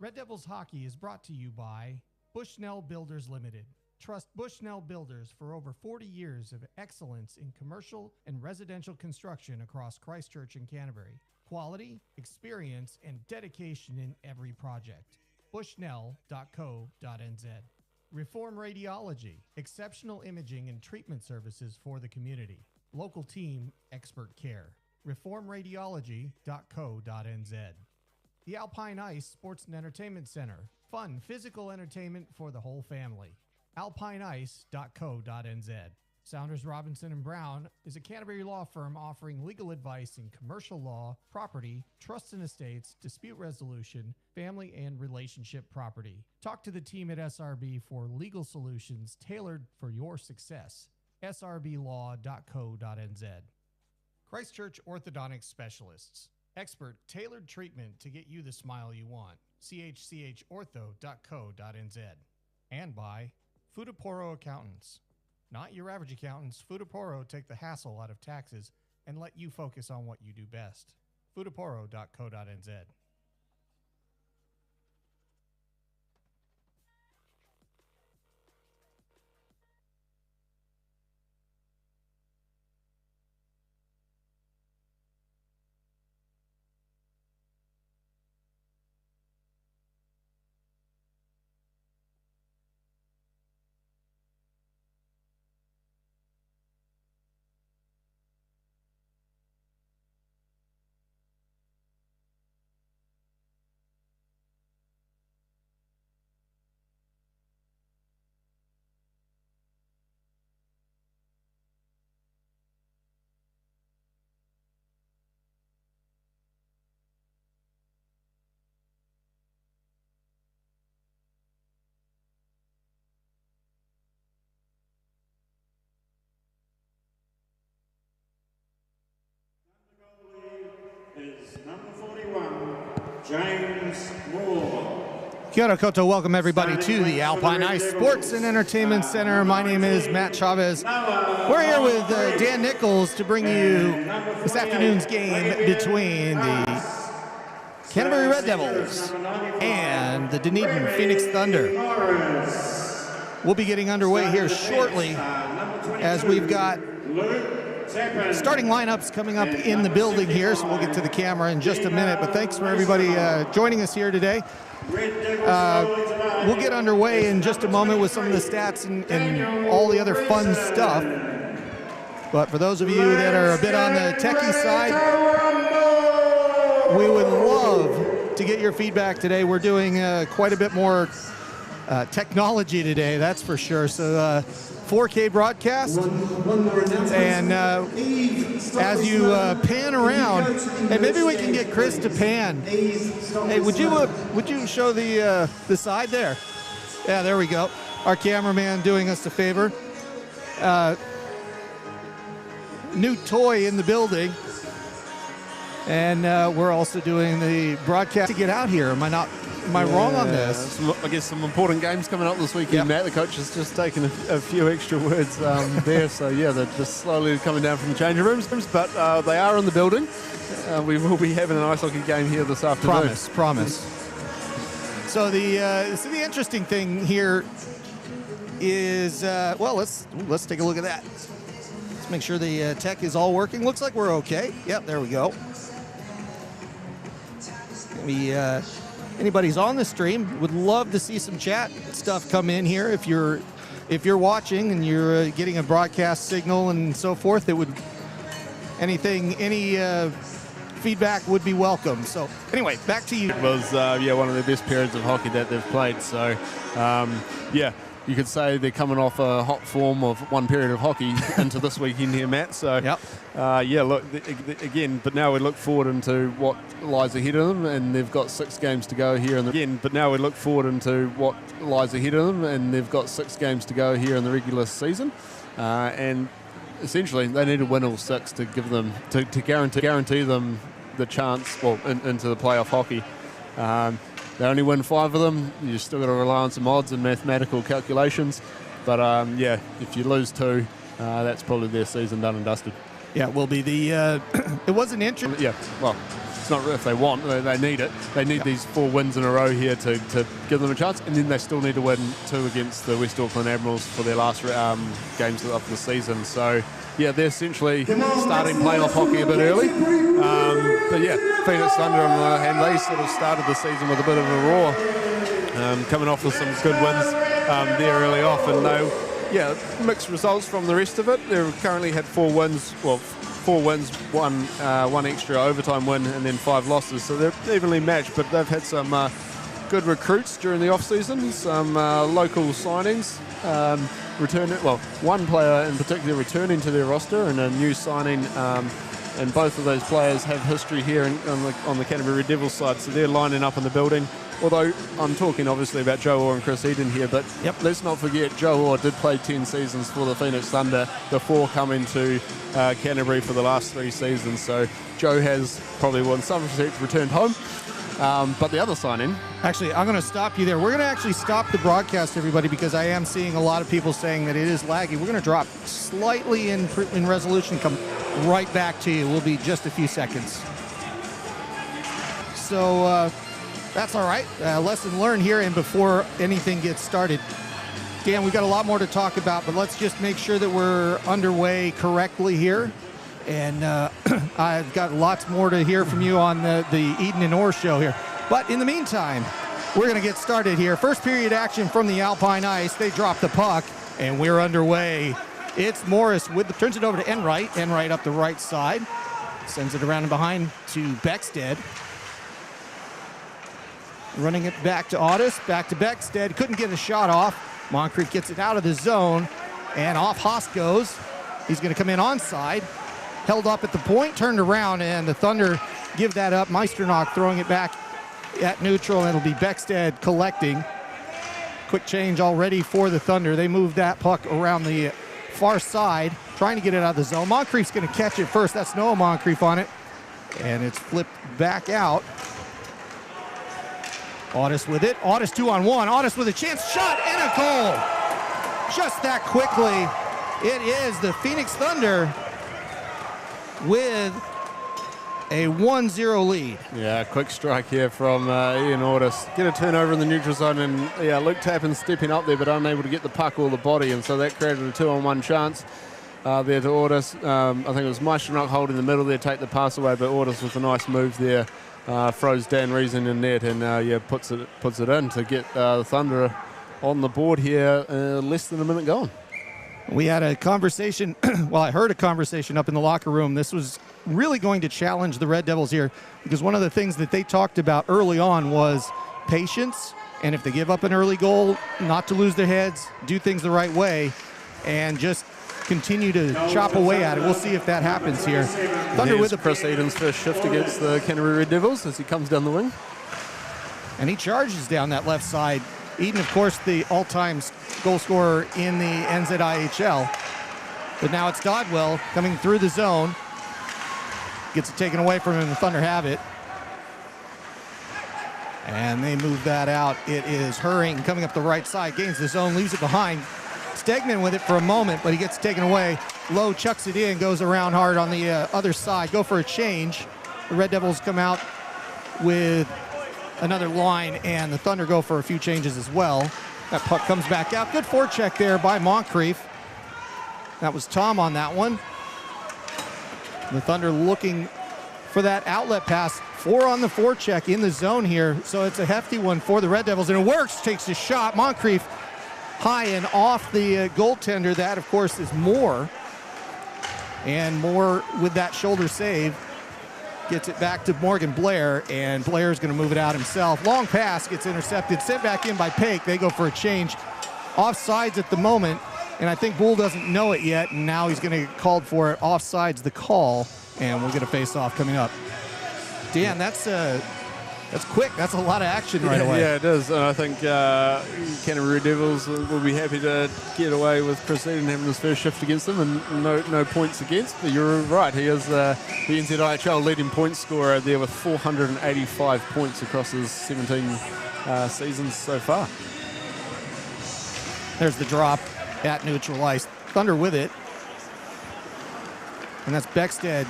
Red Devils Hockey is brought to you by Bushnell Builders Limited. Trust Bushnell Builders for over 40 years of excellence in commercial and residential construction across Christchurch and Canterbury. Quality, experience, and dedication in every project. Bushnell.co.nz. Reform Radiology, exceptional imaging and treatment services for the community. Local team, expert care. Reformradiology.co.nz. The Alpine Ice Sports and Entertainment Center, fun physical entertainment for the whole family. alpineice.co.nz. Saunders Robinson and Brown is a Canterbury law firm offering legal advice in commercial law, property, trusts and estates, dispute resolution, family and relationship property. Talk to the team at SRB for legal solutions tailored for your success. srblaw.co.nz. Christchurch Orthodontic Specialists. Expert tailored treatment to get you the smile you want. chchortho.co.nz. And by Futaporo Accountants. Not your average accountants. Futaporo take the hassle out of taxes and let you focus on what you do best. Futaporo.co.nz. Is number 41, James Moore. Kia ora koutou, welcome everybody to the Alpine Ice Sports and Entertainment Center. My name is Matt Chavez. We're here with Dan Nichols to bring you this afternoon's game between the Canterbury Red Devils and the Dunedin Phoenix Thunder. We'll be getting underway here shortly as we've got starting lineups coming up in the building here, so we'll get to the camera in just a minute. But thanks for everybody joining us here today. We'll get underway in just a moment with some of the stats and all the other fun stuff. But for those of you that are a bit on the techie side, we would love to get your feedback today. We're doing quite a bit more technology today, that's for sure. So 4K broadcast, and as you pan around, and maybe we can get Chris to pan. Hey, would you show the side there? Yeah, there we go. Our cameraman doing us a favor. New toy in the building, and we're also doing the broadcast to get out here. Am I wrong on this? I guess some important games coming up this weekend, yep. Matt. The coach has just taken a few extra words there. So, yeah, they're just slowly coming down from the changing rooms. But they are in the building. We will be having an ice hockey game here this afternoon. Promise. So the interesting thing here is, well, let's take a look at that. Let's make sure the tech is all working. Looks like we're okay. Yep, there we go. Anybody's on the stream, would love to see some chat stuff come in here. If you're watching and you're getting a broadcast signal and so forth, any feedback would be welcome. So anyway, back to you. It was one of the best periods of hockey that they've played. So you could say they're coming off a hot form of one period of hockey into this weekend here, Matt. So, yep. Look, again, but now we look forward into what lies ahead of them, and they've got 6 games to go here. But now we look forward into what lies ahead of them, and they've got 6 games to go here in the regular season. And essentially, they need to win all 6 to give them to guarantee them the chance, into the playoff hockey. They only win 5 of them. You've still got to rely on some odds and mathematical calculations. But, if you lose 2, that's probably their season done and dusted. Yeah, it will be. It was an interesting. Yeah, well, it's not if they want, they need it. They need these 4 wins in a row here to give them a chance, and then they still need to win 2 against the West Auckland Admirals for their last games of the season. So yeah, they're essentially starting playoff hockey a bit early. But yeah, Phoenix Thunder on the other hand, they sort of started the season with a bit of a roar, coming off with some good wins there early off, and mixed results from the rest of it. They've currently had 4 wins, well, 4 wins, one extra overtime win, and then 5 losses. So they're evenly matched, but they've had some good recruits during the off-season, some local signings. One player in particular returning to their roster, and a new signing, and both of those players have history here on the Canterbury Red Devils side, so they're lining up in the building. Although I'm talking obviously about Joe Orr and Chris Eden here, but let's not forget Joe Orr did play 10 seasons for the Phoenix Thunder before coming to Canterbury for the last 3 seasons. So Joe has probably, in some respects, returned home. But the other signing... Actually, I'm going to stop you there. We're going to actually stop the broadcast, everybody, because I am seeing a lot of people saying that it is laggy. We're going to drop slightly in resolution, come right back to you. We'll be just a few seconds. So that's all right. Lesson learned here, and before anything gets started, Dan, we've got a lot more to talk about, but let's just make sure that we're underway correctly here. And I've got lots more to hear from you on the Eden and Orr show here. But in the meantime, we're going to get started here. First period action from the Alpine Ice. They drop the puck, and we're underway. It's Morris turns it over to Enright. Enright up the right side. Sends it around and behind to Beckstead. Running it back to Audis, back to Beckstead. Couldn't get a shot off. Moncrief gets it out of the zone, and off Haas goes. He's going to come in onside. Held up at the point, turned around, and the Thunder give that up. Meisternock throwing it back at neutral, and it'll be Beckstead collecting. Quick change already for the Thunder. They move that puck around the far side, trying to get it out of the zone. Moncrief's going to catch it first. That's Noah Moncrief on it, and it's flipped back out. Audis with it. Audis 2-on-1. Audis with a chance. Shot and a goal. Just that quickly. It is the Phoenix Thunder with a 1-0 lead. Yeah, quick strike here from Ian Audis. Get a turnover in the neutral zone, and Luke Tappan stepping up there but unable to get the puck or the body, and so that created a 2-on-1 chance there to Audis. I think it was Meisternock holding the middle there, take the pass away, but Audis with a nice move there. Froze Dan Reason in net, and puts it in to get the Thunder on the board here. Less than a minute gone. We had a conversation, well, I heard a conversation up in the locker room. This was really going to challenge the Red Devils here, because one of the things that they talked about early on was patience, and if they give up an early goal, not to lose their heads, do things the right way, and just continue to chop away at it. We'll see if that happens here. Thunder with Chris Eden's first shift against the Canterbury Red Devils as he comes down the wing. And he charges down that left side. Eden, of course, the all-time goal scorer in the NZIHL. But now it's Dodwell coming through the zone. Gets it taken away from him. The Thunder have it. And they move that out. It is Hurring coming up the right side. Gains the zone, leaves it behind. Stegman with it for a moment, but he gets taken away. Lowe chucks it in, goes around hard on the other side. Go for a change. The Red Devils come out with another line, and the Thunder go for a few changes as well. That puck comes back out. Good forecheck there by Moncrief. That was Tom on that one. The Thunder looking for that outlet pass. 4 on the forecheck in the zone here, so it's a hefty one for the Red Devils, and it works. Takes a shot. Moncrief high and off the goaltender. That, of course, is Moore. And Moore with that shoulder save gets it back to Morgan Blair, and Blair's going to move it out himself. Long pass gets intercepted, sent back in by Paik. They go for a change. Offsides at the moment, and I think Bull doesn't know it yet, and now he's going to get called for it. Offsides the call, and we'll get a face-off coming up. Dan, that's quick. That's a lot of action right away. Yeah, it is. And I think Canterbury Devils will be happy to get away with Chris Eden having his first shift against them, and no points against. But you're right. He is the NZIHL leading point scorer there with 485 points across his 17 seasons so far. There's the drop at neutral ice. Thunder with it. And that's Beckstead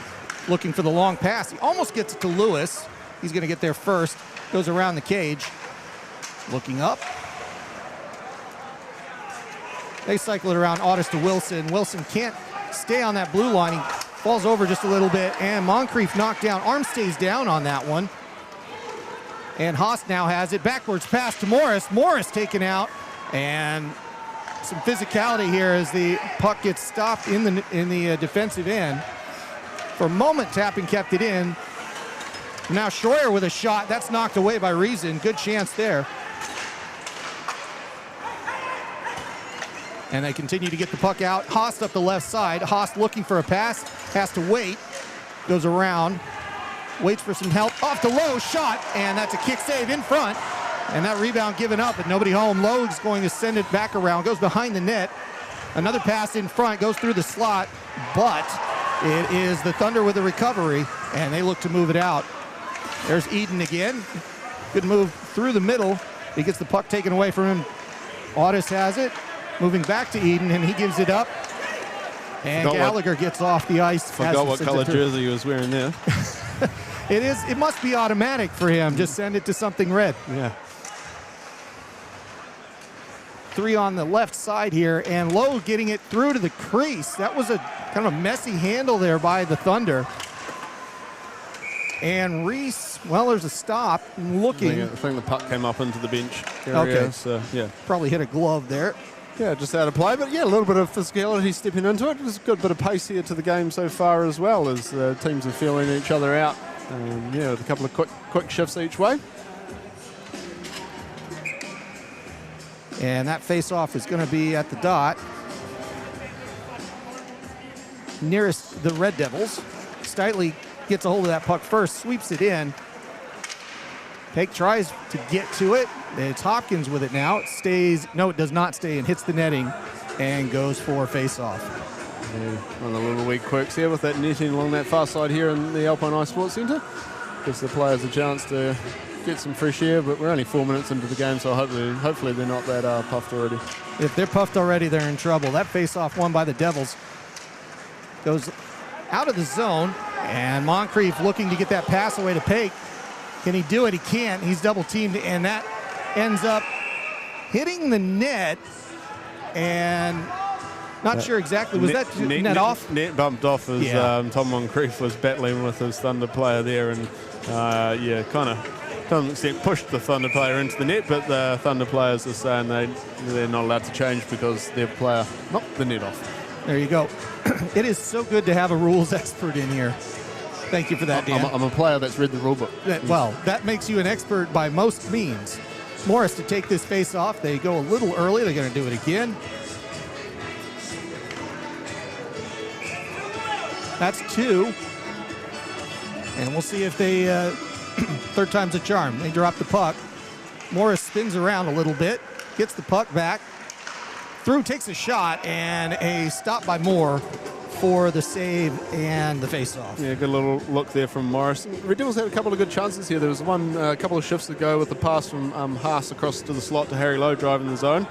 looking for the long pass. He almost gets it to Lewis. He's going to get there first. Goes around the cage. Looking up. They cycle it around Otis to Wilson. Wilson can't stay on that blue line. He falls over just a little bit, and Moncrief knocked down. Arm stays down on that one. And Haas now has it. Backwards pass to Morris. Morris taken out, and some physicality here as the puck gets stopped in the defensive end. For a moment, Tappan kept it in. Now Schroyer with a shot. That's knocked away by Reason. Good chance there. And they continue to get the puck out. Haas up the left side. Haas looking for a pass. Has to wait. Goes around. Waits for some help. Off to Lowe. Shot. And that's a kick save in front. And that rebound given up, but nobody home. Lowe's going to send it back around. Goes behind the net. Another pass in front. Goes through the slot. But it is the Thunder with the recovery. And they look to move it out. There's Eden again. Good move through the middle. He gets the puck taken away from him. Otis has it. Moving back to Eden, and he gives it up. And Gallagher gets off the ice. Forgot what color jersey he was wearing there. It must be automatic for him. Just send it to something red. Yeah. 3 on the left side here, and Lowe getting it through to the crease. That was a kind of a messy handle there by the Thunder. And Reese, well, there's a stop. Looking. I think the puck came up into the bench area. Okay. So, yeah. Probably hit a glove there. Yeah, just out of play, but yeah, a little bit of physicality stepping into it. There's a good bit of pace here to the game so far as well, as teams are feeling each other out. Yeah, with a couple of quick shifts each way. And that face-off is going to be at the dot. Nearest the Red Devils. Steitley gets a hold of that puck first, sweeps it in. Pake tries to get to it. It's Hopkins with it now. It stays, no, it does not stay, and hits the netting and goes for face-off. Yeah, one of the little wee quirks here with that netting along that far side here in the Alpine Ice Sports Centre. Gives the players a chance to get some fresh air, but we're only 4 minutes into the game, so hopefully they're not that puffed already. If they're puffed already, they're in trouble. That face-off won by the Devils. Goes out of the zone, and Moncrief looking to get that pass away to Pake. Can he do it? He can't. He's double teamed, and that ends up hitting the net. And not sure exactly. Was that net off? Net bumped off as Yeah. Tom Moncrief was battling with his Thunder player there, and yeah, kind of to some extent pushed the Thunder player into the net, but the Thunder players are saying they're not allowed to change because their player knocked the net off. There you go. It is so good to have a rules expert in here. Thank you for that, Dan. I'm a player that's read the rule book. Well, that makes you an expert by most means. Morris to take this face off. They go a little early. They're going to do it again. That's 2. And we'll see if they, third time's a charm. They drop the puck. Morris spins around a little bit, gets the puck back. Through, takes a shot, and a stop by Moore for the save and the face-off. Yeah, good little look there from Morris. Red Devils had a couple of good chances here. There was one couple of shifts ago with the pass from Haas across to the slot to Harry Lowe driving the zone.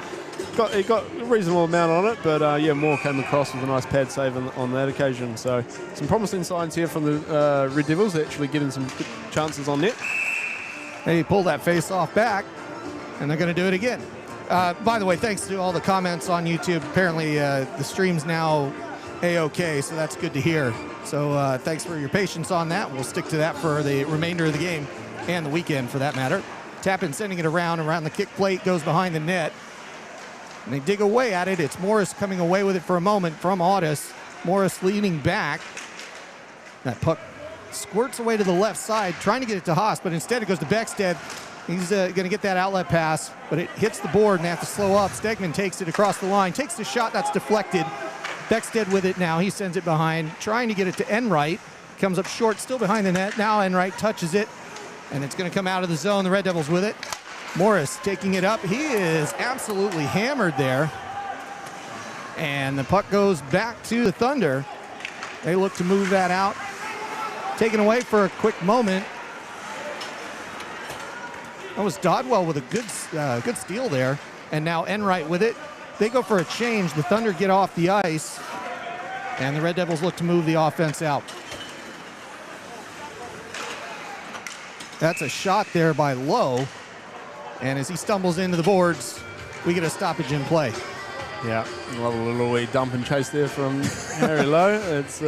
He got a reasonable amount on it, but yeah, Moore came across with a nice pad save on that occasion. So some promising signs here from the Red Devils, actually getting some good chances on net. They pull that face-off back, and they're going to do it again. By the way, thanks to all the comments on YouTube. Apparently, the stream's now A-OK, so that's good to hear. So thanks for your patience on that. We'll stick to that for the remainder of the game and the weekend, for that matter. Tappan sending it around the kick plate, goes behind the net. And they dig away at it. It's Morris coming away with it for a moment from Otis. Morris leaning back. That puck squirts away to the left side, trying to get it to Haas, but instead it goes to Beckstead. He's going to get that outlet pass, but it hits the board and they have to slow up. Stegman takes it across the line, takes the shot that's deflected. Beckstead with it now. He sends it behind, trying to get it to Enright. Comes up short, still behind the net. Now Enright touches it, and it's going to come out of the zone. The Red Devils with it. Morris taking it up. He is absolutely hammered there. And the puck goes back to the Thunder. They look to move that out. Taken away for a quick moment. That was Dodwell with a good steal there. And now Enright with it. They go for a change. The Thunder get off the ice. And the Red Devils look to move the offense out. That's a shot there by Lowe. And as he stumbles into the boards, we get a stoppage in play. Yeah, love a little wee dump and chase there from Harry Lowe. It's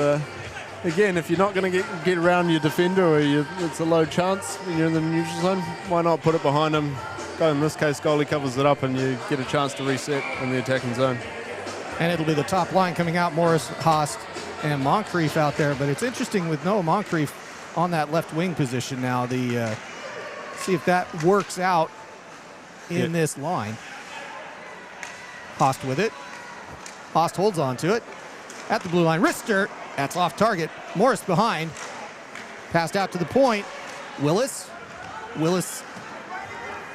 again, if you're not going to get around your defender, or it's a low chance when you're in the neutral zone, why not put it behind him? In this case, goalie covers it up, and you get a chance to reset in the attacking zone. And it'll be the top line coming out, Morris, Haast, and Moncrief out there. But it's interesting with Noah Moncrief on that left wing position now. See if that works out in this line. Haast with it. Haast holds on to it. At the blue line, wrister. That's off target. Morris behind. Passed out to the point. Willis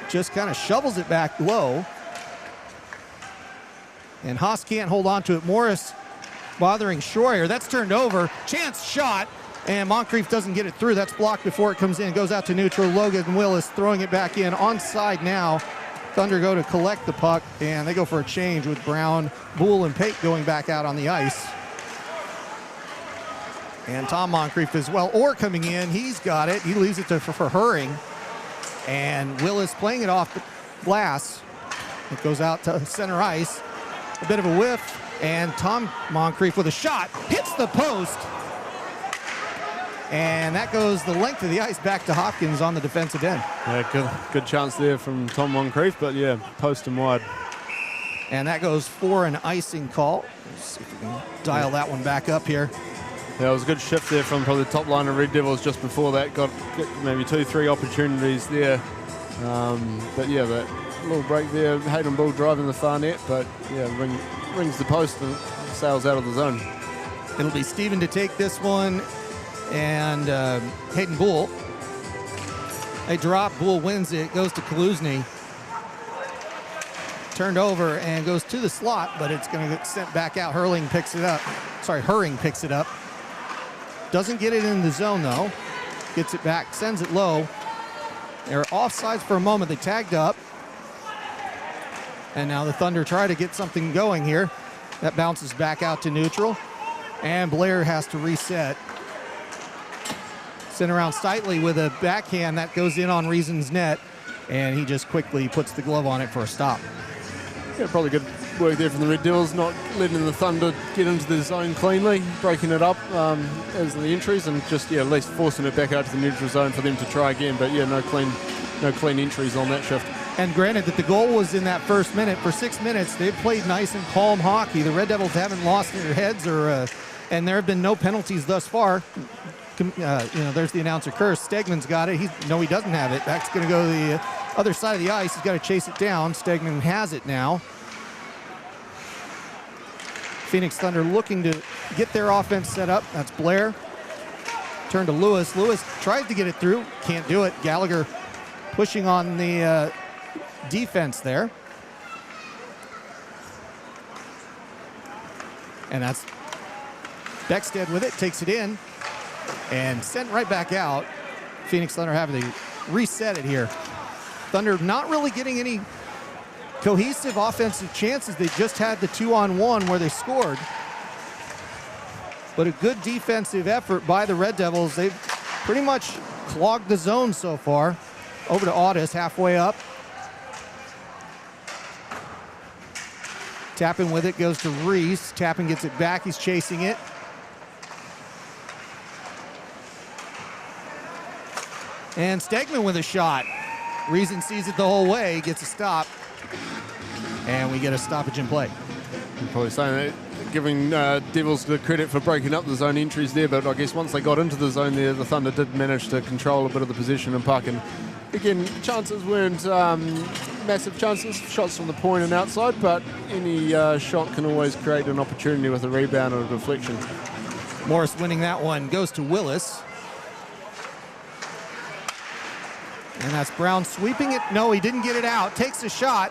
just kind of shovels it back low. And Haast can't hold on to it. Morris bothering Schroyer. That's turned over. Chance shot. And Moncrief doesn't get it through. That's blocked before it comes in. It goes out to neutral. Logan Willis throwing it back in. Onside now. Thunder go to collect the puck, and they go for a change with Brown, Boole, and Pate going back out on the ice. And Tom Moncrief as well. Orr coming in. He's got it. He leaves it for Herring. And Willis playing it off the glass. It goes out to center ice. A bit of a whiff. And Tom Moncrief with a shot. Hits the post. And that goes the length of the ice back to Hopkins on the defensive end. Yeah, good chance there from Tom Moncrief, but yeah, post and wide. And that goes for an icing call. Let's see if we can dial that one back up here. Yeah, it was a good shift there from probably the top line of Red Devils just before that. Got maybe 2-3 opportunities there. But yeah, that little break there. Hayden Bull driving the far net, but yeah, rings the post and sails out of the zone. It'll be Steven to take this one. And Hayden Bull. They drop. Bull wins it. Goes to Kaluzny. Turned over and goes to the slot, but it's going to get sent back out. Herring picks it up. Doesn't get it in the zone, though. Gets it back. Sends it low. They're offsides for a moment. They tagged up. And now the Thunder try to get something going here. That bounces back out to neutral. And Blair has to reset. Sent around Steitley with a backhand that goes in on Reason's net, and he just quickly puts the glove on it for a stop. Yeah, probably good work there from the Red Devils, not letting the Thunder get into the zone cleanly, breaking it up as the entries, and just at least forcing it back out to the neutral zone for them to try again. But yeah, no clean entries on that shift. And granted that the goal was in that first minute. For 6 minutes, they've played nice and calm hockey. The Red Devils haven't lost their heads, and there have been no penalties thus far. There's the announcer curse. Stegman's got it. He doesn't have it. That's going to go to the other side of the ice. He's got to chase it down. Stegman has it now. Phoenix Thunder looking to get their offense set up. That's Blair. Turn to Lewis. Lewis tried to get it through. Can't do it. Gallagher pushing on the defense there. And that's Beckstead with it. Takes it in. And sent right back out. Phoenix Thunder having to reset it here. Thunder not really getting any cohesive offensive chances. They just had the 2-on-1 where they scored. But a good defensive effort by the Red Devils. They've pretty much clogged the zone so far. Over to Audis, halfway up. Tapping with it, goes to Reese. Tapping gets it back, he's chasing it. And Stegman with a shot. Reason sees it the whole way, gets a stop. And we get a stoppage in play. I'm probably saying that, giving Devils the credit for breaking up the zone entries there, but I guess once they got into the zone there, the Thunder did manage to control a bit of the possession and puck. And again, chances weren't massive chances, shots from the point and outside, but any shot can always create an opportunity with a rebound or a deflection. Morris winning that one, goes to Willis. And that's Brown sweeping it. No, he didn't get it out. Takes a shot,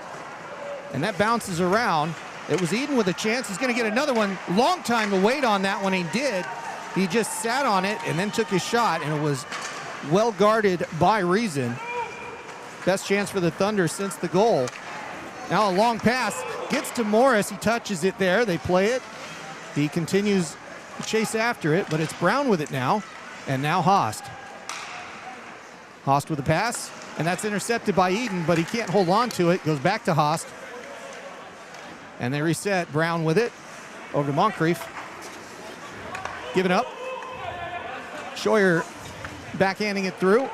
and that bounces around. It was Eden with a chance. He's going to get another one. Long time to wait on that one. He did. He just sat on it and then took his shot, and it was well guarded by Reason. Best chance for the Thunder since the goal. Now a long pass. Gets to Morris. He touches it there. They play it. He continues to chase after it, but it's Brown with it now. And now Haast. Haast with a pass, and that's intercepted by Eden, but he can't hold on to it. Goes back to Haast. And they reset. Brown with it. Over to Moncrief. Giving up. Scheuer backhanding it through.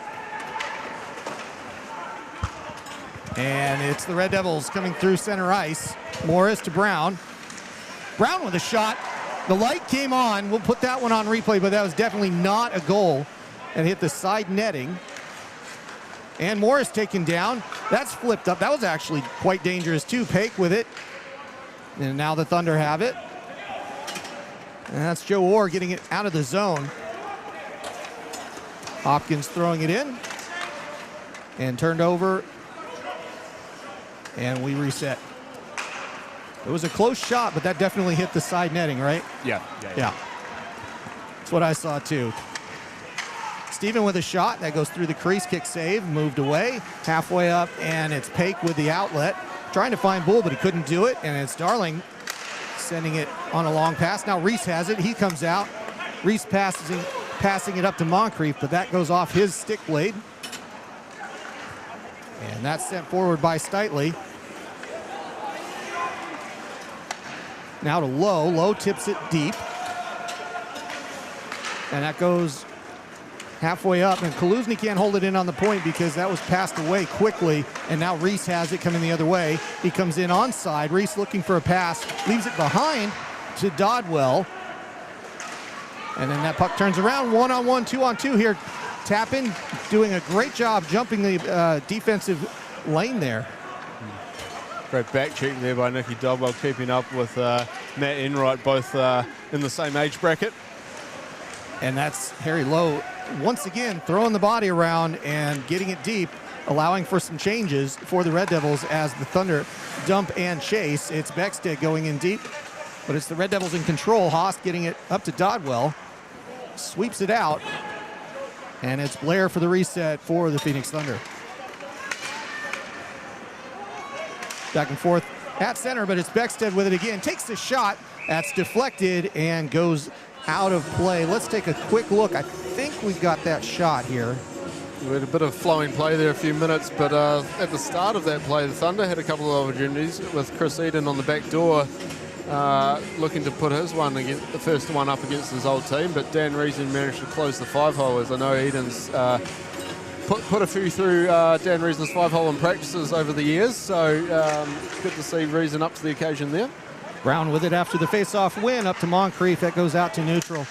And it's the Red Devils coming through center ice. Morris to Brown. Brown with a shot. The light came on. We'll put that one on replay, but that was definitely not a goal. And hit the side netting. And Morris taken down. That's flipped up. That was actually quite dangerous too. Paik with it. And now the Thunder have it. And that's Joe Orr getting it out of the zone. Hopkins throwing it in. And turned over. And we reset. It was a close shot, but that definitely hit the side netting, right? Yeah. That's what I saw too. Steven with a shot that goes through the crease, kick save, moved away, halfway up, and it's Paik with the outlet. Trying to find Bull, but he couldn't do it, and it's Darling sending it on a long pass. Now Reese has it. He comes out. Reese passing it up to Moncrief, but that goes off his stick blade. And that's sent forward by Steitley. Now to Lowe. Lowe tips it deep. And that goes halfway up. And Kaluzny can't hold it in on the point because that was passed away quickly. And now Reese has it coming the other way. He comes in onside. Reese looking for a pass. Leaves it behind to Dodwell. And then that puck turns around. 1-on-1, 2-on-2 here. Tappan doing a great job jumping the defensive lane there. Great back check there by Nicky Dodwell, keeping up with Matt Enright, both in the same age bracket. And that's Harry Lowe once again throwing the body around and getting it deep, allowing for some changes for the Red Devils as the Thunder dump and chase. It's Beckstead going in deep, but it's the Red Devils in control. Haast getting it up to Dodwell, sweeps it out, and it's Blair for the reset for the Phoenix Thunder. Back and forth at center, but it's Beckstead with it again. Takes the shot. That's deflected and goes out of play. Let's take a quick look. I think we've got that shot here. We had a bit of flowing play there, a few minutes, but at the start of that play, the Thunder had a couple of opportunities with Chris Eden on the back door, looking to put his one against the first one up against his old team, but Dan Reason managed to close the 5-hole, as I know Eden's put a few through Dan Reason's 5-hole in practices over the years, so good to see Reason up to the occasion there. Brown with it after the face-off win up to Moncrief. That goes out to neutral.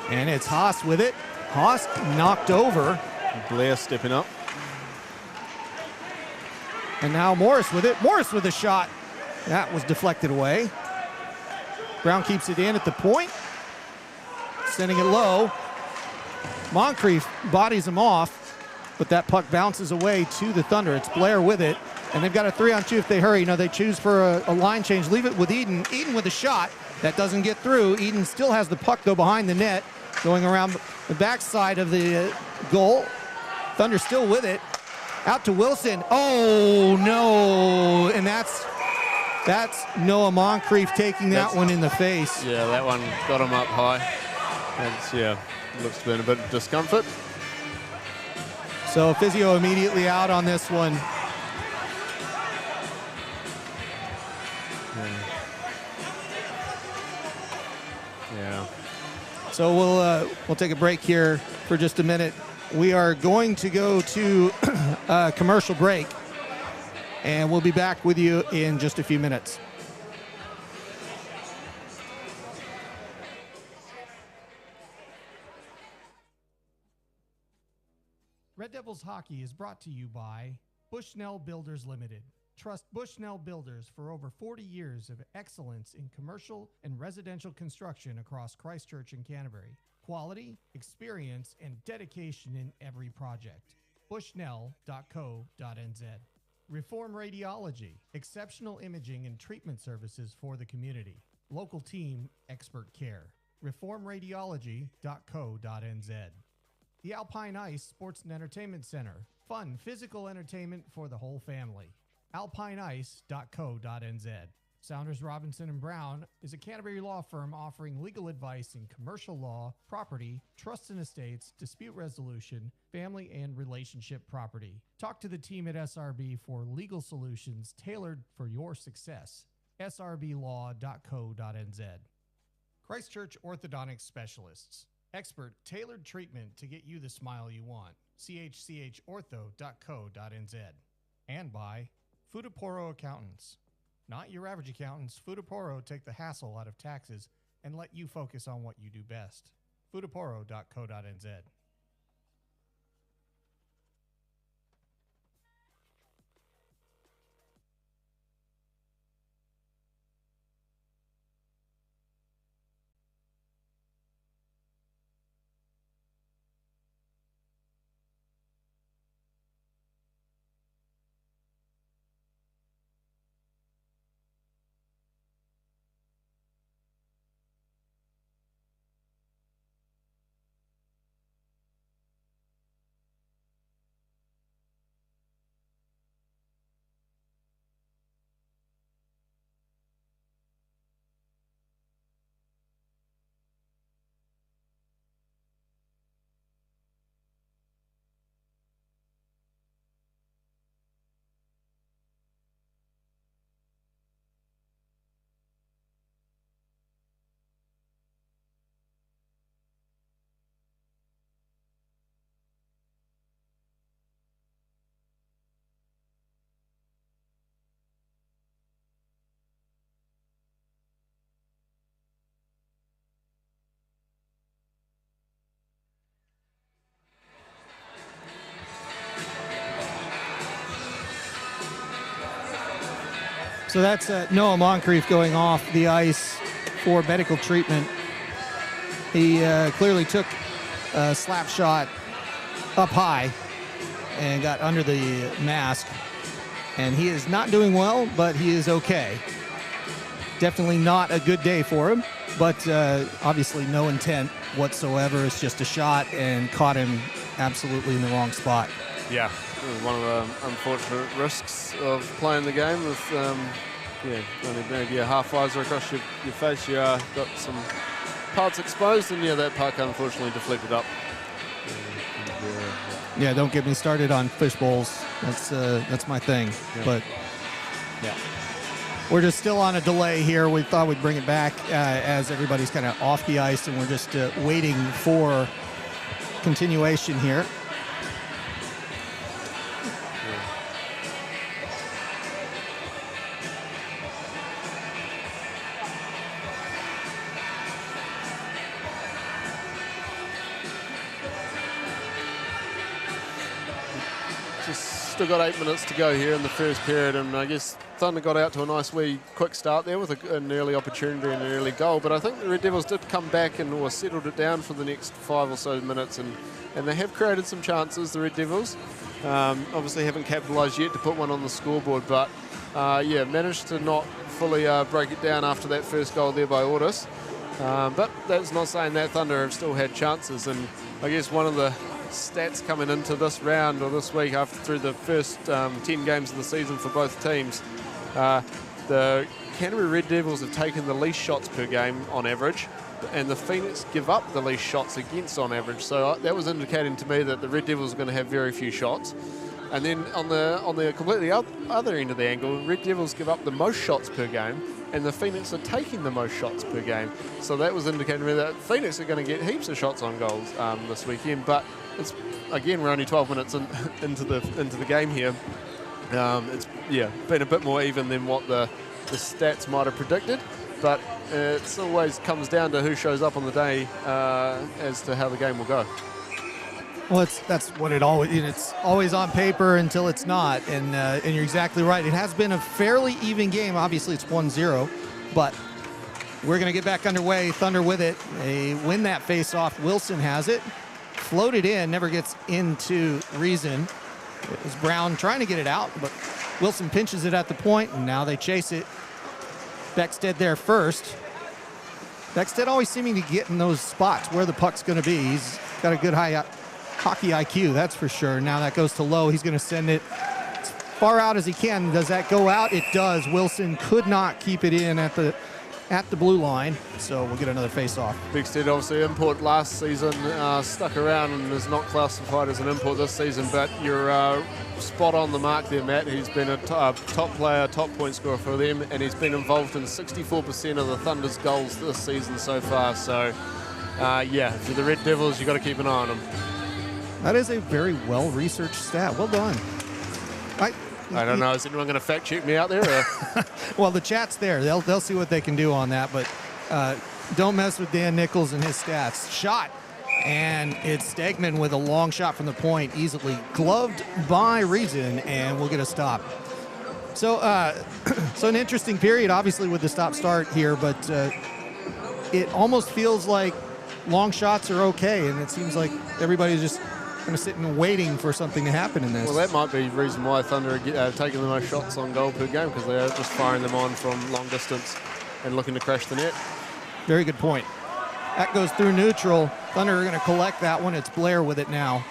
And it's Haast with it. Haast knocked over. Blair stepping up. And now Morris with it. Morris with a shot. That was deflected away. Brown keeps it in at the point. Sending it low. Moncrief bodies him off, but that puck bounces away to the Thunder. It's Blair with it. And they've got a 3-on-2 if they hurry. You know, they choose for a line change. Leave it with Eden. Eden with a shot. That doesn't get through. Eden still has the puck, though, behind the net. Going around the backside of the goal. Thunder still with it. Out to Wilson. Oh, no. And that's Noah Moncrief taking that one in the face. Yeah, that one got him up high. Looks to be in a bit of discomfort. So physio immediately out on this one. Yeah. So we'll take a break here for just a minute. We are going to go to a commercial break, and we'll be back with you in just a few minutes. Red Devils Hockey is brought to you by Bushnell Builders Limited. Trust Bushnell Builders for over 40 years of excellence in commercial and residential construction across Christchurch and Canterbury. Quality, experience, and dedication in every project. Bushnell.co.nz. Reform Radiology, exceptional imaging and treatment services for the community. Local team, expert care. Reformradiology.co.nz. The Alpine Ice Sports and Entertainment Center. Fun, physical entertainment for the whole family. alpineice.co.nz. Saunders, Robinson & Brown is a Canterbury law firm offering legal advice in commercial law, property, trusts and estates, dispute resolution, family and relationship property. Talk to the team at SRB for legal solutions tailored for your success. srblaw.co.nz. Christchurch Orthodontics Specialists. Expert tailored treatment to get you the smile you want. chchortho.co.nz. And by Futaporo Accountants. Not your average accountants, Futaporo take the hassle out of taxes and let you focus on what you do best. Futaporo.co.nz. So that's Noah Moncrief going off the ice for medical treatment. He clearly took a slap shot up high and got under the mask. And he is not doing well, but he is okay. Definitely not a good day for him, but obviously no intent whatsoever. It's just a shot and caught him absolutely in the wrong spot. Yeah, it was one of the unfortunate risks of playing the game with, only maybe a half visor across your face. You got some parts exposed, and that puck unfortunately deflected up. Yeah, don't get me started on fish bowls. That's my thing. Yeah. But yeah, we're just still on a delay here. We thought we'd bring it back as everybody's kind of off the ice, and we're just waiting for continuation here. Still got 8 minutes to go here in the first period, and I guess Thunder got out to a nice wee quick start there with an early opportunity and an early goal, but I think the Red Devils did come back and settled it down for the next 5 or so minutes, and they have created some chances, the Red Devils. Obviously haven't capitalised yet to put one on the scoreboard, but managed to not fully break it down after that first goal there by Ortis. But that's not saying that Thunder have still had chances, and I guess one of the stats coming into this round or this week through the first 10 games of the season for both teams, the Canterbury Red Devils have taken the least shots per game on average, and the Phoenix give up the least shots against on average. So that was indicating to me that the Red Devils are going to have very few shots. And then on the completely other end of the angle, Red Devils give up the most shots per game, and the Phoenix are taking the most shots per game. So that was indicating to me that Phoenix are going to get heaps of shots on goals this weekend. But it's, again, we're only 12 minutes into the game here. It's been a bit more even than what the stats might have predicted, but it always comes down to who shows up on the day as to how the game will go. Well, that's what it always. It's always on paper until it's not, and you're exactly right. It has been a fairly even game. Obviously, it's 1-0, but we're going to get back underway. Thunder with it. They win that face-off. Wilson has it. Floated in, never gets into Reason. It was Brown trying to get it out, but Wilson pinches it at the point, and now they chase it. Beckstead there first. Beckstead always seeming to get in those spots where the puck's going to be. He's got a good high hockey IQ, that's for sure. Now that goes to Lowe. He's going to send it far out as he can. Does that go out? It does. Wilson could not keep it in at the blue line, so we'll get another face-off. Begstead, obviously import last season, stuck around and is not classified as an import this season, but you're spot on the mark there, Matt. He's been a top player, top point scorer for them, and he's been involved in 64% of the Thunder's goals this season so far. So, yeah, for the Red Devils, you've got to keep an eye on him. That is a very well-researched stat. Well done. I don't know. Is anyone going to fact check me out there? Or? Well, the chat's there. They'll see what they can do on that, but don't mess with Dan Nichols and his stats. Shot, and it's Stegman with a long shot from the point, easily gloved by Reason, and we'll get a stop. So, so an interesting period, obviously, with the stop-start here, but it almost feels like long shots are okay, and it seems like everybody's just kind of sitting and waiting for something to happen in this. Well, that might be the reason why Thunder are taking the most shots on goal per game, because they're just firing them on from long distance and looking to crash the net. Very good point. That goes through neutral. Thunder are going to collect that one. It's Blair with it now.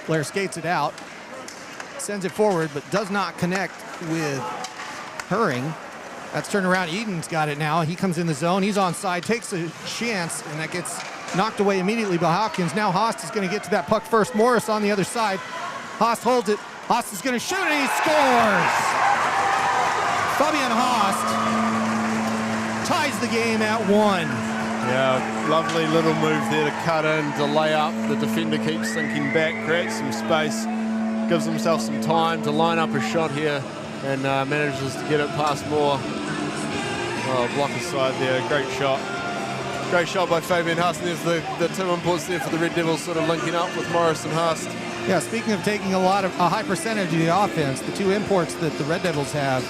Blair skates it out, sends it forward, but does not connect with Herring. That's turned around. Eden's got it now. He comes in the zone. He's onside, takes a chance, and that gets knocked away immediately by Hopkins. Now Haast is going to get to that puck first. Morris on the other side. Haast holds it. Haast is going to shoot, and he scores! Fabian Haast ties the game at 1. Yeah, lovely little move there to cut in, to lay up. The defender keeps sinking back, creates some space, gives himself some time to line up a shot here, and manages to get it past Moore. Oh, block aside there, great shot. Great shot by Fabian Haast. And there's the two imports there for the Red Devils sort of linking up with Morris and Haast. Yeah, speaking of taking a high percentage of the offense, the two imports that the Red Devils have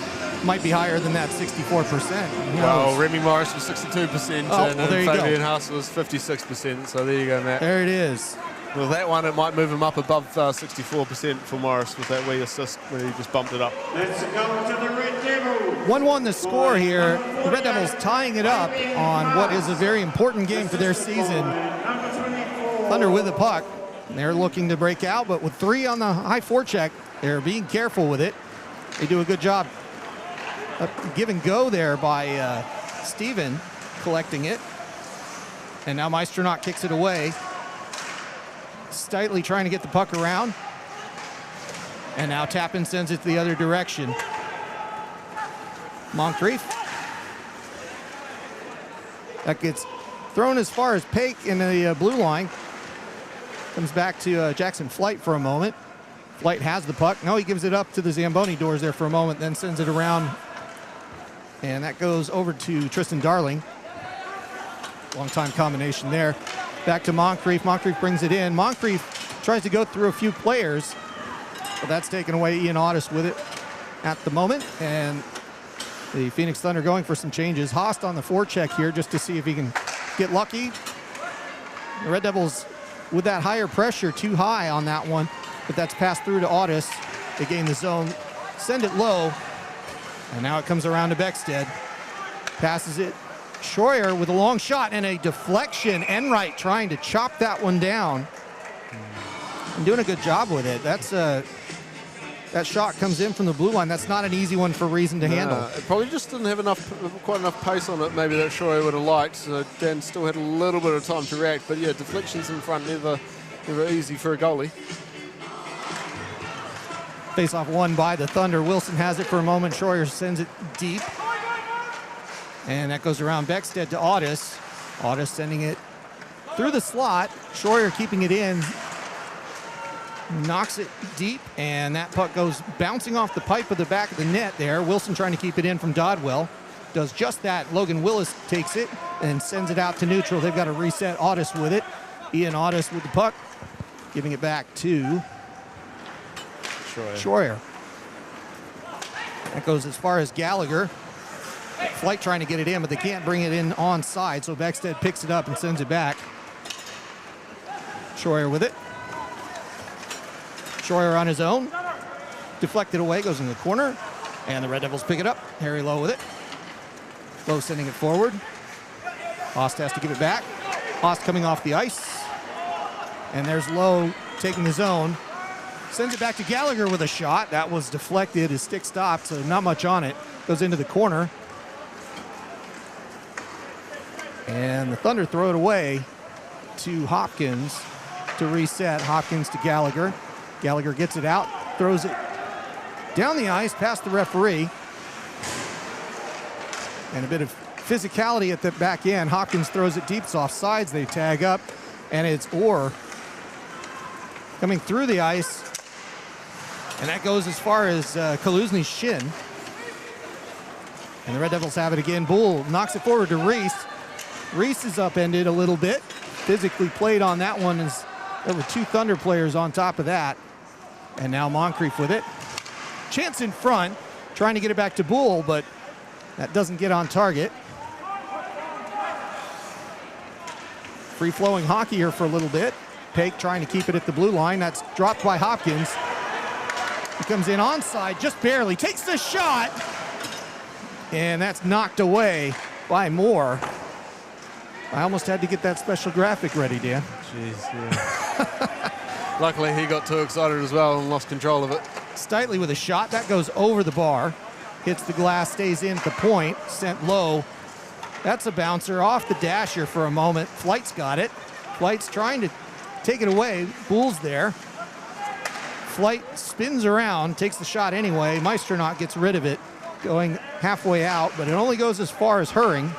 might be higher than that 64%. Well, Remy Morris was 62%, and there you Fabian go. Haast was 56%, so there you go, Matt. There it is. Well, that one, it might move him up above 64% for Morris with that wee assist when he just bumped it up. Let's go to the Red Devils. 1-1 the score here. The Red Devils tying it up on what is a very important game for their season. Thunder with the puck. They're looking to break out, but with 3 on the high forecheck, they're being careful with it. They do a good job. Give and go there by Steven, collecting it. And now Maestronach kicks it away. Stightly trying to get the puck around. And now Tappan sends it the other direction. Moncrief. That gets thrown as far as Paik in the blue line. Comes back to Jackson Flight for a moment. Flight has the puck. No, he gives it up to the Zamboni doors there for a moment, then sends it around. And that goes over to Tristan Darling. Long time combination there. Back to Moncrief. Moncrief brings it in. Moncrief tries to go through a few players, but that's taken away. Ian Audis with it at the moment. And the Phoenix Thunder going for some changes. Haast on the forecheck here just to see if he can get lucky. The Red Devils with that higher pressure, too high on that one, but that's passed through to Audis. They gain the zone, send it low, and now it comes around to Beckstead. Passes it. Schroyer with a long shot and a deflection. Enright trying to chop that one down. And doing a good job with it. That's that shot comes in from the blue line. That's not an easy one for Reason to handle. It probably just didn't have quite enough pace on it, maybe, that Schroyer would have liked. So Dan still had a little bit of time to react. But yeah, deflections in front, never easy for a goalie. Face-off won by the Thunder. Wilson has it for a moment. Schroyer sends it deep. And that goes around Beckstead to Audis. Audis sending it through the slot. Schroyer keeping it in. Knocks it deep, and that puck goes bouncing off the pipe of the back of the net there. Wilson trying to keep it in from Dodwell. Does just that. Logan Willis takes it and sends it out to neutral. They've got to reset. Audis with it. Ian Audis with the puck. Giving it back to Schroyer. That goes as far as Gallagher. Flight trying to get it in, but they can't bring it in onside, so Beckstead picks it up and sends it back. Schroyer with it. Schroyer on his own. Deflected away, goes in the corner, and the Red Devils pick it up. Harry Lowe with it. Lowe sending it forward. Haast has to give it back. Haast coming off the ice. And there's Lowe taking his own. Sends it back to Gallagher with a shot. That was deflected. His stick stopped, so not much on it. Goes into the corner. And the Thunder throw it away to Hopkins to reset. Hopkins to Gallagher. Gallagher gets it out, throws it down the ice past the referee. And a bit of physicality at the back end. Hopkins throws it deep. It's offsides. They tag up, and it's Orr coming through the ice. And that goes as far as Kaluzny's shin. And the Red Devils have it again. Bull knocks it forward to Reese. Reese is upended a little bit. Physically played on that one. There were 2 Thunder players on top of that. And now Moncrief with it. Chance in front, trying to get it back to Bull, but that doesn't get on target. Free-flowing hockey here for a little bit. Pake trying to keep it at the blue line. That's dropped by Hopkins. He comes in onside, just barely. Takes the shot. And that's knocked away by Moore. I almost had to get that special graphic ready, Dan. Jeez, yeah. Luckily, he got too excited as well and lost control of it. Stitley with a shot. That goes over the bar. Hits the glass, stays in at the point. Sent low. That's a bouncer off the dasher for a moment. Flight's got it. Flight's trying to take it away. Bull's there. Flight spins around, takes the shot anyway. Meisternock gets rid of it, going halfway out, but it only goes as far as Herring.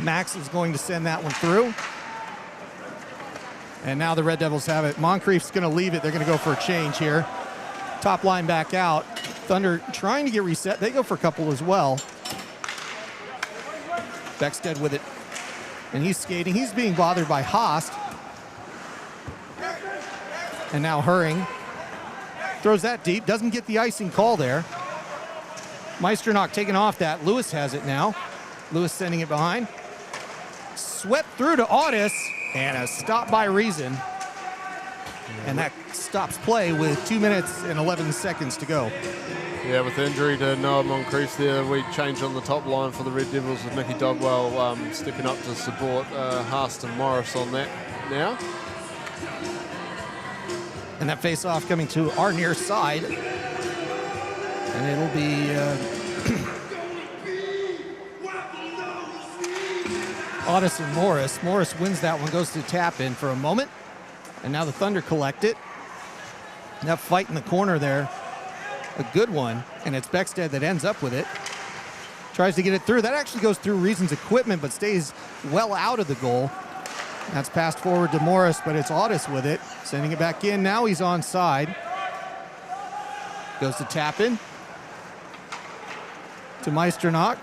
Max is going to send that one through. And now the Red Devils have it. Moncrief's going to leave it. They're going to go for a change here. Top line back out. Thunder trying to get reset. They go for a couple as well. Beckstead with it. And he's skating. He's being bothered by Haast. And now Herring throws that deep. Doesn't get the icing call there. Meisternock taking off that. Lewis has it now. Lewis sending it behind. Swept through to Audis. And a stop by Reason. And that stops play with 2 minutes and 11 seconds to go. Yeah, with the injury to Noah Moncrief there, we changed on the top line for the Red Devils with Nicky Dodwell stepping up to support Haast and Morris on that now. And that face-off coming to our near side. And it'll be Audis and Morris. Morris wins that one, goes to tap in for a moment. And now the Thunder collect it. That fight in the corner there, a good one. And it's Beckstead that ends up with it. Tries to get it through. That actually goes through Reason's equipment, but stays well out of the goal. That's passed forward to Morris, but it's Audis with it. Sending it back in. Now he's onside. Goes to Tappan. To Meisternock.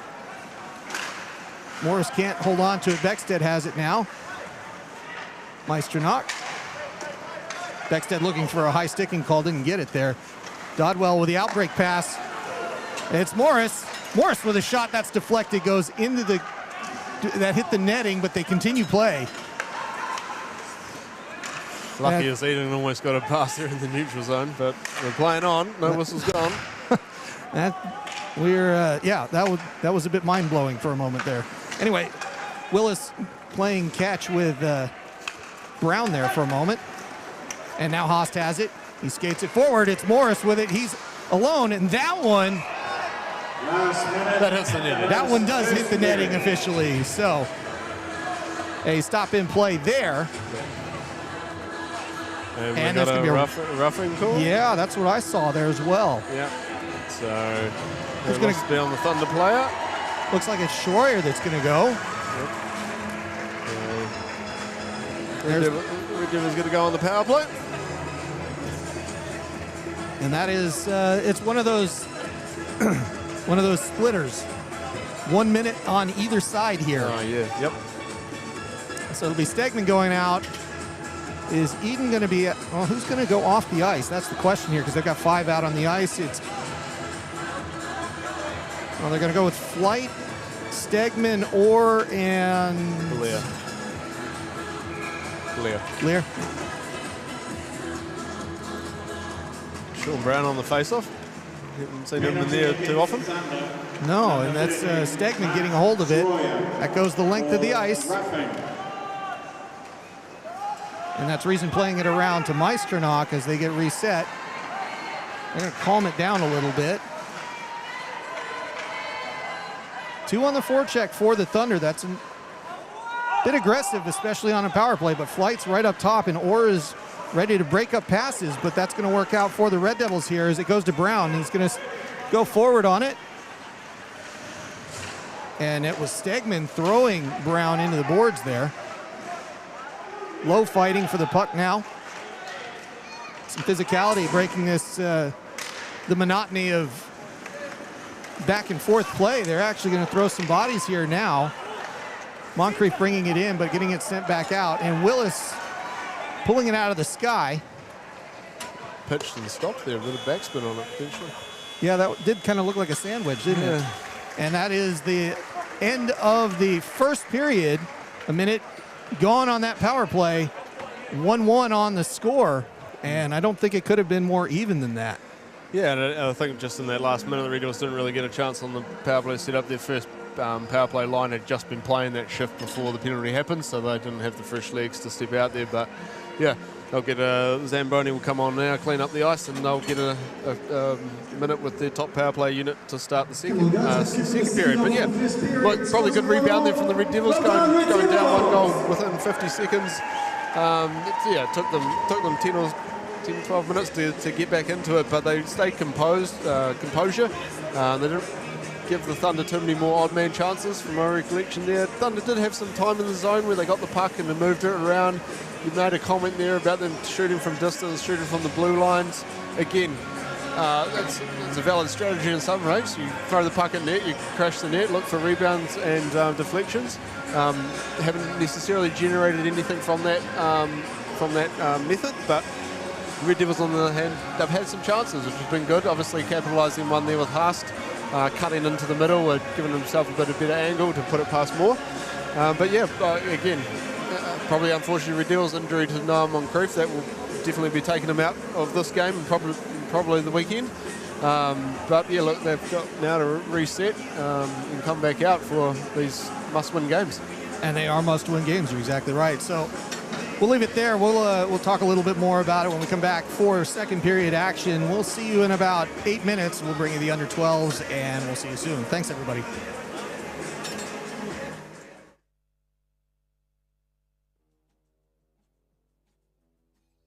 Morris can't hold on to it. Beckstead has it now. Meisternock. Beckstead looking for a high sticking call. Didn't get it there. Dodwell with the outbreak pass. It's Morris. Morris with a shot that's deflected. Goes into the... That hit the netting, but they continue play. Lucky as Eden almost got a pass there in the neutral zone, but we're playing on. No whistle's gone. That was a bit mind-blowing for a moment there. Anyway, Willis playing catch with Brown there for a moment. And now Haast has it. He skates it forward. It's Morris with it. He's alone, and that one... That hits the netting. That one does hit the netting officially. So, a stop in play there. And that's going to be a roughing call? Yeah, that's what I saw there as well. Yeah. So, it's going to be on the Thunder player. Looks like it's Schroyer that's going to go. Red Devils going to go on the power play. And that is, it's one of those, one of those splitters. 1 minute on either side here. Oh, yeah. Yep. So it'll be Stegman going out. Is Eden going to be, well, who's going to go off the ice? That's the question here, because they've got 5 out on the ice. It's, well, they're going to go with Flight, Stegman, Orr, and... Lear. Sean Brown on the face-off. Haven't seen him in there too often. No, and that's Stegman getting a hold of it. That goes the length of the ice. And that's reason playing it around to Meisternock as they get reset. They're going to calm it down a little bit. 2 on the forecheck for the Thunder. That's a bit aggressive, especially on a power play, but Flight's right up top, and Orr is ready to break up passes, but that's going to work out for the Red Devils here as it goes to Brown. He's going to go forward on it. And it was Stegman throwing Brown into the boards there. Low fighting for the puck now. Some physicality breaking this, the monotony of back and forth play. They're actually going to throw some bodies here now. Moncrief bringing it in, but getting it sent back out. And Willis pulling it out of the sky. Pitched and stopped there, a bit of backspin on it potentially. Yeah, that did kind of look like a sandwich, didn't it? And that is the end of the first period. A minute gone on that power play. 1-1 on the score. And I don't think it could have been more even than that. Yeah, and I think just in that last minute, the Red Devils didn't really get a chance on the power play set up. Their first power play line had just been playing that shift before the penalty happened, so they didn't have the fresh legs to step out there. But yeah, they'll get Zamboni will come on now, clean up the ice, and they'll get a minute with their top power play unit to start the second period. But yeah, probably good rebound there from the Red Devils, going down 1 goal within 50 seconds. Yeah, took them 10, 12 minutes to get back into it, but they stayed composure. They didn't give the Thunder too many more odd man chances from my recollection there. Thunder did have some time in the zone where they got the puck and they moved it around. You made a comment there about them shooting from distance, shooting from the blue lines. Again, it's a valid strategy in some races. You throw the puck in net, you crash the net, look for rebounds and deflections. Haven't necessarily generated anything from that method, but Red Devils, on the other hand, they've had some chances, which has been good. Obviously, capitalising one there with Haast, cutting into the middle, giving himself a bit of better angle to put it past Moore. But yeah, again, probably unfortunately Red Devils' injury to Noah Moncrief, that will definitely be taking him out of this game and probably the weekend. But yeah, look, they've got now to reset and come back out for these must-win games. And they are must-win games. You're exactly right. So we'll leave it there. We'll talk a little bit more about it when we come back for second period action. We'll see you in about 8 minutes. We'll bring you the under 12s, and we'll see you soon. Thanks, everybody.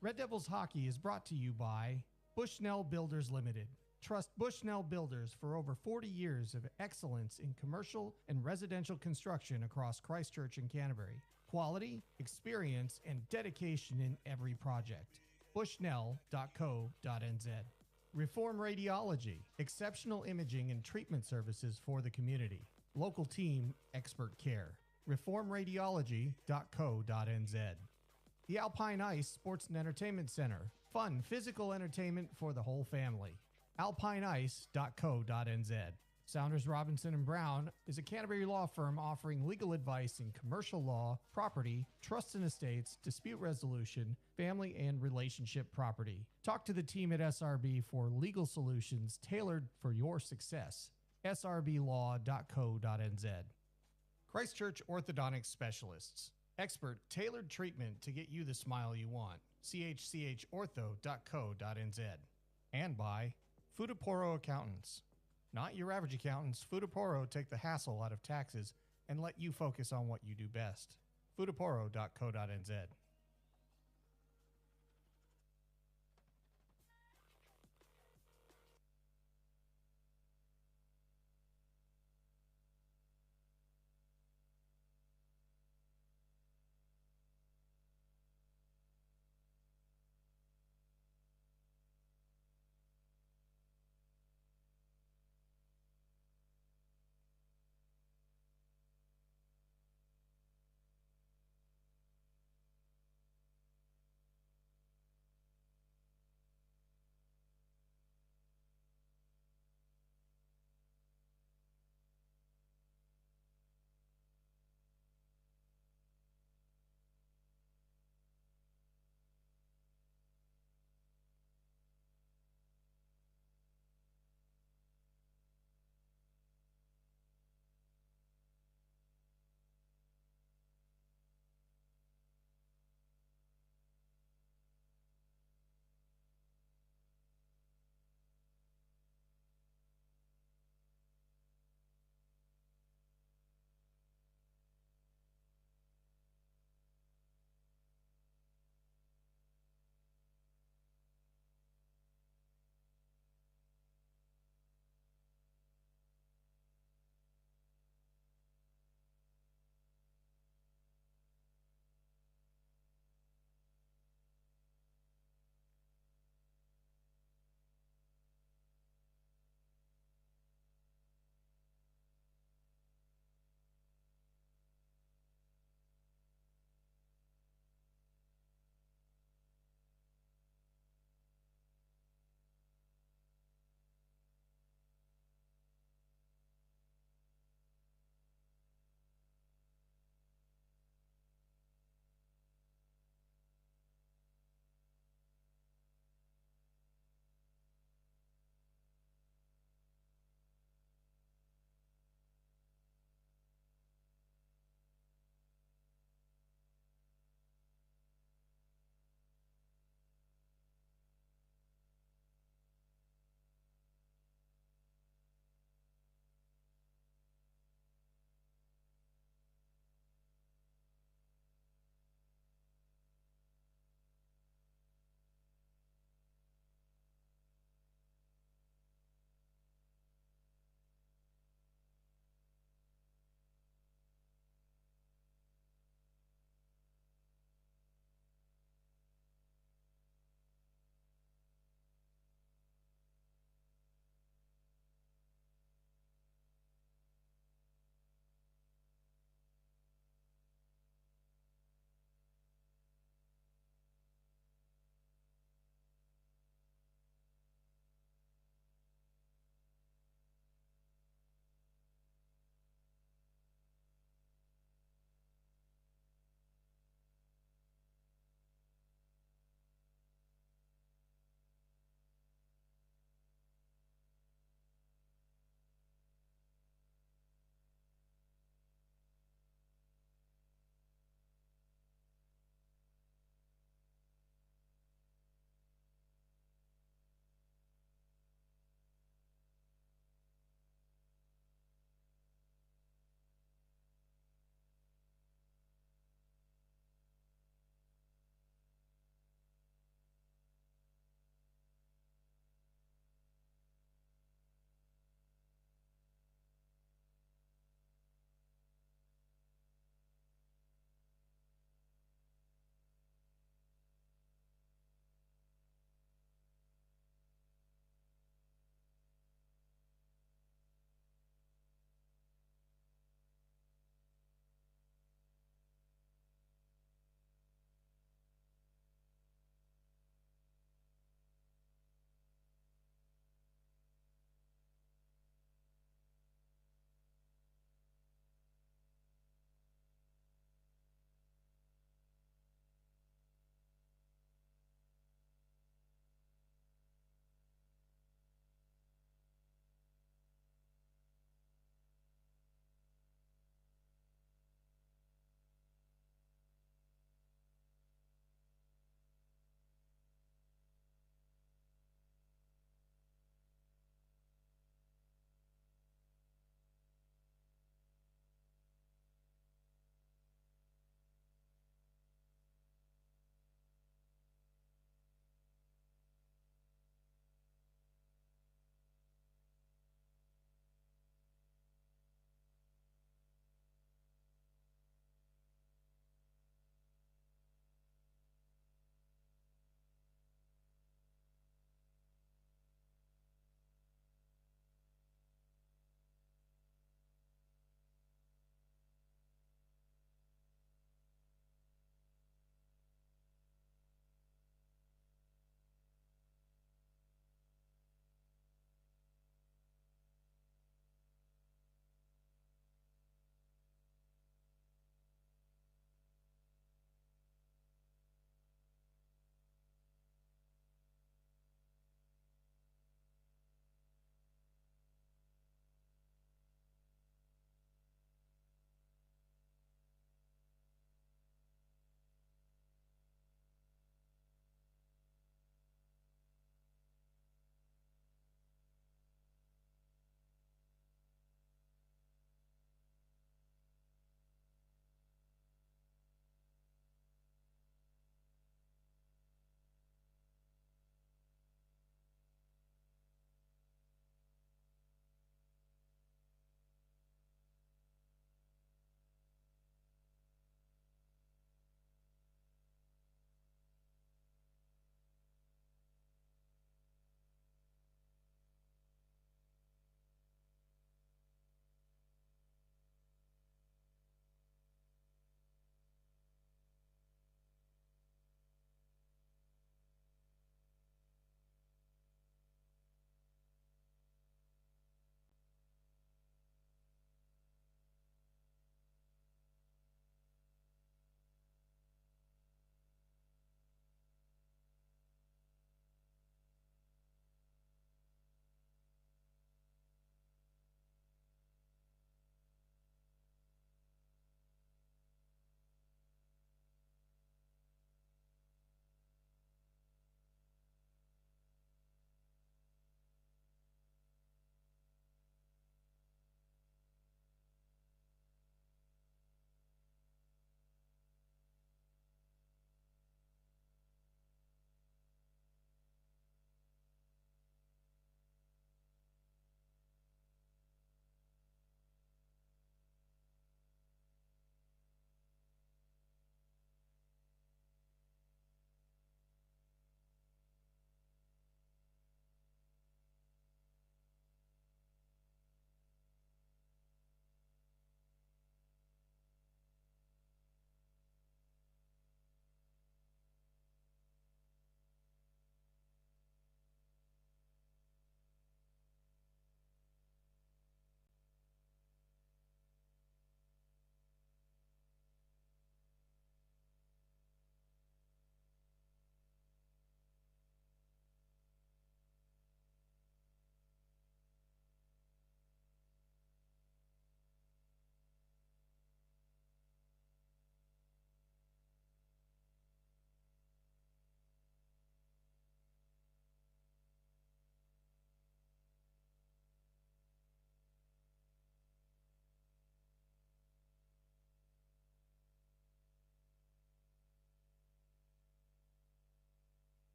Red Devils Hockey is brought to you by Bushnell Builders Limited. Trust Bushnell Builders for over 40 years of excellence in commercial and residential construction across Christchurch and Canterbury. Quality, experience, and dedication in every project. Bushnell.co.nz. Reform Radiology, exceptional imaging and treatment services for the community. Local team, expert care. Reformradiology.co.nz. The Alpine Ice Sports and Entertainment Center. Fun, physical entertainment for the whole family. alpineice.co.nz. Sounders Robinson and Brown is a Canterbury law firm offering legal advice in commercial law, property, trusts and estates, dispute resolution, family and relationship property. Talk to the team at SRB for legal solutions tailored for your success. srblaw.co.nz. Christchurch Orthodontics Specialists. Expert tailored treatment to get you the smile you want. chchortho.co.nz. And by Futaporo Accountants. Not your average accountants, Futaporo take the hassle out of taxes and let you focus on what you do best. Futaporo.co.nz.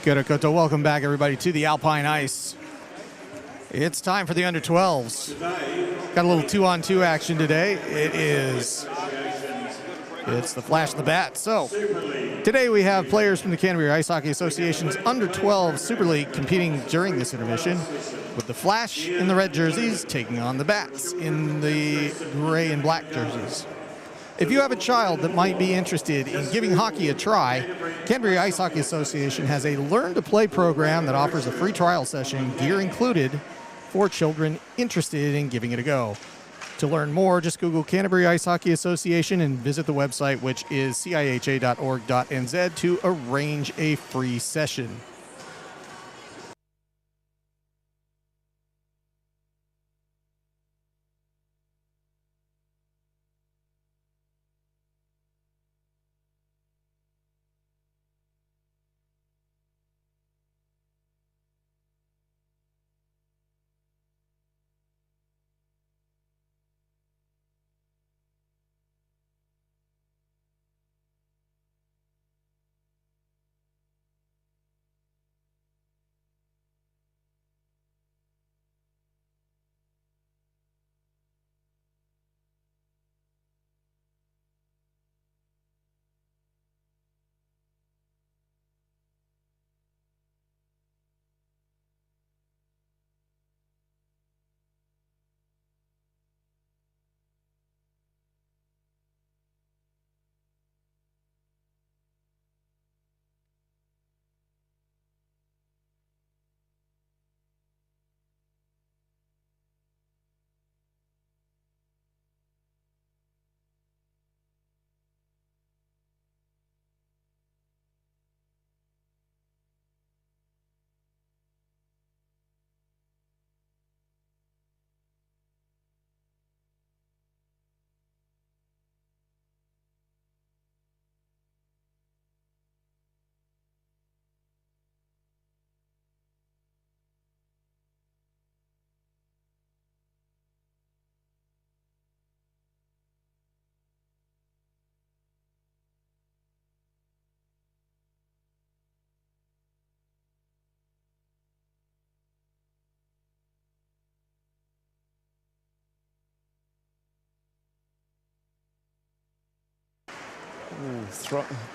Kia koto. Welcome back, everybody, to the Alpine Ice. It's time for the under-12s. Got a little 2-on-2 action today. It's the flash of the bat. So today we have players from the Canterbury Ice Hockey Association's under-12 Super League competing during this intermission, with the Flash in the red jerseys taking on the Bats in the gray and black jerseys. If you have a child that might be interested in giving hockey a try, Canterbury Ice Hockey Association has a learn-to-play program that offers a free trial session, gear included, for children interested in giving it a go. To learn more, just Google Canterbury Ice Hockey Association and visit the website, which is ciha.org.nz, to arrange a free session.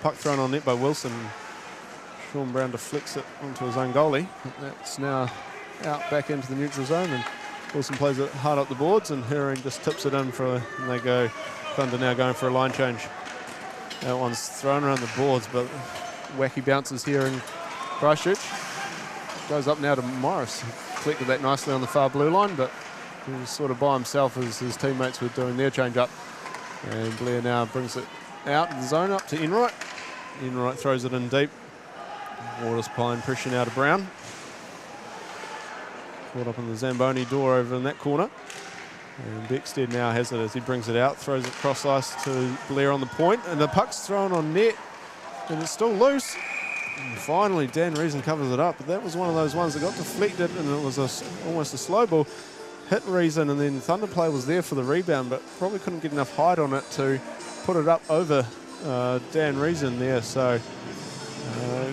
Puck thrown on net by Wilson. Sean Brown deflects it onto his own goalie. That's now out back into the neutral zone, and Wilson plays it hard up the boards, and Herring just tips it in and they go. Thunder now going for a line change. That one's thrown around the boards, but wacky bounces here in Christchurch. Goes up now to Morris. Collected that nicely on the far blue line, but he was sort of by himself as his teammates were doing their change up. And Blair now brings it out of the zone up to Enright. Enright throws it in deep. Waters applying pressure now to Brown. Caught up in the Zamboni door over in that corner. And Beckstead now has it as he brings it out, throws it cross ice to Blair on the point, and the puck's thrown on net, and it's still loose. And finally, Dan Reason covers it up, but that was one of those ones that got deflected, and it was almost a slow ball. Hit Reason, and then Thunderplay was there for the rebound, but probably couldn't get enough height on it to put it up over Dan Reason there. So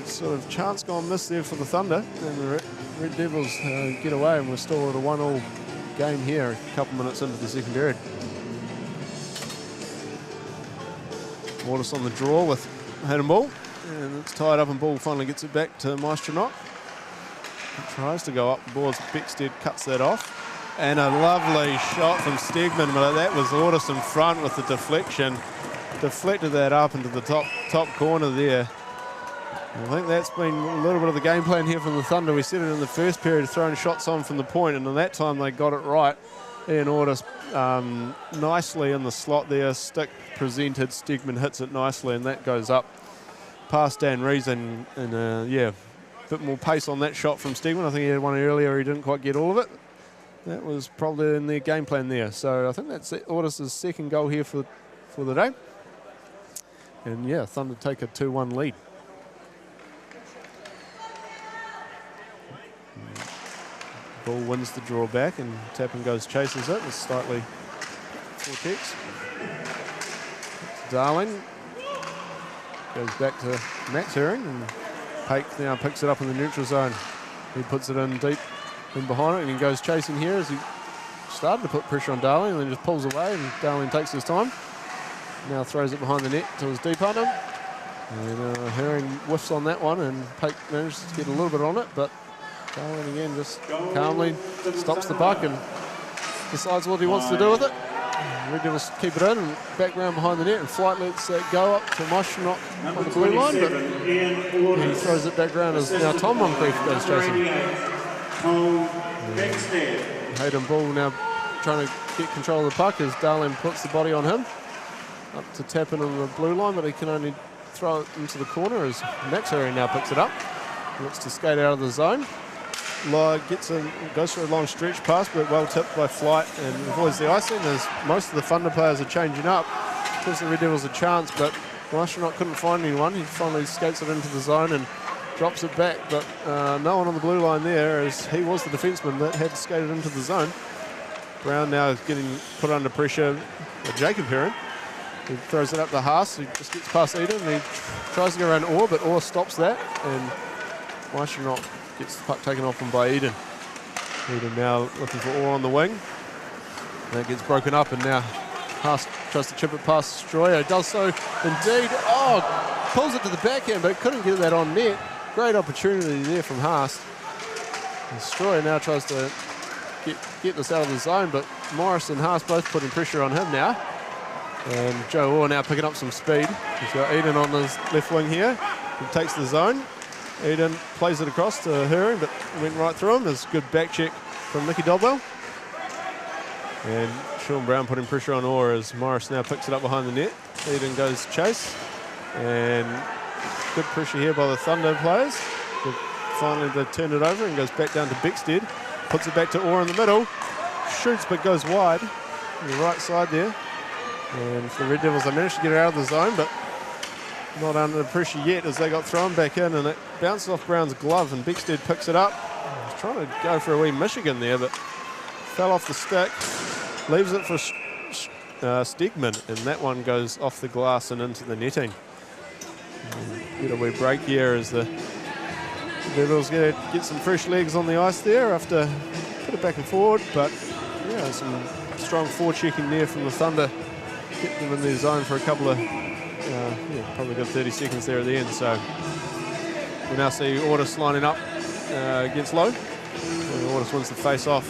sort of chance gone miss there for the Thunder, and the Red Devils get away, and we're still at a 1-1 game here, a couple minutes into the second period. Waters on the draw with hand and ball, and it's tied up, and Ball finally gets it back to Maestronok. Tries to go up the boards, Beckstead cuts that off. And a lovely shot from Stegman, but that was Ordis in front with the deflection. Deflected that up into the top corner there. I think that's been a little bit of the game plan here from the Thunder. We said it in the first period, throwing shots on from the point, and in that time they got it right. Ian Ordis nicely in the slot there, stick presented, Stegman hits it nicely, and that goes up past Dan Reason. And yeah, a bit more pace on that shot from Stegman. I think he had one earlier, he didn't quite get all of it. That was probably in their game plan there. So I think that's Ordis' second goal here for the day. And yeah, Thunder take a 2-1 lead. Ball wins the draw back, and Tappan goes chases it with slightly vortex. Darling goes back to Max Herring, and Pake now picks it up in the neutral zone. He puts it in deep in behind it, and he goes chasing here as he started to put pressure on Darling and then just pulls away, and Darling takes his time. Now throws it behind the net to his D partner. And Herring whiffs on that one, and Pake manages to get a little bit on it, but Darling again just calmly stops the puck and decides what he wants to do with it. Red Devils keep it in and background behind the net, and Flight lets that go up to Moshnock on the blue line, but he throws it back round as now Tom Moncrief goes chasing. Hayden Bull now trying to get control of the puck as Darling puts the body on him. Up to tap in on the blue line, but he can only throw it into the corner as Max Herring now picks it up. Looks to skate out of the zone. Goes for a long stretch pass, but well tipped by Flight and avoids the icing as most of the Thunder players are changing up. Gives the Red Devils a chance, but Marshall couldn't find anyone. He finally skates it into the zone and drops it back, but no one on the blue line there as he was the defenseman that had skated into the zone. Brown now is getting put under pressure. Jacob Herring. He throws it up to Haas. He just gets past Eden and he tries to go around Orr, but Orr stops that, and Marshall gets the puck taken off him by Eden. Eden now looking for Orr on the wing. That gets broken up, and now Haas tries to chip it past Stroyer. Does so indeed. Oh, pulls it to the backhand, but couldn't get that on net. Great opportunity there from Haas. And Stroyer now tries to get this out of the zone, but Morris and Haas both putting pressure on him now. And Joe Orr now picking up some speed. He's got Eden on his left wing here. He takes the zone. Eden plays it across to Herring, but went right through him. There's a good back check from Nicky Dodwell. And Sean Brown putting pressure on Orr as Morris now picks it up behind the net. Eden goes chase. And good pressure here by the Thunder players. Finally they turn it over and goes back down to Bickstead. Puts it back to Orr in the middle. Shoots but goes wide on the right side there. And for the Red Devils, they managed to get it out of the zone, but not under the pressure yet as they got thrown back in, and it bounced off Brown's glove, and Bickstead picks it up. He's trying to go for a wee Michigan there, but fell off the stick. Leaves it for Stegman, and that one goes off the glass and into the netting. Get a wee break here as the Devils get some fresh legs on the ice there after put it back and forward, but yeah, some strong forechecking there from the Thunder. Kept them in their zone for a couple of, probably got 30 seconds there at the end. So we now see Ortis lining up against Lowe. Ortis wins the face-off.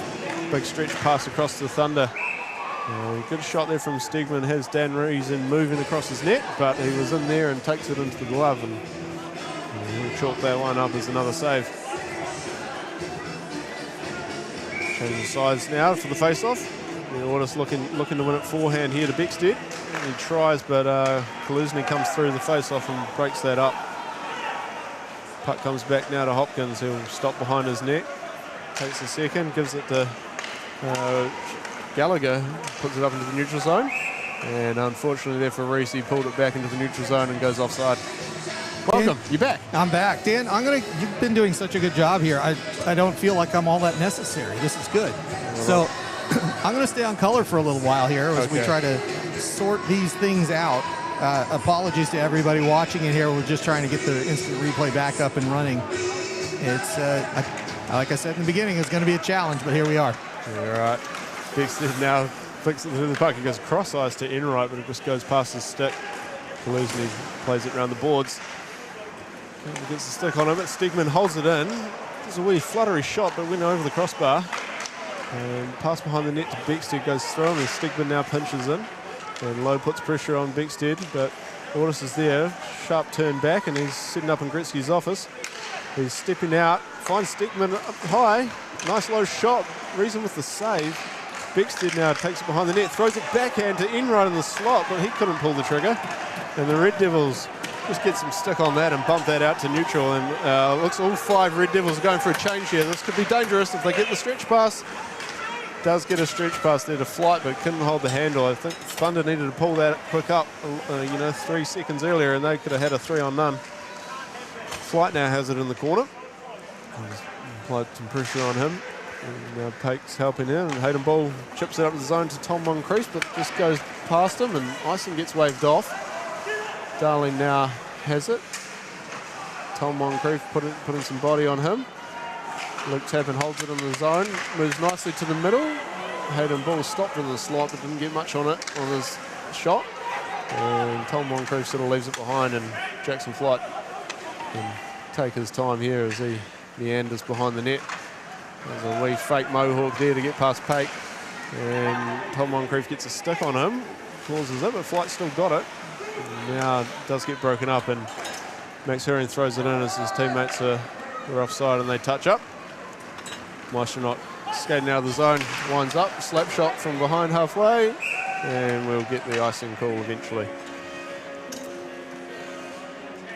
Big stretch pass across to the Thunder. Good shot there from Stegman. Has Dan Reason moving across his net, but he was in there and takes it into the glove, and he'll chalk that one up as another save. Changing sides now for the face-off. Ortis looking to win it forehand here to Bickstead. He tries, but Kaluzny comes through the face-off and breaks that up. Puck comes back now to Hopkins, who'll stop behind his net. Takes a second, gives it to Gallagher, puts it up into the neutral zone. And unfortunately there for Reese, he pulled it back into the neutral zone and goes offside. Welcome, you're back. I'm back. Dan, you've been doing such a good job here. I don't feel like I'm all that necessary. This is good. So I'm going to stay on color for a little while here as we try to sort these things out. Apologies to everybody watching it here. We're just trying to get the instant replay back up and running. It's, like I said in the beginning, it's going to be a challenge, but here we are. All right. Bickstead now flicks it through the puck. He goes cross-eyes to Enright, but it just goes past his stick. Kaluzny plays it around the boards. Gets the stick on him, but Stegman holds it in. It's a wee fluttery shot, but went over the crossbar. And pass behind the net to Bickstead, goes through him, and Stegman now pinches in. And Lowe puts pressure on Bickstead, but Ortis is there. Sharp turn back, and he's sitting up in Gretzky's office. He's stepping out, finds Stegman up high. Nice low shot, Reason with the save. Bickstead now takes it behind the net, throws it backhand to Enright in the slot, but he couldn't pull the trigger. And the Red Devils just get some stick on that and bump that out to neutral. And looks all 5 Red Devils are going for a change here. This could be dangerous if they get the stretch pass. Does get a stretch pass there to Flight, but couldn't hold the handle. I think Thunder needed to pull that quick up, 3 seconds earlier, and they could have had a 3-on-none. Flight now has it in the corner. Applied some pressure on him. And now Pake's helping in, and Hayden Ball chips it up the zone to Tom Moncrief, but just goes past him, and icing gets waved off. Darling now has it. Tom Moncrief putting some body on him. Luke Tappan holds it in the zone, moves nicely to the middle. Hayden Bull stopped in the slot but didn't get much on it on his shot. And Tom Moncrief sort of leaves it behind, and Jackson Flight can take his time here as he meanders behind the net. There's a wee fake mohawk there to get past Pate. And Tom Moncrief gets a stick on him, clauses it, but Flight still got it. And now it does get broken up, and Max Herring throws it in as his teammates are offside and they touch up. Maestronot skating out of the zone, winds up, slap shot from behind halfway, and we'll get the icing call eventually.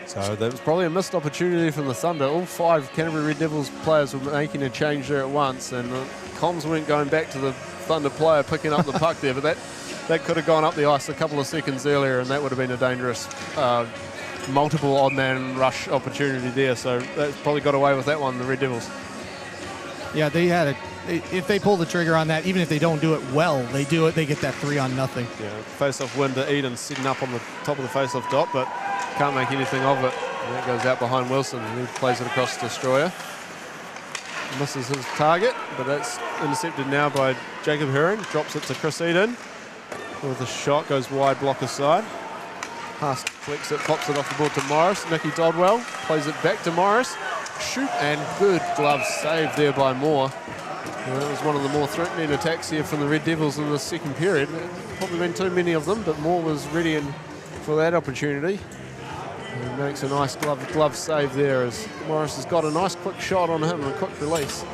So that was probably a missed opportunity from the Thunder. All 5 Canterbury Red Devils players were making a change there at once, and comms weren't going back to the Thunder player picking up the puck there, but that could have gone up the ice a couple of seconds earlier, and that would have been a dangerous multiple odd man rush opportunity there. So that's probably got away with that one, the Red Devils. Yeah, they had if they pull the trigger on that, even if they don't do it well, they do it, they get that 3-0. Yeah, face-off win to Eden, sitting up on the top of the face-off dot, but can't make anything of it. And that goes out behind Wilson, and he plays it across to Destroyer. Misses his target, but that's intercepted now by Jacob Herring. Drops it to Chris Eden with a shot, goes wide, blocker side. Haas flicks it, pops it off the board to Morris. Nicky Dodwell plays it back to Morris. Shoot, and good glove save there by Moore. And that was one of the more threatening attacks here from the Red Devils in the second period. Probably been too many of them, but Moore was ready for that opportunity. And makes a nice glove save there as Morris has got a nice quick shot on him and a quick release.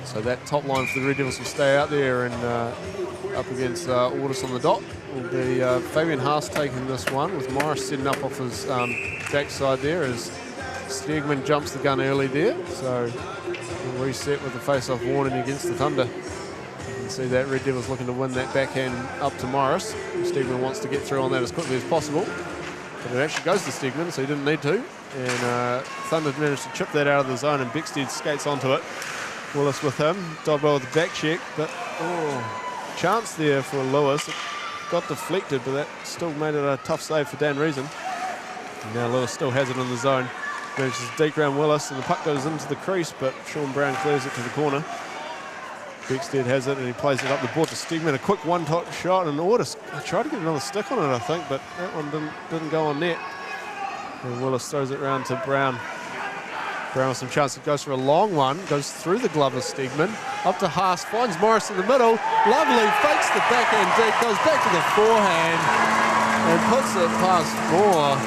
So that top line for the Red Devils will stay out there, and up against Ordis on the dot will be Fabian Haas taking this one, with Morris setting up off his backside there as Stegman jumps the gun early there. So we'll reset with the face-off warning against the Thunder. You can see that Red Devils looking to win that backhand up to Morris. Stegman wants to get through on that as quickly as possible, but it actually goes to Stegman, so he didn't need to. And Thunder managed to chip that out of the zone, and Beckstead skates onto it. Willis with him, Dodwell with the back check, but chance there for Lewis. It got deflected, but that still made it a tough save for Dan Reason. And now Lewis still has it in the zone. Manages to deep round Willis, and the puck goes into the crease, but Sean Brown clears it to the corner. Beckstead has it, and he plays it up the board to Stegman. A quick one-touch shot, and Ordis tried to get another stick on it, I think, but that one didn't go on net. And Willis throws it round to Brown. Brown with some chance. It goes for a long one, goes through the glove of Stegman, up to Haas, finds Morris in the middle. Lovely, fakes the backhand deep, goes back to the forehand, and puts it past Moore.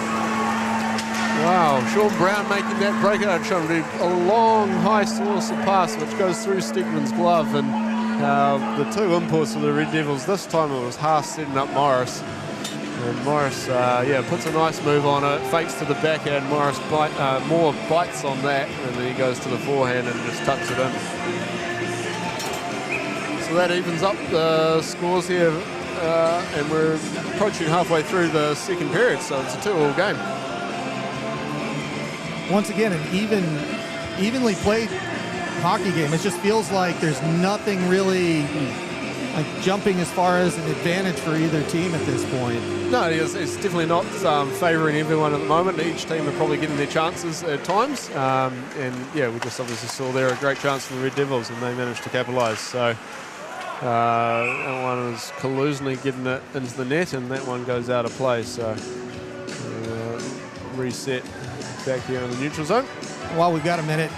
Wow, Sean Brown making that breakout shot. A long, high source of pass which goes through Stegman's glove, and the 2 imports of the Red Devils, this time it was Haas setting up Morris. And Morris, puts a nice move on it, fakes to the backhand. Moore bites on that, and then he goes to the forehand and just tucks it in. So that evens up the scores here, and we're approaching halfway through the second period, so it's a 2-2 game. Once again, an evenly played hockey game. It just feels like there's nothing really like jumping as far as an advantage for either team at this point. No, it's definitely not favouring everyone at the moment. Each team are probably getting their chances at times. We just obviously saw there a great chance for the Red Devils, and they managed to capitalise. So that one was Kaluzny getting it into the net, and that one goes out of play. So reset back here in the neutral zone. While we've got a minute,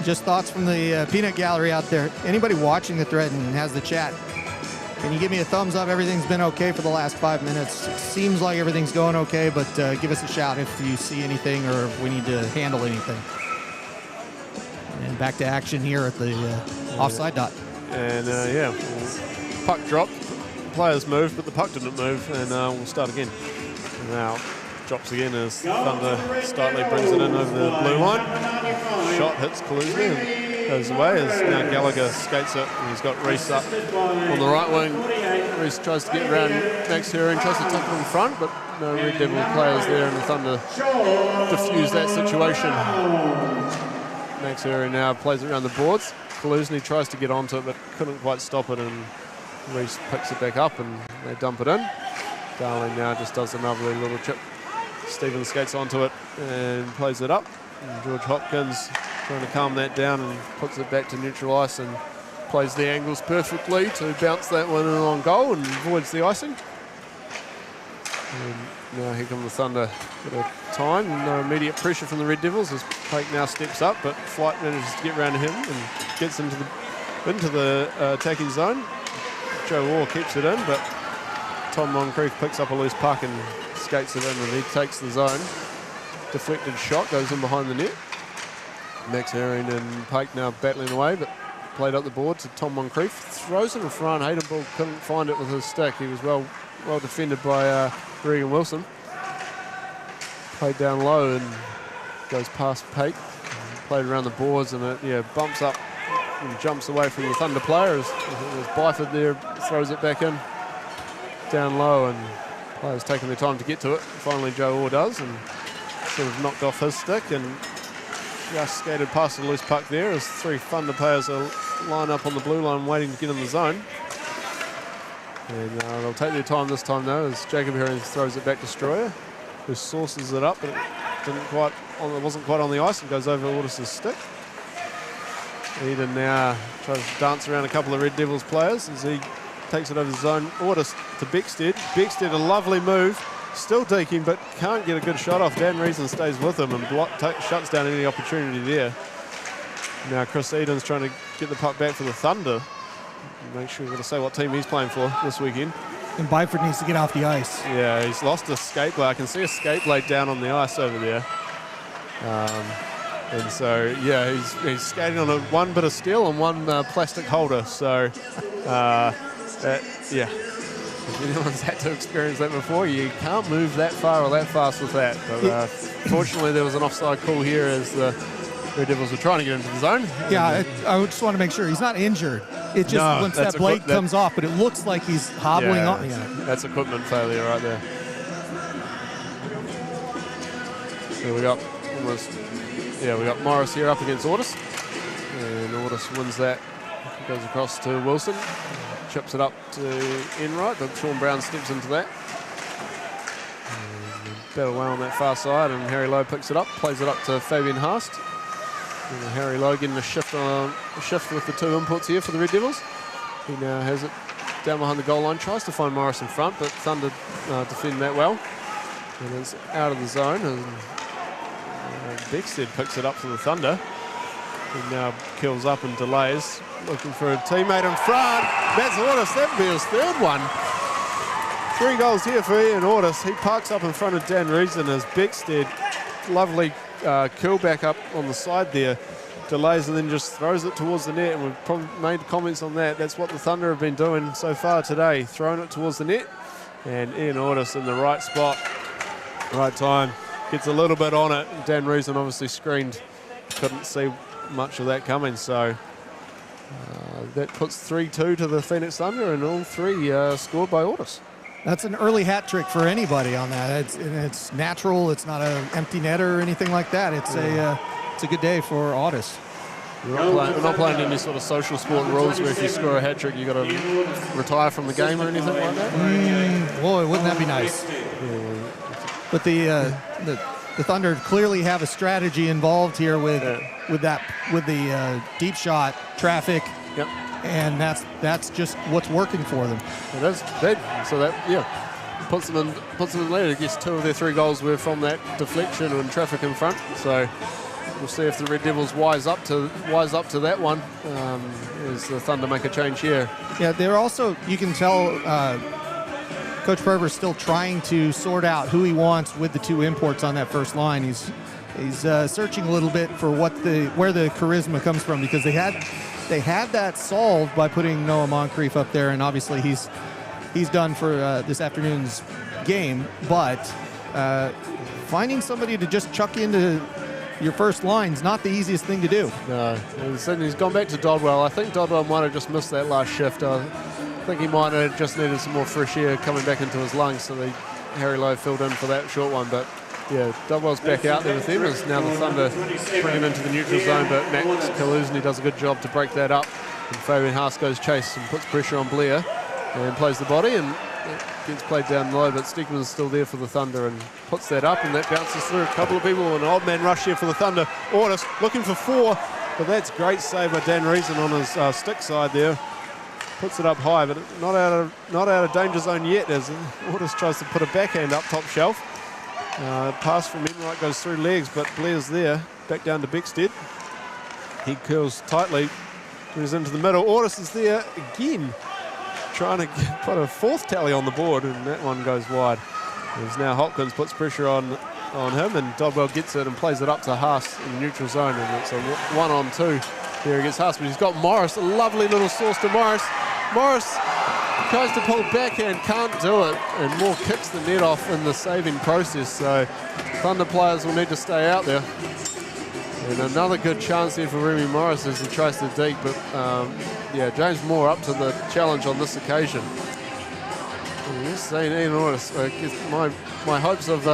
just thoughts from the peanut gallery out there. Anybody watching the thread and has the chat, can you give me a thumbs up? Everything's been okay for the last 5 minutes. It seems like everything's going okay, but give us a shout if you see anything or if we need to handle anything. And back to action here at the offside dot. And puck dropped, players moved, but the puck didn't move, and we'll start again. Now drops again as Thunder slightly brings it in over the blue line. Shot hits Kaluzny and goes away as now Gallagher skates it, and he's got Reese up on the right wing. Reese tries to get around Max Herring, tries to tuck it in front, but no Red Devil players there, and the Thunder diffuse that situation. Max Herring now plays it around the boards. Kaluzny tries to get onto it, but couldn't quite stop it, and Reese picks it back up, and they dump it in. Darling now just does another little chip Stevens skates onto it and plays it up. And George Hopkins trying to calm that down and puts it back to neutral ice and plays the angles perfectly to bounce that one in on goal and avoids the icing. And now here come the Thunder. Bit of time, no immediate pressure from the Red Devils as Pake now steps up, but Flight manages to get round to him and gets into the attacking zone. Joe Orr keeps it in, but Tom Moncrief picks up a loose puck and skates it in, and he takes the zone. Deflected shot goes in behind the net. Max Herring and Pake now battling away, but played up the board to Tom Moncrief. Throws it in front. Haydenbull couldn't find it with his stick. He was well defended by Regan Wilson. Played down low and goes past Pake. Played around the boards and it bumps up and jumps away from the Thunder player as Byford there throws it back in down low, and players taking their time to get to it. Finally Joe Orr does and sort of knocked off his stick and just skated past the loose puck there as three Thunder players are lined up on the blue line waiting to get in the zone. And they'll take their time this time though as Jacob Herring throws it back to Stroyer, who sources it up, but it wasn't quite on the ice and goes over Ortis' stick. Eden now tries to dance around a couple of Red Devils players as he takes it over the zone. Ortis to Beckstead. Beckstead, a lovely move. Still deking, but can't get a good shot off. Dan Reason stays with him and shuts down any opportunity there. Now Chris Eden's trying to get the puck back for the Thunder. Make sure we're going to say what team he's playing for this weekend. And Byford needs to get off the ice. Yeah, he's lost a skate blade. I can see a skate blade down on the ice over there. And so, yeah, he's skating on one bit of steel and one plastic holder. So, yeah, if anyone's had to experience that before, you can't move that far or that fast with that. But fortunately, there was an offside call here as the Red Devils were trying to get into the zone. Yeah, I just want to make sure he's not injured. It just once that blade comes off, but it looks like he's hobbling on. Yeah, that's equipment failure right there. So we got we got Morris here up against Ortis, and Ortis wins that. Goes across to Wilson, chips it up to Enright, but Sean Brown steps into that. Battle away on that far side, and Harry Lowe picks it up, plays it up to Fabian Haast. And Harry Lowe getting a shift with the two inputs here for the Red Devils. He now has it down behind the goal line, tries to find Morris in front, but Thunder defend that well. And it's out of the zone, and Beckstead picks it up for the Thunder. He now kills up and delays, looking for a teammate in front. That's Ortis, that would be his third one. 3 goals here for Ian Ortis. He parks up in front of Dan Reason as Beckstead, lovely curl back up on the side there, delays and then just throws it towards the net, and we've probably made comments on that. That's what the Thunder have been doing so far today, throwing it towards the net, and Ian Ortis in the right spot, right time, gets a little bit on it. Dan Reason obviously screened, couldn't see much of that coming, so that puts 3-2 to the Phoenix Thunder, and all 3 scored by Ortis. That's an early hat trick for anybody on that. It's natural. It's not an empty netter or anything like that. It's a good day for Ortis. We're not playing any sort of social sport rules where if you score a hat trick, you got to retire from the game or anything like that. Boy, wouldn't that be nice? Yeah. But the Thunder clearly have a strategy involved here with the deep shot traffic. Yep. And that's just what's working for them. It is big. So that puts them in lead. I guess 2 of their 3 goals were from that deflection and traffic in front. So we'll see if the Red Devils wise up to that one as the Thunder make a change here. Yeah, they're also, you can tell Coach Perver's still trying to sort out who he wants with the 2 imports on that first line. He's searching a little bit for where the charisma comes from, because they had that solved by putting Noah Moncrief up there, and obviously he's done for this afternoon's game. But finding somebody to just chuck into your first line's not the easiest thing to do. No, he's gone back to Dodwell. I think Dodwell might have just missed that last shift. I think he might have just needed some more fresh air coming back into his lungs, so Harry Lowe filled in for that short one. But yeah, Dodwell's back out there with him as now the Thunder bring him into the neutral zone, but Max Kaluzny does a good job to break that up. And Fabian Haas goes chase and puts pressure on Blair and plays the body, and gets played down low, but Stegman's still there for the Thunder and puts that up, and that bounces through a couple of people. An old man rush here for the Thunder. Ortis looking for 4, but that's great save by Dan Reason on his stick side there. Puts it up high, but not out of danger zone yet as Ortis tries to put a backhand up top shelf. Pass from Enright goes through legs, but Blair's there. Back down to Beckstead. He curls tightly, moves into the middle. Ortis is there again, trying to put a 4th tally on the board, and that one goes wide. As now Hopkins puts pressure on him, and Dodwell gets it and plays it up to Haas in the neutral zone, and it's a 1-on-2 there against Haas. But he's got Morris, a lovely little source to Morris. Morris tries to pull backhand, can't do it, and Moore kicks the net off in the saving process. So Thunder players will need to stay out there. And another good chance there for Remy Morris as he tries to dig, but yeah, James Moore up to the challenge on this occasion. Just saying, Ian Ortis, my hopes of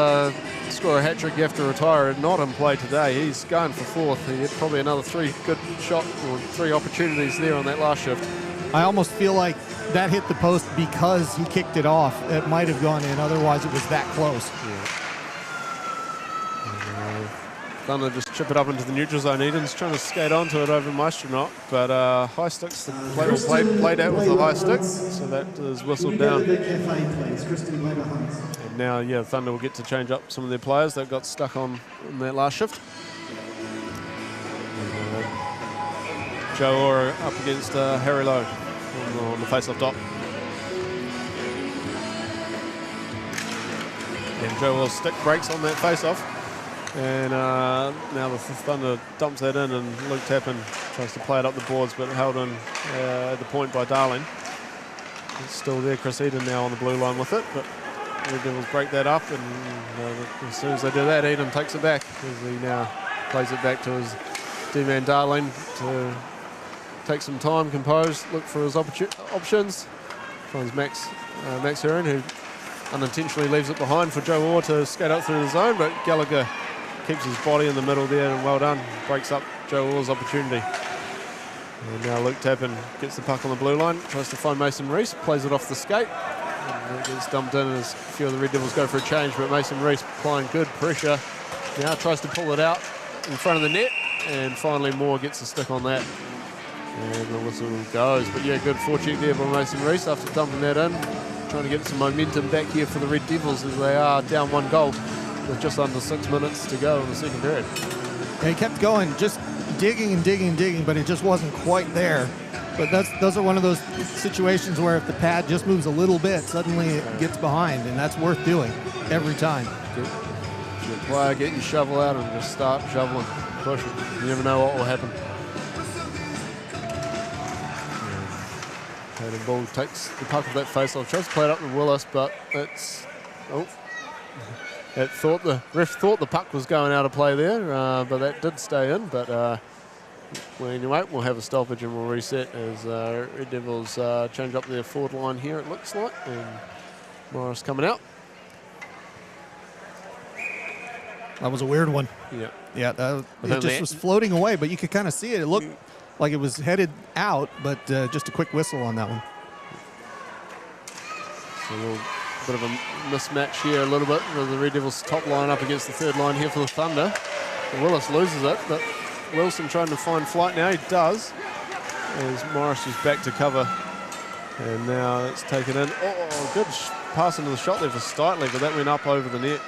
score a hat-trick after retire are not in play today. He's going for 4th. He had probably another 3 good shot or 3 opportunities there on that last shift. I almost feel like that hit the post because he kicked it off. It might have gone in, otherwise it was that close. Yeah. Thunder just chip it up into the neutral zone. Eden's trying to skate onto it over Maestronaut, but high sticks, the play will played out with the high stick, so that is whistled down. And now, yeah, Thunder will get to change up some of their players that got stuck on in that last shift. Joe Orr up against Harry Lowe on the face-off top. And Joe Orr's stick breaks on that face-off. And now the Thunder dumps that in, and Luke Tappan tries to play it up the boards, but held in at the point by Darling. It's still there, Chris Eden now on the blue line with it, but the Devils break that up, and as soon as they do that, Eden takes it back as he now plays it back to his D-man Darling to take some time, compose, look for his options. Finds Max Heron, who unintentionally leaves it behind for Joe Orr to skate up through the zone, but Gallagher keeps his body in the middle there, and well done. Breaks up Joe Orr's opportunity. And now Luke Tappan gets the puck on the blue line, tries to find Mason Reese, plays it off the skate. And it gets dumped in as a few of the Red Devils go for a change, but Mason Reese applying good pressure. Now tries to pull it out in front of the net, and finally Moore gets a stick on that. And the whistle goes. But yeah, good forecheck there by Mason Reese after dumping that in. Trying to get some momentum back here for the Red Devils as they are down 1 goal with just under 6 minutes to go in the second period. And he kept going, just digging and digging and digging, but it just wasn't quite there. But those are one of those situations where if the pad just moves a little bit, suddenly it gets behind, and that's worth doing every time. Get your player, get your shovel out, and just start shoveling, pushing. You never know what will happen. Hayden Ball takes the puck of that face-off, tries to play it up to Willis, but it's the ref thought the puck was going out of play there, but that did stay in. But anyway, we'll have a stoppage and we'll reset as Red Devils change up their forward line here, it looks like, and Morris coming out. That was a weird one. Yeah. Yeah, it just was floating away, but you could kind of see it. It looked like it was headed out, but just a quick whistle on that one. So a little bit of a mismatch here, a little bit with the Red Devils top line up against the third line here for the Thunder. Willis loses it, but Wilson trying to find flight now. He does, as Morris is back to cover. And now it's taken in. Oh, good pass into the shot there for Stitley, but that went up over the net.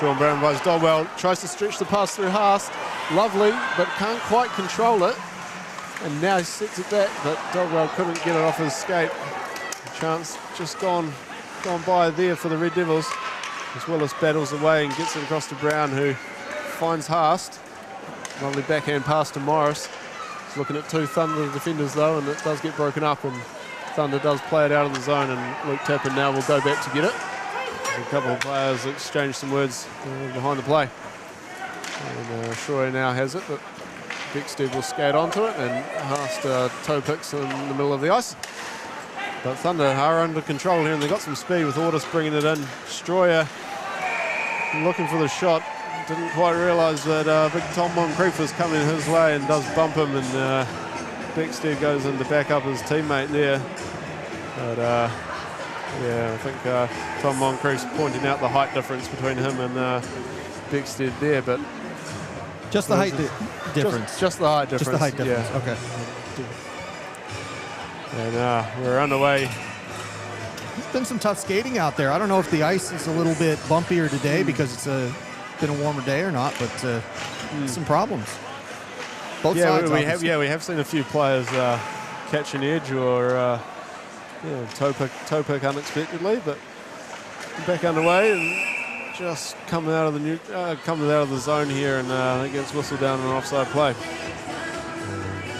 Sean Brown buys Dodwell, tries to stretch the pass through Haast. Lovely, but can't quite control it. And now he sets it back, but Dodwell couldn't get it off his skate. The chance just gone by there for the Red Devils. As Willis battles away and gets it across to Brown, who finds Haast. Lovely backhand pass to Morris. He's looking at 2 Thunder defenders though, and it does get broken up, and Thunder does play it out of the zone, and Luke Tappan now will go back to get it. A couple of players exchange some words behind the play. And Shroy now has it, but Beckstead will skate onto it, and Haast toe picks in the middle of the ice. But Thunder are under control here, and they've got some speed with Ortis bringing it in. Stroyer looking for the shot. Didn't quite realise that big Tom Moncrief was coming his way and does bump him, and Beckstead goes in to back up his teammate there. But Yeah, I think Tom Moncrief's pointing out the height difference between him and Bickstead there, but just the height difference. Just the height difference. Just the height difference. Yeah. Okay. And we're underway. There's been some tough skating out there. I don't know if the ice is a little bit bumpier today because it's been a warmer day or not, but some problems. Both sides. We have seen a few players catch an edge or toe pick unexpectedly, but back underway and just coming out of the zone here, and it gets whistled down an offside play.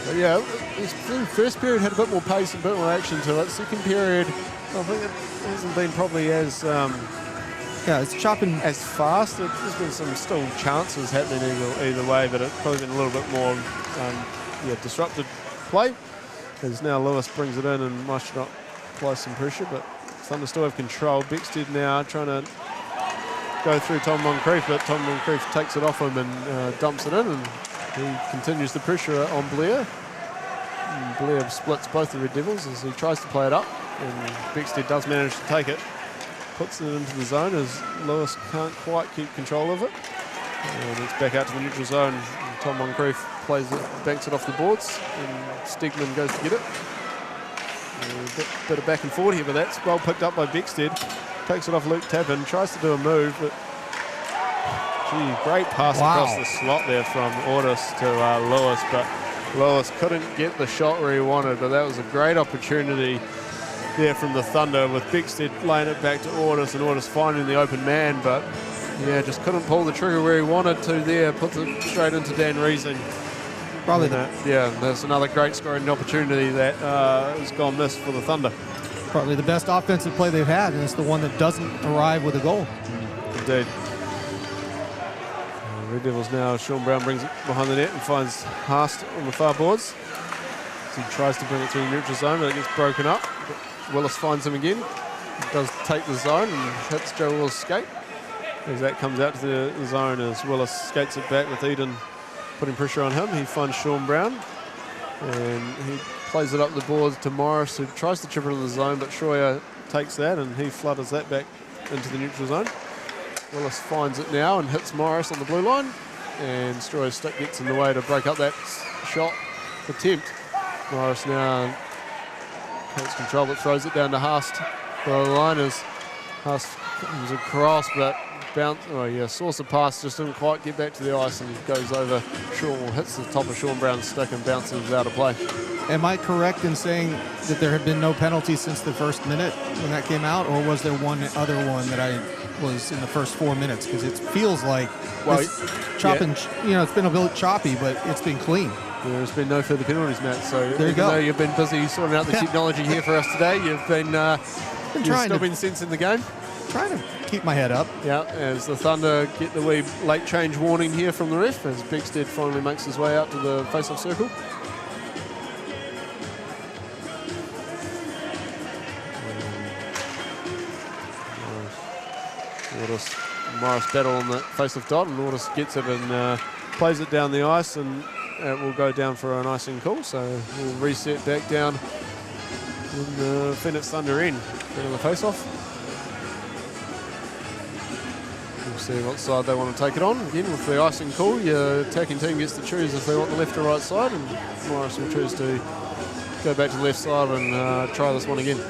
But yeah, the first period had a bit more pace and a bit more action to it. Second period, I think it hasn't been probably as it's chopping as fast. There's been some still chances happening either way, but it's probably been a little bit more disrupted play. As now Lewis brings it in and Maestro applies some pressure, but Thunder still have control. Bickstead now trying to go through Tom Moncrief, but Tom Moncrief takes it off him and dumps it in, and he continues the pressure on Blair. And Blair splits both the Red Devils as he tries to play it up, and Bickstead does manage to take it. Puts it into the zone as Lewis can't quite keep control of it. And it's back out to the neutral zone. And Tom Moncrief plays it, banks it off the boards, and Stegman goes to get it. A bit of back and forward here, but that's well picked up by Bickstead. Takes it off Luke Tappan, tries to do a move, but great pass across the slot there from Ortis to Lewis, but Lewis couldn't get the shot where he wanted, but that was a great opportunity there from the Thunder, with Bickstead laying it back to Ortis, and Ortis finding the open man, but just couldn't pull the trigger where he wanted to there. Puts it straight into Dan Reesing. Probably there's another great scoring opportunity that has gone missed for the Thunder. Probably the best offensive play they've had, and it's the one that doesn't arrive with a goal. Indeed. Red Devils now, Sean Brown brings it behind the net and finds Haast on the far boards. So he tries to bring it through the neutral zone, but it gets broken up. Willis finds him again. He does take the zone and hits Joe Willis' skate. As that comes out to the zone, as Willis skates it back with Eden putting pressure on him. He finds Sean Brown and he plays it up the boards to Morris, who tries to chip it into the zone, but Schroyer takes that and he flutters that back into the neutral zone. Willis finds it now and hits Morris on the blue line, and Stroyer's stick gets in the way to break up that shot attempt. Morris now takes control but throws it down to Haast below the line as Haast comes across, but source of pass just didn't quite get back to the ice and goes over hits the top of Sean Brown's stick and bounces out of play. Am I correct in saying that there had been no penalties since the first minute when that came out, or was there one other one that I was in the first 4 minutes? Because it feels like it's chopping. It's been a bit choppy, but it's been clean. There's been no further penalties, Matt. So there you go. Though you've been busy sorting out the technology here for us today, you've been been sensing the game. Trying to keep my head up. Yeah, as the Thunder get the wee late change warning here from the ref, as Bickstead finally makes his way out to the face-off circle. Morris battle on the face-off dot, and Ortis gets it and plays it down the ice, and it will go down for an icing call. So we'll reset back down in the Phoenix Thunder end for the face-off. We'll see what side they want to take it on. Again, with the icing call, your attacking team gets to choose if they want the left or right side, and Morris will choose to go back to the left side and try this one again.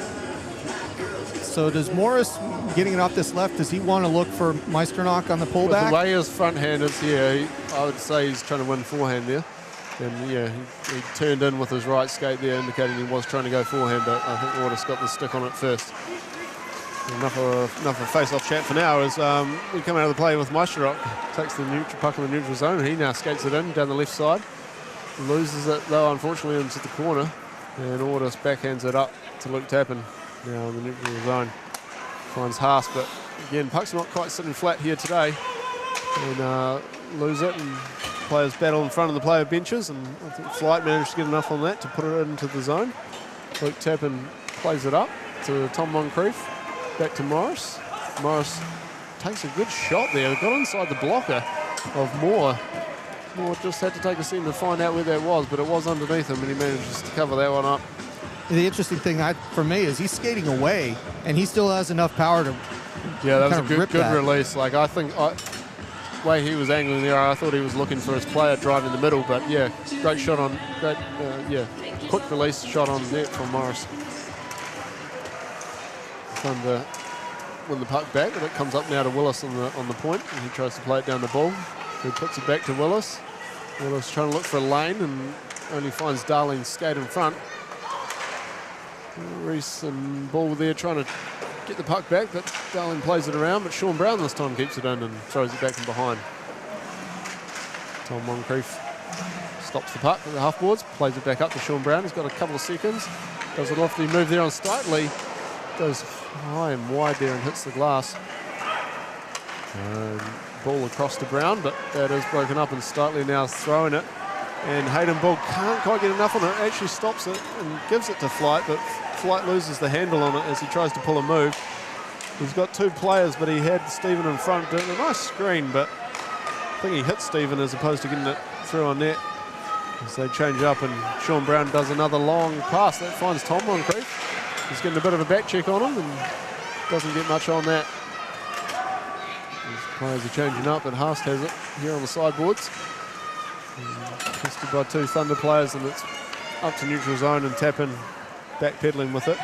So does Morris, getting it off this left, does he want to look for Meisternock on the pullback? With the way his front hand is here, I would say he's trying to win forehand there. And he turned in with his right skate there, indicating he was trying to go forehand, but I think Ortis got the stick on it first. Enough of face-off chat for now as we come out of the play with Meisternock. Takes the puck in the neutral zone. He now skates it in down the left side. Loses it, though, unfortunately, into the corner. And Ortis backhands it up to Luke Tappan. Now in the neutral zone. Finds Haas, but again, puck's not quite sitting flat here today. And lose it, and players battle in front of the player benches, and I think Flight managed to get enough on that to put it into the zone. Luke Tappan plays it up to Tom Moncrief. Back to Morris. Morris takes a good shot there. Got inside the blocker of Moore. Moore just had to take a second to find out where that was, but it was underneath him, and he manages to cover that one up. the interesting thing for me is he's skating away, and he still has enough power to that was a rip good that. release. Like, I think the way he was angling there, I thought he was looking for his player driving the middle, but yeah, great shot on, quick release shot on net from Morris. Thunder win the puck back, and it comes up now to Willis on the point, and he tries to play it down the ball. He puts it back to Willis. Willis trying to look for a lane and only finds Darling skate in front. Reese and Ball there trying to get the puck back, but Darling plays it around, but Sean Brown this time keeps it in and throws it back from behind. Tom Moncrief stops the puck at the half boards, plays it back up to Sean Brown. He's got a couple of seconds, does a lofty move there on Stitley, goes high and wide there and hits the glass. Ball across to Brown, but that is broken up and Stitley now throwing it. And Hayden Ball can't quite get enough on it, actually stops it and gives it to Flight, but Flight loses the handle on it as he tries to pull a move. He's got two players, but he had Stephen in front, doing a nice screen, but I think he hit Stephen as opposed to getting it through on net. As they change up, and Sean Brown does another long pass that finds Tom Moncrief. He's getting a bit of a back check on him and doesn't get much on that. These players are changing up, but Haast has it here on the sideboards. Tested by two Thunder players, and it's up to neutral zone and Tappan backpedaling with it.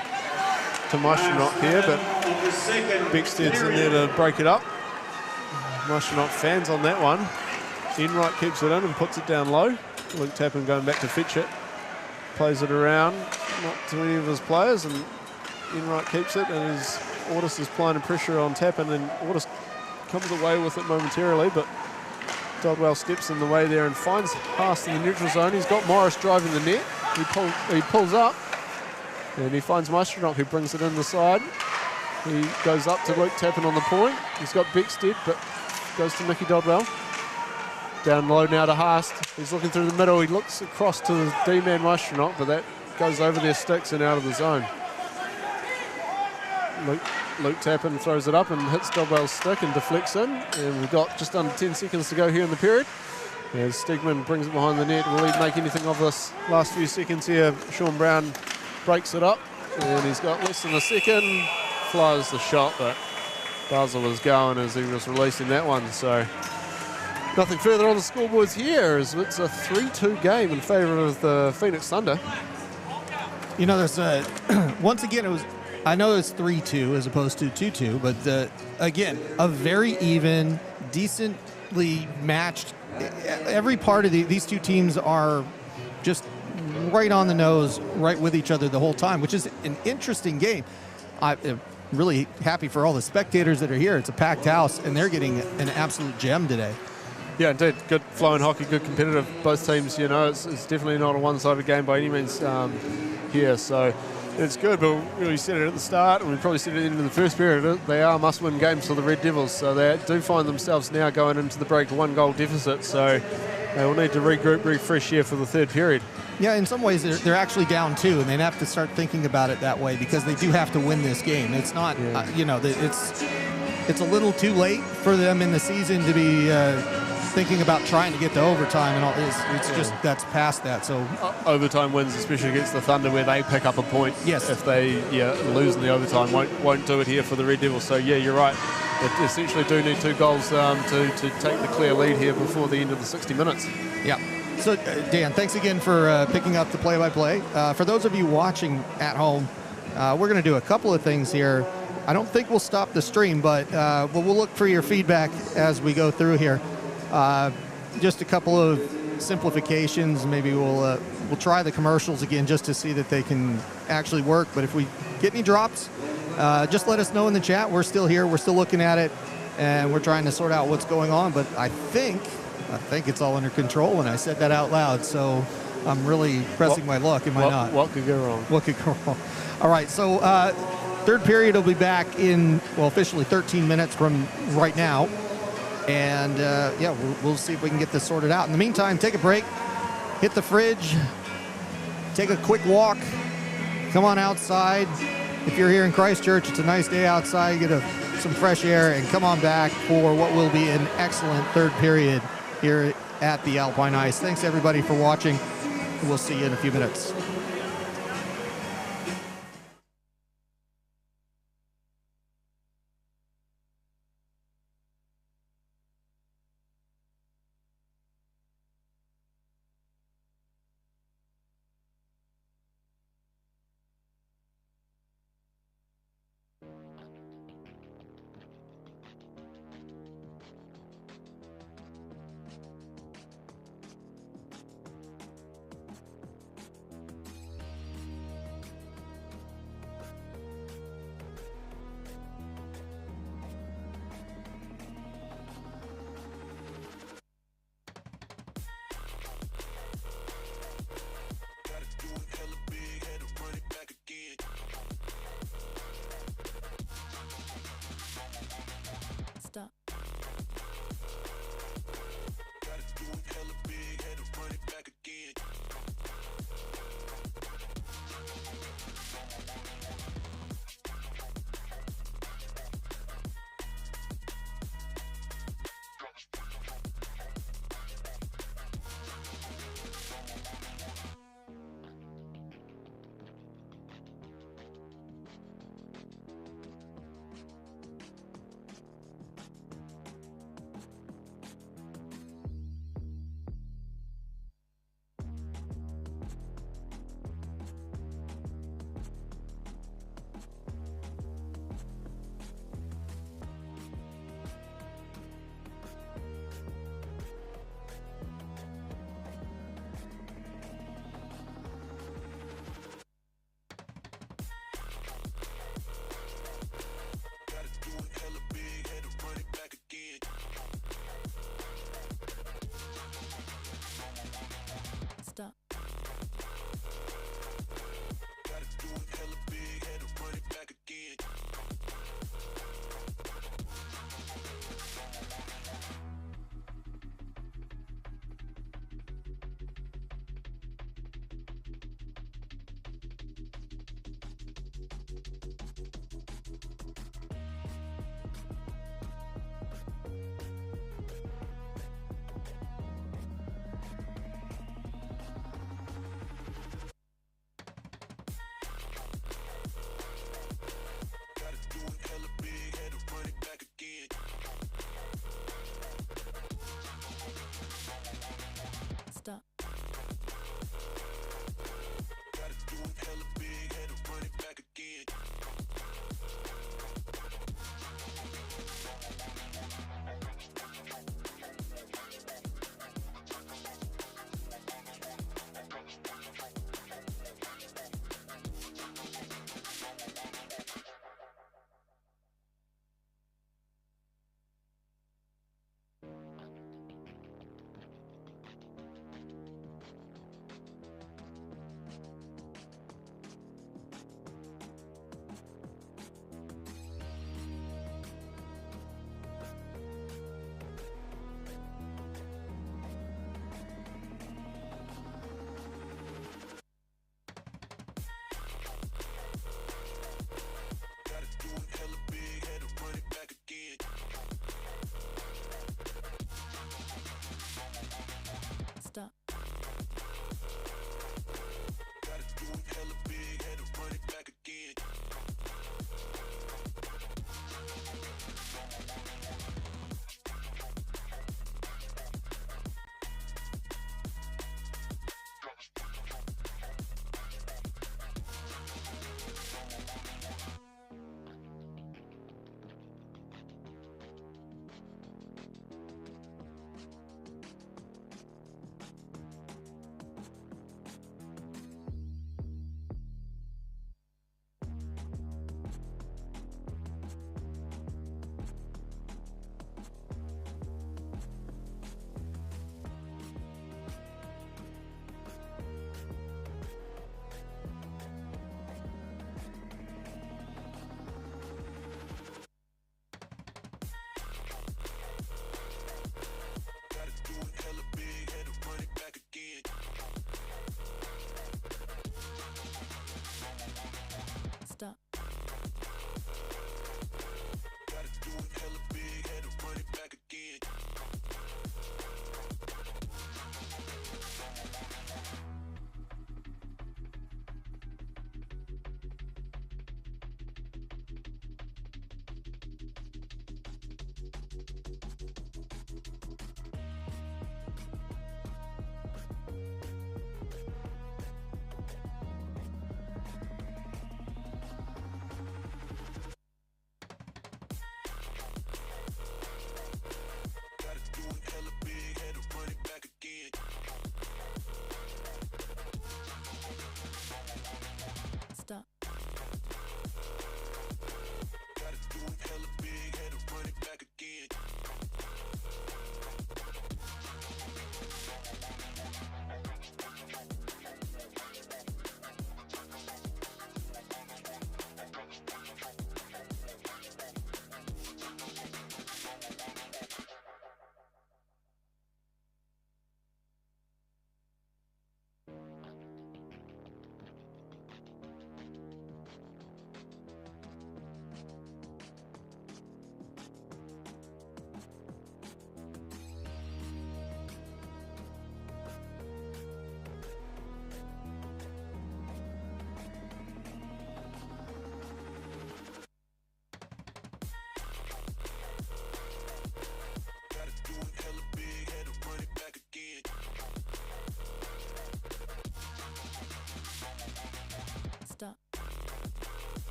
To Maestronok here, but Beckstead's in there to break it up. Maestronok fans on that one. Enright keeps it in and puts it down low. Luke Tappan going back to fetch it. Plays it around, not to any of his players, and Enright keeps it, and Ortis is applying pressure on Tappan, and Ortis comes away with it momentarily, but Dodwell steps in the way there and finds Haast in the neutral zone. He's got Morris driving the net. He pulls up, and he finds Maestronok, who brings it in the side. He goes up to Luke Tappan on the point. He's got Beckstead, but goes to Mickey Dodwell. Down low now to Haast. He's looking through the middle. He looks across to the D-man Maestronok, but that goes over their sticks and out of the zone. Luke Tappan throws it up and hits Dodwell's stick and deflects in. And we've got just under 10 seconds to go here in the period. As Stegman brings it behind the net. Will he make anything of this last few seconds here? Sean Brown breaks it up, and he's got less than a second. Flies the shot, but Basel was going as he was releasing that one. So nothing further on the scoreboards here, as it's a 3-2 game in favour of the Phoenix Thunder. You know, there's once again, I know it's 3-2 as opposed to 2-2, but again, a very even, decently matched. Every part of these two teams are just right on the nose, right with each other the whole time, which is an interesting game. I'm really happy for all the spectators that are here. It's a packed house, and they're getting an absolute gem today. Yeah, indeed. Good flowing hockey, good competitive. Both teams, you know, it's definitely not a one-sided game by any means here. So it's good, but we said it at the start, and we probably said it at the end of the first period. They are must-win games for the Red Devils, so they do find themselves now going into the break a one-goal deficit. So they will need to regroup, refresh here for the third period. Yeah, in some ways they're actually down 2, and they have to start thinking about it that way because they do have to win this game. It's not, it's a little too late for them in the season to be thinking about trying to get to overtime and all. It's just that's past that. So overtime wins, especially against the Thunder, where they pick up a point. Yes. If they lose in the overtime, won't do it here for the Red Devils. So yeah, you're right. They essentially do need 2 goals to take the clear lead here before the end of the 60 minutes. Yeah. So, Dan, thanks again for picking up the play-by-play. For those of you watching at home, we're going to do a couple of things here. I don't think we'll stop the stream, but we'll look for your feedback as we go through here. Just a couple of simplifications. Maybe we'll try the commercials again just to see that they can actually work. But if we get any drops, just let us know in the chat. We're still here. We're still looking at it, and we're trying to sort out what's going on. But I think it's all under control, and I said that out loud, so I'm really pressing my luck. Am I not? What could go wrong? What could go wrong? All right, so third period will be back in, officially 13 minutes from right now. And, we'll see if we can get this sorted out. In the meantime, take a break, hit the fridge, take a quick walk, come on outside. If you're here in Christchurch, it's a nice day outside. Get some fresh air and come on back for what will be an excellent third period here at the Alpine Ice. Thanks, everybody, for watching. We'll see you in a few minutes.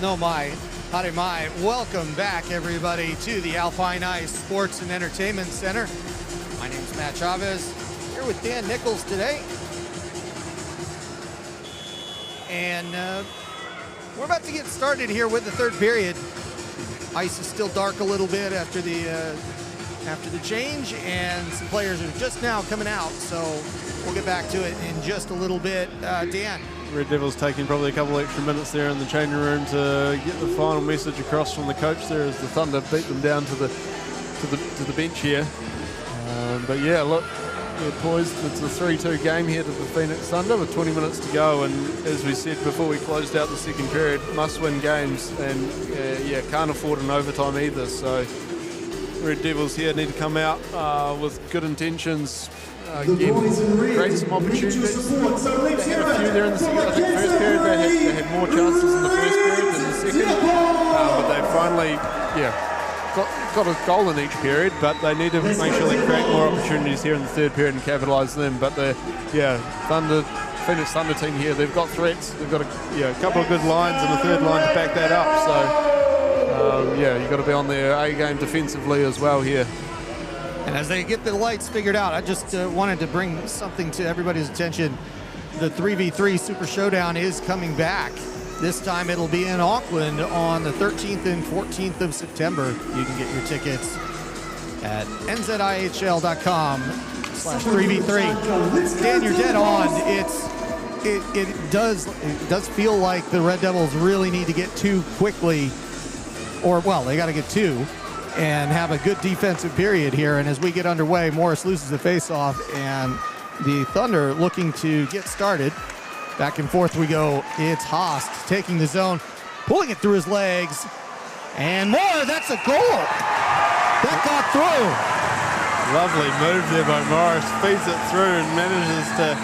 No, my. Howdy, my. Welcome back, everybody, to the Alpine Ice Sports and Entertainment Center. My name's Matt Chavez, here with Dan Nichols today. And we're about to get started here with the third period. Ice is still dark a little bit after the change, and some players are just now coming out, so we'll get back to it in just a little bit. Dan. Red Devils taking probably a couple extra minutes there in the changing room to get the final message across from the coach there as the Thunder beat them down to the bench here. But yeah, look, we're poised. It's a 3-2 game here to the Phoenix Thunder with 20 minutes to go, and as we said before we closed out the second period, must-win games, and can't afford an overtime either. So Red Devils here need to come out with good intentions. Again, create some opportunities. They had a few there in the second. I think first period they had more chances in the first period than the second, but they finally, got a goal in each period. But they need to make sure they create more opportunities here in the third period and capitalise them. But the Phoenix Thunder team here, they've got threats. They've got a couple of good lines and a third line to back that up. So you've got to be on their A game defensively as well here. And as they get the lights figured out, I just wanted to bring something to everybody's attention. The 3v3 Super Showdown is coming back. This time it'll be in Auckland on the 13th and 14th of September. You can get your tickets at NZIHL.com/3v3. Dan, you're dead on. It does feel like the Red Devils really need to get two quickly, they got to get two and have a good defensive period here. And as we get underway, Morris loses the faceoff, and the Thunder looking to get started. Back and forth we go. It's Haast taking the zone, pulling it through his legs, and more. That's a goal. That got through. Lovely move there by Morris. Feeds it through and manages to,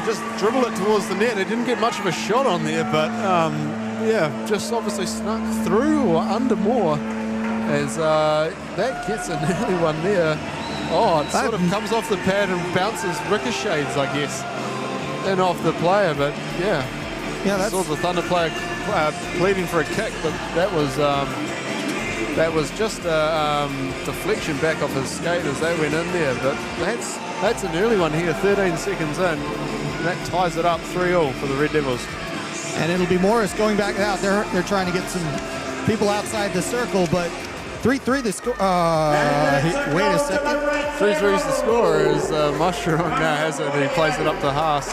just dribble it towards the net. It didn't get much of a shot on there, but just obviously snuck through or under more. As that gets an early one there. Oh, it sort of comes off the pad and bounces, ricochets, I guess, and off the player. But that's saw the Thunder player pleading for a kick, but that was just a deflection back off his skate as they went in there. But that's an early one here, 13 seconds in. And that ties it up 3-3 for the Red Devils. And it'll be Morris going back out. They're trying to get some people outside the circle, but 3-3 the score. Wait a second. 3-3 is the score as Mushroom now has it, and he plays it up to Haast.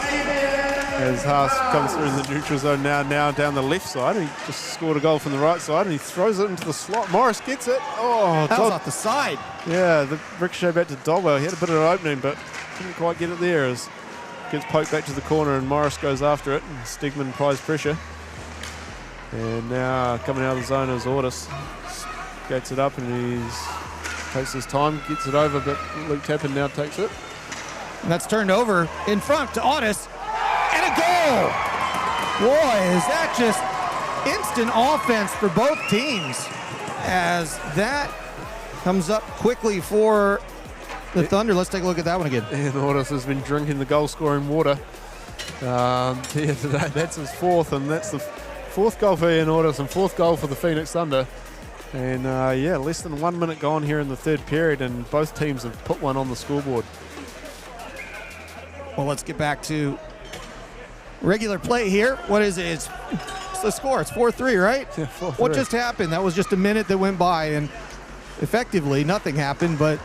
As Haast comes through in the neutral zone now down the left side. He just scored a goal from the right side, and he throws it into the slot. Morris gets it. Oh, that was off the side. Yeah, the ricochet back to Dogwell. He had a bit of an opening, but couldn't quite get it there as it gets poked back to the corner, and Morris goes after it. And Stegman applies pressure. And now coming out of the zone is Ortis. Gates it up, and he takes his time, gets it over, but Luke Tappan now takes it. And that's turned over in front to Ortis. And a goal! Boy, is that just instant offense for both teams as that comes up quickly for the Thunder. Let's take a look at that one again. And Ortis has been drinking the goal-scoring water today. That's his fourth, and that's the fourth goal for Ian Ortis and fourth goal for the Phoenix Thunder. And less than 1 minute gone here in the third period, and both teams have put one on the scoreboard. Well, let's get back to regular play here. What is it? It's the score. It's 4-3, right? Yeah, 4-3. What just happened? That was just a minute that went by, and effectively nothing happened, but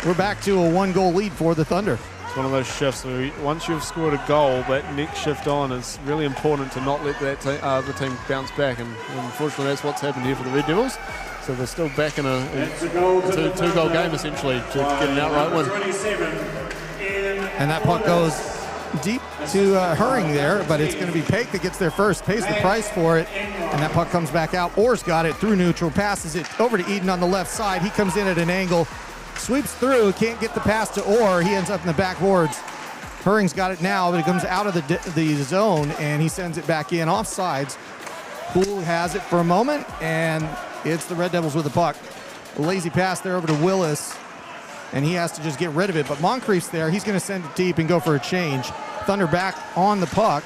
we're back to a one-goal lead for the Thunder. It's one of those shifts where once you've scored a goal, that next shift on is really important to not let that the team bounce back, and unfortunately that's what's happened here for the Red Devils. So they're still back in a two-goal game essentially to get an outright win. And that puck goes deep to Hurring there, but it's going to be Pake that gets there first, pays the price for it, and that puck comes back out. Orr's got it through neutral, passes it over to Eden on the left side. He comes in at an angle, sweeps through, can't get the pass to Orr. He ends up in the backboards. Hurring's got it now, but it comes out of the zone, and he sends it back in offsides. Poole has it for a moment, and it's the Red Devils with the puck. A lazy pass there over to Willis, and he has to just get rid of it. But Moncrief's there. He's going to send it deep and go for a change. Thunder back on the puck.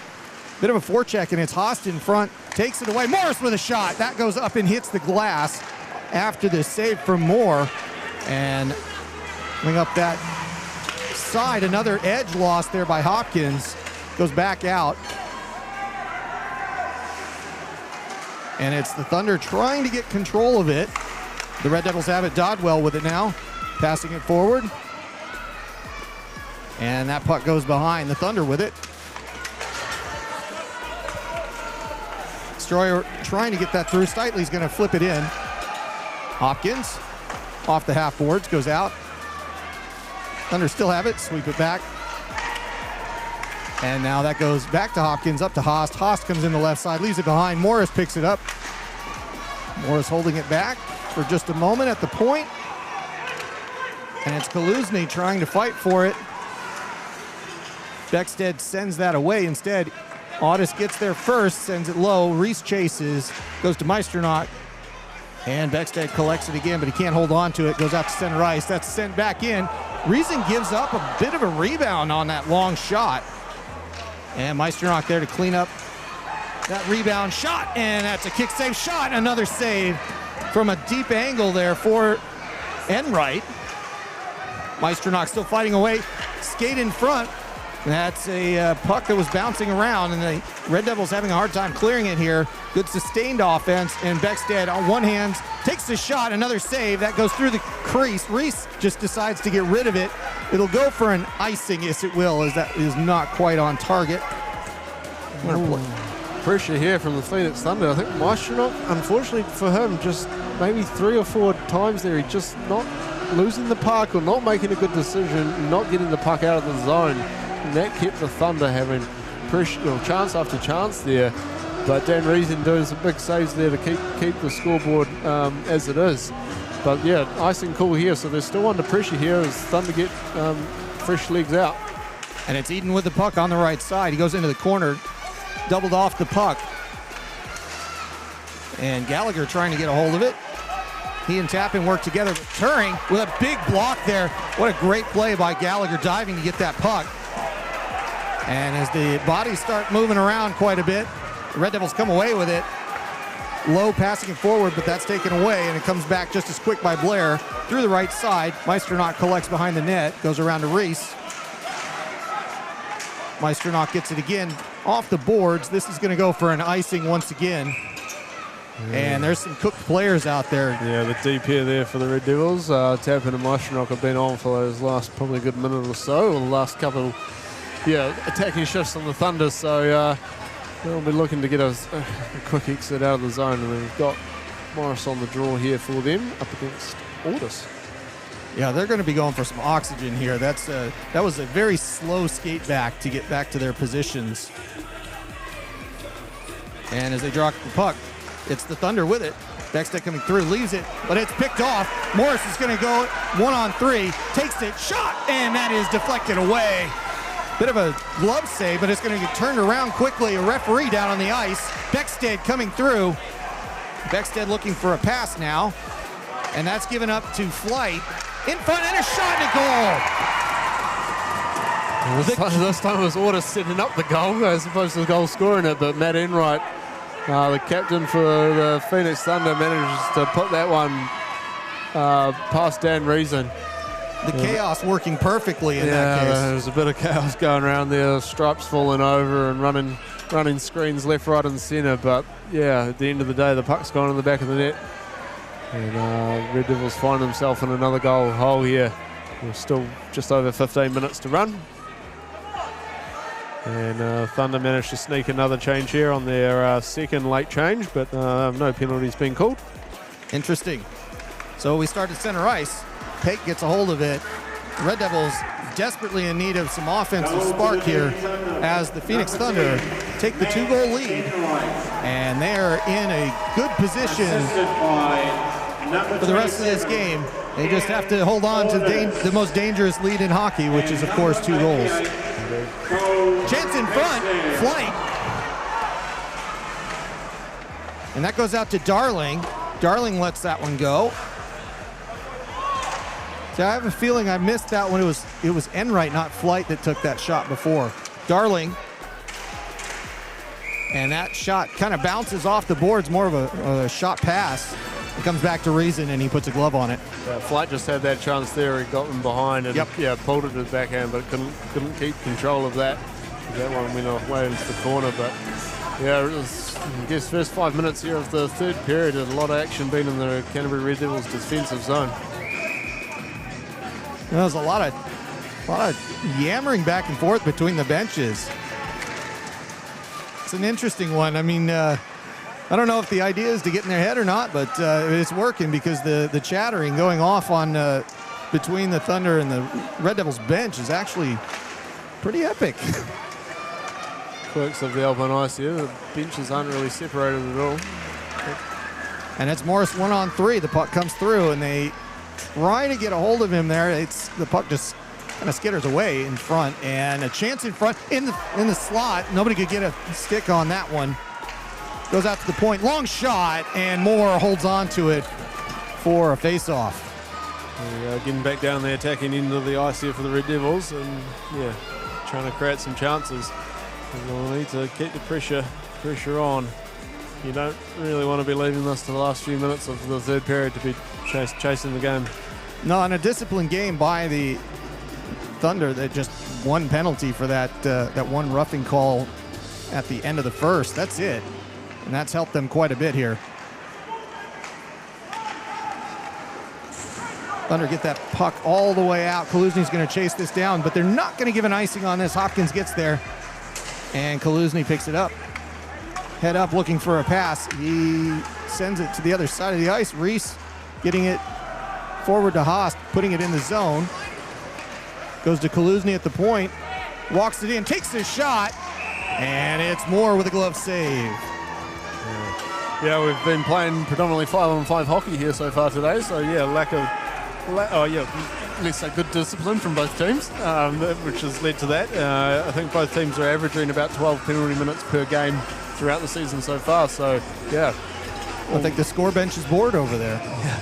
Bit of a forecheck, and it's Haast in front takes it away. Morris with a shot. That goes up and hits the glass after the save from Moore. And bring up that side. Another edge loss there by Hopkins. Goes back out. And it's the Thunder trying to get control of it. The Red Devils have it. Dodwell with it now. Passing it forward. And that puck goes behind. The Thunder with it. Destroyer trying to get that through. Steitley's going to flip it in. Hopkins off the half boards, goes out. Thunder still have it, sweep it back. And now that goes back to Hopkins, up to Haast. Haast comes in the left side, leaves it behind. Morris picks it up. Morris holding it back for just a moment at the point. And it's Kaluzny trying to fight for it. Beckstead sends that away instead. Audis gets there first, sends it low. Reese chases, goes to Meisternock. And Beckstead collects it again, but he can't hold on to it. Goes out to center ice. That's sent back in. Reason gives up a bit of a rebound on that long shot. And Meisternock there to clean up that rebound shot. And that's a kick save shot. Another save from a deep angle there for Enright. Meisternock still fighting away. Skate in front. That's a puck that was bouncing around, and the Red Devils having a hard time clearing it here. Good sustained offense, and Beckstead on one hand takes the shot, another save. That goes through the crease. Reese just decides to get rid of it. It'll go for an icing, yes it will, as that is not quite on target. Pressure here from the Phoenix Thunder. I think Meisternock, unfortunately for him, just maybe 3 or 4 times there, he just not losing the puck or not making a good decision, not getting the puck out of the zone. And that kept the Thunder having pressure, chance after chance there. But Dan Reason doing some big saves there to keep the scoreboard as it is. But yeah, icing call here, so they're still under pressure here as Thunder get fresh legs out. And it's Eden with the puck on the right side. He goes into the corner, doubled off the puck. And Gallagher trying to get a hold of it. He and Tappan work together. Turing with a big block there. What a great play by Gallagher diving to get that puck. And as the bodies start moving around quite a bit, the Red Devils come away with it. Low passing it forward, but that's taken away, and it comes back just as quick by Blair through the right side. Meisternock collects behind the net, goes around to Reese. Meisternock gets it again off the boards. This is going to go for an icing once again. And there's some cooked players out there. Yeah, the deep here there for the Red Devils. Tappan and Meisternock have been on for those last probably a good minute or so, or the last couple attacking shifts on the Thunder, so they'll be looking to get a quick exit out of the zone, and we've got Morris on the draw here for them up against Audis. Yeah, they're going to be going for some oxygen here. That was a very slow skate back to get back to their positions. And as they drop the puck, it's the Thunder with it. Beckstead coming through, leaves it, but it's picked off. Morris is going to go 1-on-3, takes it, shot, and that is deflected away. Bit of a glove save, but it's going to get turned around quickly. A referee down on the ice. Beckstead coming through. Beckstead looking for a pass now. And that's given up to Flight. In front, and a shot and a goal. This time it was Audis setting up the goal as opposed to the goal scoring it, but Matt Enright, the captain for the Phoenix Thunder, manages to put that one past Dan Reason. The chaos working perfectly in that case. There's a bit of chaos going around there. Stripes falling over and running screens left, right, and centre. But yeah, at the end of the day, the puck's gone in the back of the net. And Red Devils find themselves in another goal hole here. We're still just over 15 minutes to run. And Thunder managed to sneak another change here on their second late change, but no penalties being called. Interesting. So we start at center ice. Pate gets a hold of it. Red Devils desperately in need of some offensive spark here as the Phoenix Thunder take the 2-goal lead. And they're in a good position for the rest of this game. They just have to hold on to the most dangerous lead in hockey, which is, of course, 2 goals. Chance in front, Flight. And that goes out to Darling. Darling lets that one go. See, I have a feeling I missed that one. It was Enright, not Flight, that took that shot before. Darling And that shot kind of bounces off the boards, more of a shot pass. It comes back to Reason, and he puts a glove on it. Flight just had that chance there. He got them behind and pulled it to the backhand, but couldn't keep control of that. That one went off way into the corner. But yeah, it was, I guess, first 5 minutes here of the third period. A lot of action been in the Canterbury Red Devils defensive zone. There was a lot of yammering back and forth between the benches. It's an interesting one. I mean, I don't know if the idea is to get in their head or not, but it's working because the chattering going off on between the Thunder and the Red Devils bench is actually pretty epic. Quirks of the Alpine Ice here. The benches aren't really separated at all. And it's Morris 1-on-3. The puck comes through, and they try to get a hold of him there. The puck just kind of skitters away in front, and a chance in front in the slot. Nobody could get a stick on that one. Goes out to the point, long shot, and Moore holds on to it for a face-off. Getting back down the attacking end of the ice here for the Red Devils, and yeah, trying to create some chances. We'll need to keep the pressure on. You don't really want to be leaving this to the last few minutes of the third period to be chasing the game. No, in a disciplined game by the Thunder, that just one penalty for that one roughing call at the end of the first. That's it. And that's helped them quite a bit here. Thunder get that puck all the way out. Kaluzny's going to chase this down, but they're not going to give an icing on this. Hopkins gets there, and Kaluzny picks it up. Head up looking for a pass. He sends it to the other side of the ice. Reese getting it forward to Haas, putting it in the zone. Goes to Kaluzny at the point. Walks it in, takes his shot, and it's Moore with a glove save. Yeah, we've been playing predominantly 5-on-5 hockey here so far today, so yeah, let's say good discipline from both teams, which has led to that. I think both teams are averaging about 12 penalty minutes per game throughout the season so far, so yeah. I think the score bench is bored over there. Yeah.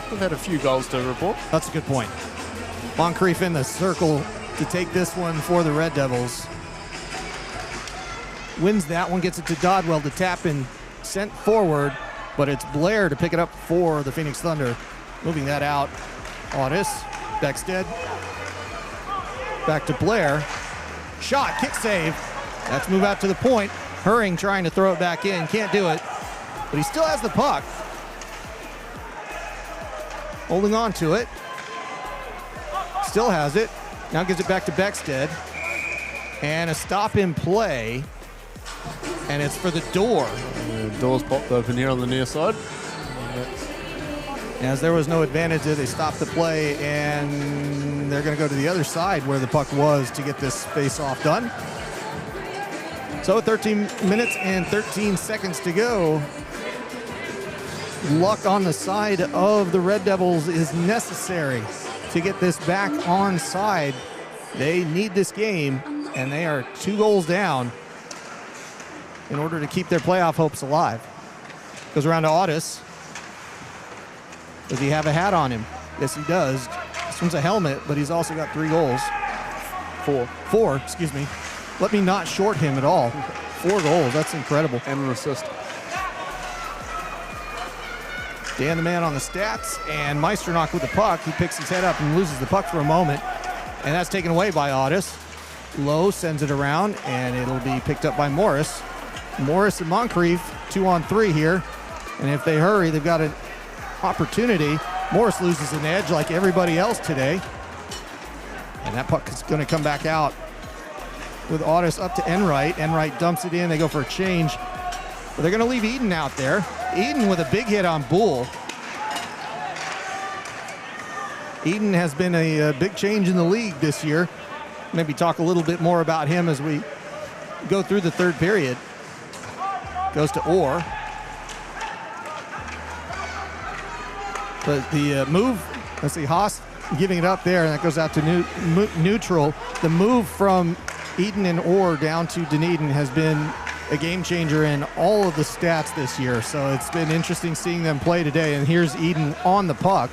We've had a few goals to report. That's a good point. Moncrief in the circle to take this one for the Red Devils. Wins that one, gets it to Dodwell to tap in, sent forward, but it's Blair to pick it up for the Phoenix Thunder. Moving that out. Audis, Beckstead. Back to Blair. Shot, kick save. Let's move out to the point. Hurring trying to throw it back in. Can't do it. But he still has the puck. Holding on to it. Still has it. Now gives it back to Beckstead. And a stop in play. And it's for the door. Doors popped open here on the near side. As there was no advantage there, they stopped the play, and they're going to go to the other side where the puck was to get this face-off done. So 13 minutes and 13 seconds to go. Luck on the side of the Red Devils is necessary to get this back on side. They need this game, and they are 2 goals down in order to keep their playoff hopes alive. Goes around to Audis. Does he have a hat on him? Yes, he does. This one's a helmet, but he's also got 3 goals. 4, excuse me. Let me not short him at all. 4 goals, that's incredible. And an assist. Dan the man on the stats, and Meisternock with the puck. He picks his head up and loses the puck for a moment, and that's taken away by Audis. Lowe sends it around, and it'll be picked up by Morris. Morris and Moncrief, 2-on-3 here, and if they hurry, they've got an opportunity. Morris loses an edge like everybody else today, and that puck is going to come back out with Audis up to Enright. Enright dumps it in. They go for a change, but they're going to leave Eden out there. Eden with a big hit on Bull. Eden has been a big change in the league this year. Maybe talk a little bit more about him as we go through the third period. Goes to Orr. But the move, let's see, Haas giving it up there, and that goes out to neutral. The move from Eden and Orr down to Dunedin has been a game changer in all of the stats this year. So it's been interesting seeing them play today. And here's Eden on the puck.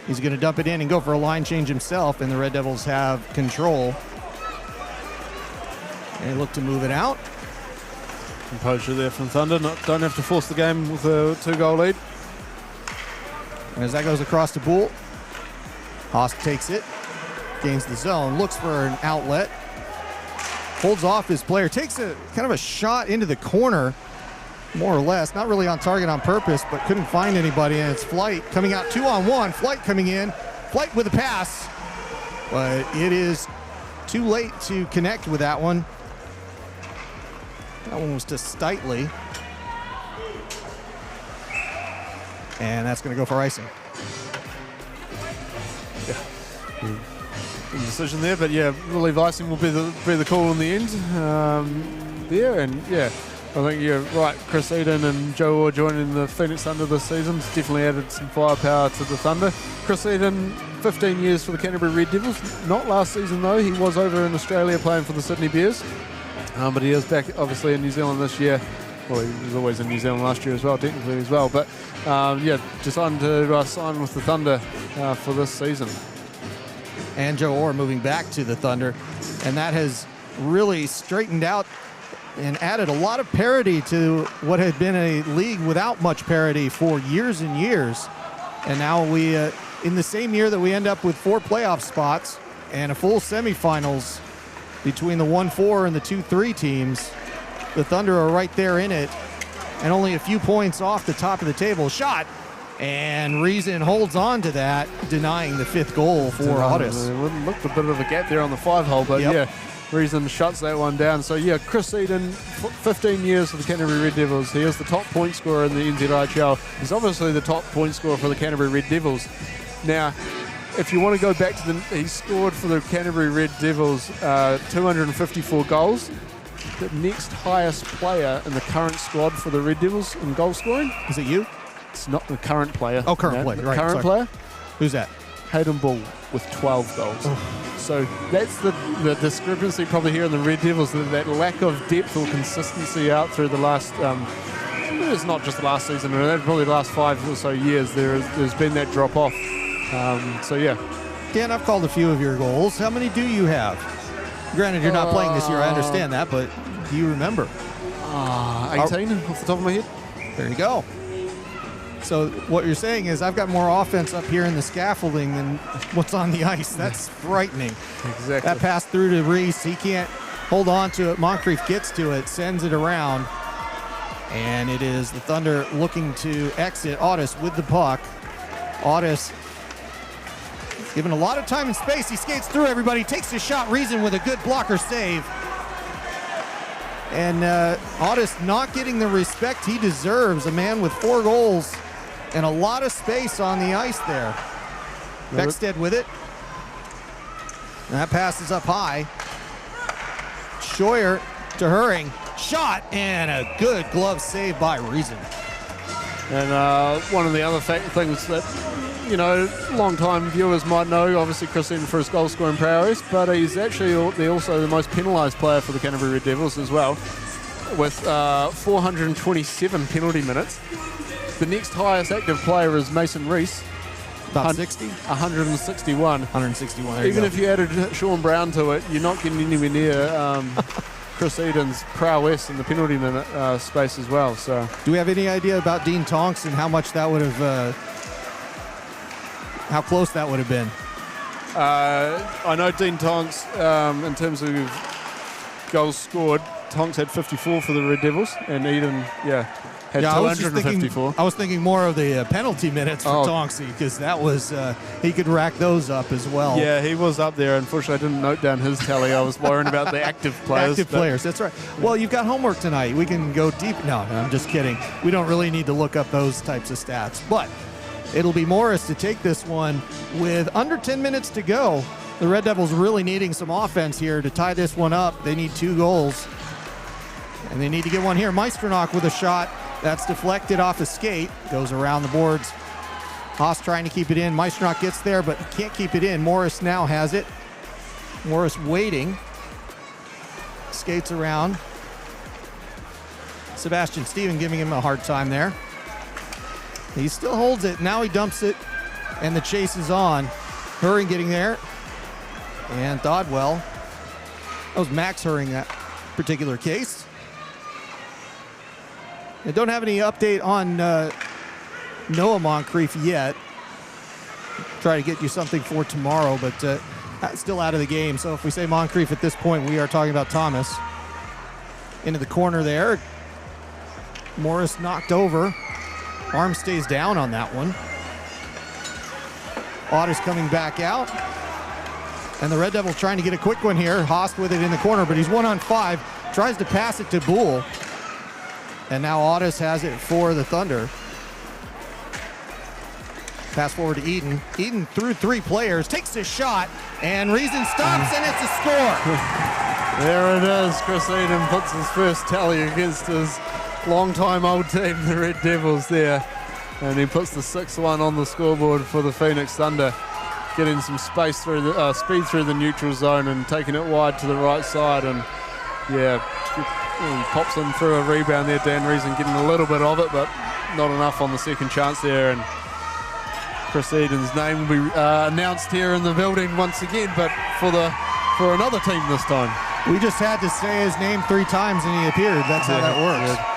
He's going to dump it in and go for a line change himself, and the Red Devils have control. And they look to move it out. composure there from Thunder. Don't have to force the game with a 2-goal lead. And as that goes across to Bull, Haas takes it, gains the zone, looks for an outlet, holds off his player, takes a kind of a shot into the corner, more or less, not really on target on purpose, but couldn't find anybody, and it's Flight coming out 2-on-1, Flight coming in, Flight with a pass, but it is too late to connect with that one. That one was to Stitley. And that's going to go for icing. Yeah. Good decision there, but yeah, I believe icing will be the call in the end there. And yeah, I think you're right. Chris Eden and Joe Orr joining the Phoenix Thunder this season has definitely added some firepower to the Thunder. Chris Eden, 15 years for the Canterbury Red Devils. Not last season though. He was over in Australia playing for the Sydney Bears. But he is back obviously in New Zealand this year. Well, he was always in New Zealand last year as well, technically as well. But yeah, decided to sign with the Thunder for this season. And Joe Orr moving back to the Thunder. And that has really straightened out and added a lot of parity to what had been a league without much parity for years and years. And now we, in the same year that we end up with 4 playoff spots and a full semifinals between the 1-4 and the 2-3 teams, the Thunder are right there in it and only a few points off the top of the table. Shot, and Reason holds on to that, denying the 5th goal for Otis. It looked a bit of a gap there on the 5-hole, but yep. Yeah, Reason shuts that one down. So yeah, Chris Eden, 15 years for the Canterbury Red Devils. He is the top point scorer in the NZIHL. He's obviously the top point scorer for the Canterbury Red Devils. Now, if you want to go back to he scored for the Canterbury Red Devils 254 goals. The next highest player in the current squad for the Red Devils in goal scoring. Is it you? It's not the current player. Oh, current player. Right, current player. Who's that? Hayden Bull with 12 goals. Oh. So that's the discrepancy probably here in the Red Devils, that lack of depth or consistency out through the last, it's not just the last season, probably the last 5 or so years, there's been that drop off. So yeah. Dan, I've called a few of your goals. How many do you have? Granted, you're not playing this year, I understand that, but do you remember? 18 off the top of my head. There you go. So what you're saying is I've got more offense up here in the scaffolding than what's on the ice. That's frightening. Exactly. That pass through to Reese. He can't hold on to it. Moncrief gets to it, sends it around. And it is the Thunder looking to exit. Otis with the puck. Otis given a lot of time and space. He skates through everybody, takes the shot. Reason with a good blocker save. And Otis not getting the respect he deserves. A man with 4 goals and a lot of space on the ice there. Beckstead with it. And that pass is up high. Scheuer to Herring. Shot and a good glove save by Reason. And one of the other things that, long-time viewers might know, obviously Chris Eden for his goal-scoring prowess, but he's actually also the most penalised player for the Canterbury Red Devils as well, with 427 penalty minutes. The next highest active player is Mason Reese. About 60? 161. 161. Even if you added Sean Brown to it, you're not getting anywhere near Chris Eden's prowess in the penalty minute space as well. So, do we have any idea about Dean Tonks and how much that would have, how close that would have been? I know Dean Tonks, in terms of goals scored, Tonks had 54 for the Red Devils, and Eden, had 254. I was thinking more of the penalty minutes for Tonksy, because that was, he could rack those up as well. Yeah, he was up there. Unfortunately, I didn't note down his tally. I was worrying about the active players. Active players, that's right. Well, you've got homework tonight. We can go deep. No, I'm just kidding. We don't really need to look up those types of stats. But it'll be Morris to take this one with under 10 minutes to go. The Red Devils really needing some offense here to tie this one up. They need 2 goals. And they need to get one here. Meisternock with a shot. That's deflected off a skate. Goes around the boards. Haas trying to keep it in. Meisternock gets there, but can't keep it in. Morris now has it. Morris waiting. Skates around. Sebastian Stephen giving him a hard time there. He still holds it. Now he dumps it, and the chase is on. Herring getting there. And Dodwell. That was Max Herring that particular case. I don't have any update on Noah Moncrief yet. Try to get you something for tomorrow, but still out of the game. So if we say Moncrief at this point, we are talking about Thomas. Into the corner there. Morris knocked over. Arm stays down on that one. Otis coming back out. And the Red Devils trying to get a quick one here. Haast with it in the corner, but he's 1-on-5. Tries to pass it to Boole. And now Otis has it for the Thunder. Pass forward to Eden. Eden through 3 players, takes a shot, and Reason stops, and it's a score. There it is. Chris Eden puts his first tally against his longtime old team, the Red Devils there. And he puts the 6-1 on the scoreboard for the Phoenix Thunder, getting some space through the speed through the neutral zone and taking it wide to the right side. And yeah, he pops in through a rebound there. Dan Reason getting a little bit of it, but not enough on the second chance there. And Chris Eden's name will be announced here in the building once again, but for another team this time. We just had to say his name 3 times and he appeared. That's how that works. Yeah.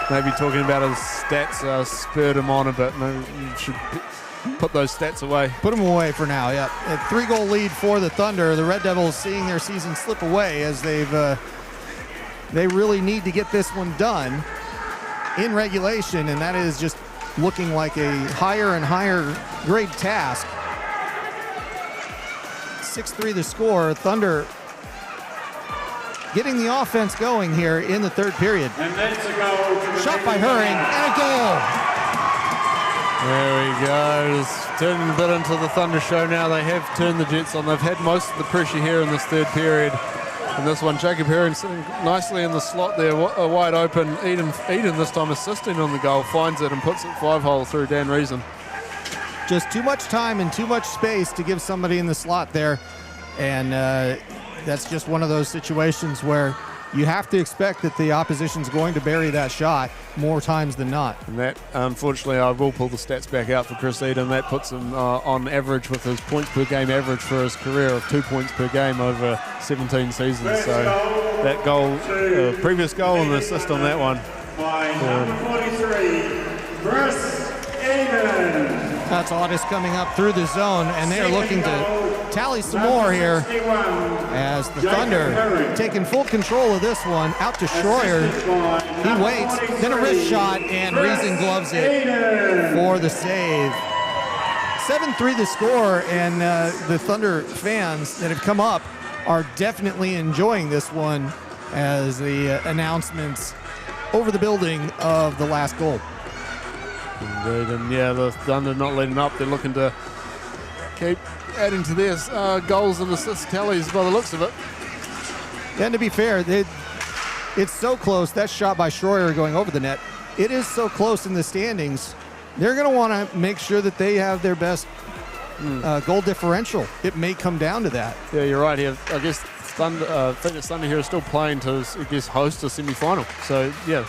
Maybe talking about his stats spurred him on a bit. Maybe you should put those stats away. Put them away for now, yeah. A 3-goal lead for the Thunder. The Red Devils seeing their season slip away as they really need to get this one done in regulation, and that is just looking like a higher and higher grade task. 6-3 the score. Thunder getting the offense going here in the third period. And that's a goal. Shot by Herring, and a goal. There we go. Just turning a bit into the Thunder show now. They have turned the Jets on. They've had most of the pressure here in this third period. And this one, Jacob Herring sitting nicely in the slot there, wide open. Eden this time assisting on the goal, finds it and puts it 5-hole through Dan Reason. Just too much time and too much space to give somebody in the slot there. And that's just one of those situations where you have to expect that the opposition's going to bury that shot more times than not. And that, unfortunately, I will pull the stats back out for Chris Eden. That puts him on average with his points per game average for his career of 2 points per game over 17 seasons. So that goal, previous goal and the assist on that one. By number 43, Chris Eden. That's Otis coming up through the zone, and they're looking to tally some more here as the Thunder taking full control of this one. Out to Schroyer. He waits, then a wrist shot, and Reason gloves it for the save. 7-3 the score, and the Thunder fans that have come up are definitely enjoying this one as the announcements over the building of the last goal. Indeed, and yeah, the Thunder not letting up. They're looking to keep adding to their goals and assist tallies by the looks of it. And to be fair, it's so close. That shot by Schroyer going over the net, it is so close in the standings. They're going to want to make sure that they have their best goal differential. It may come down to that. Yeah, you're right here. I guess Phoenix Thunder here is still playing to, I guess, host a semi-final. So, yeah,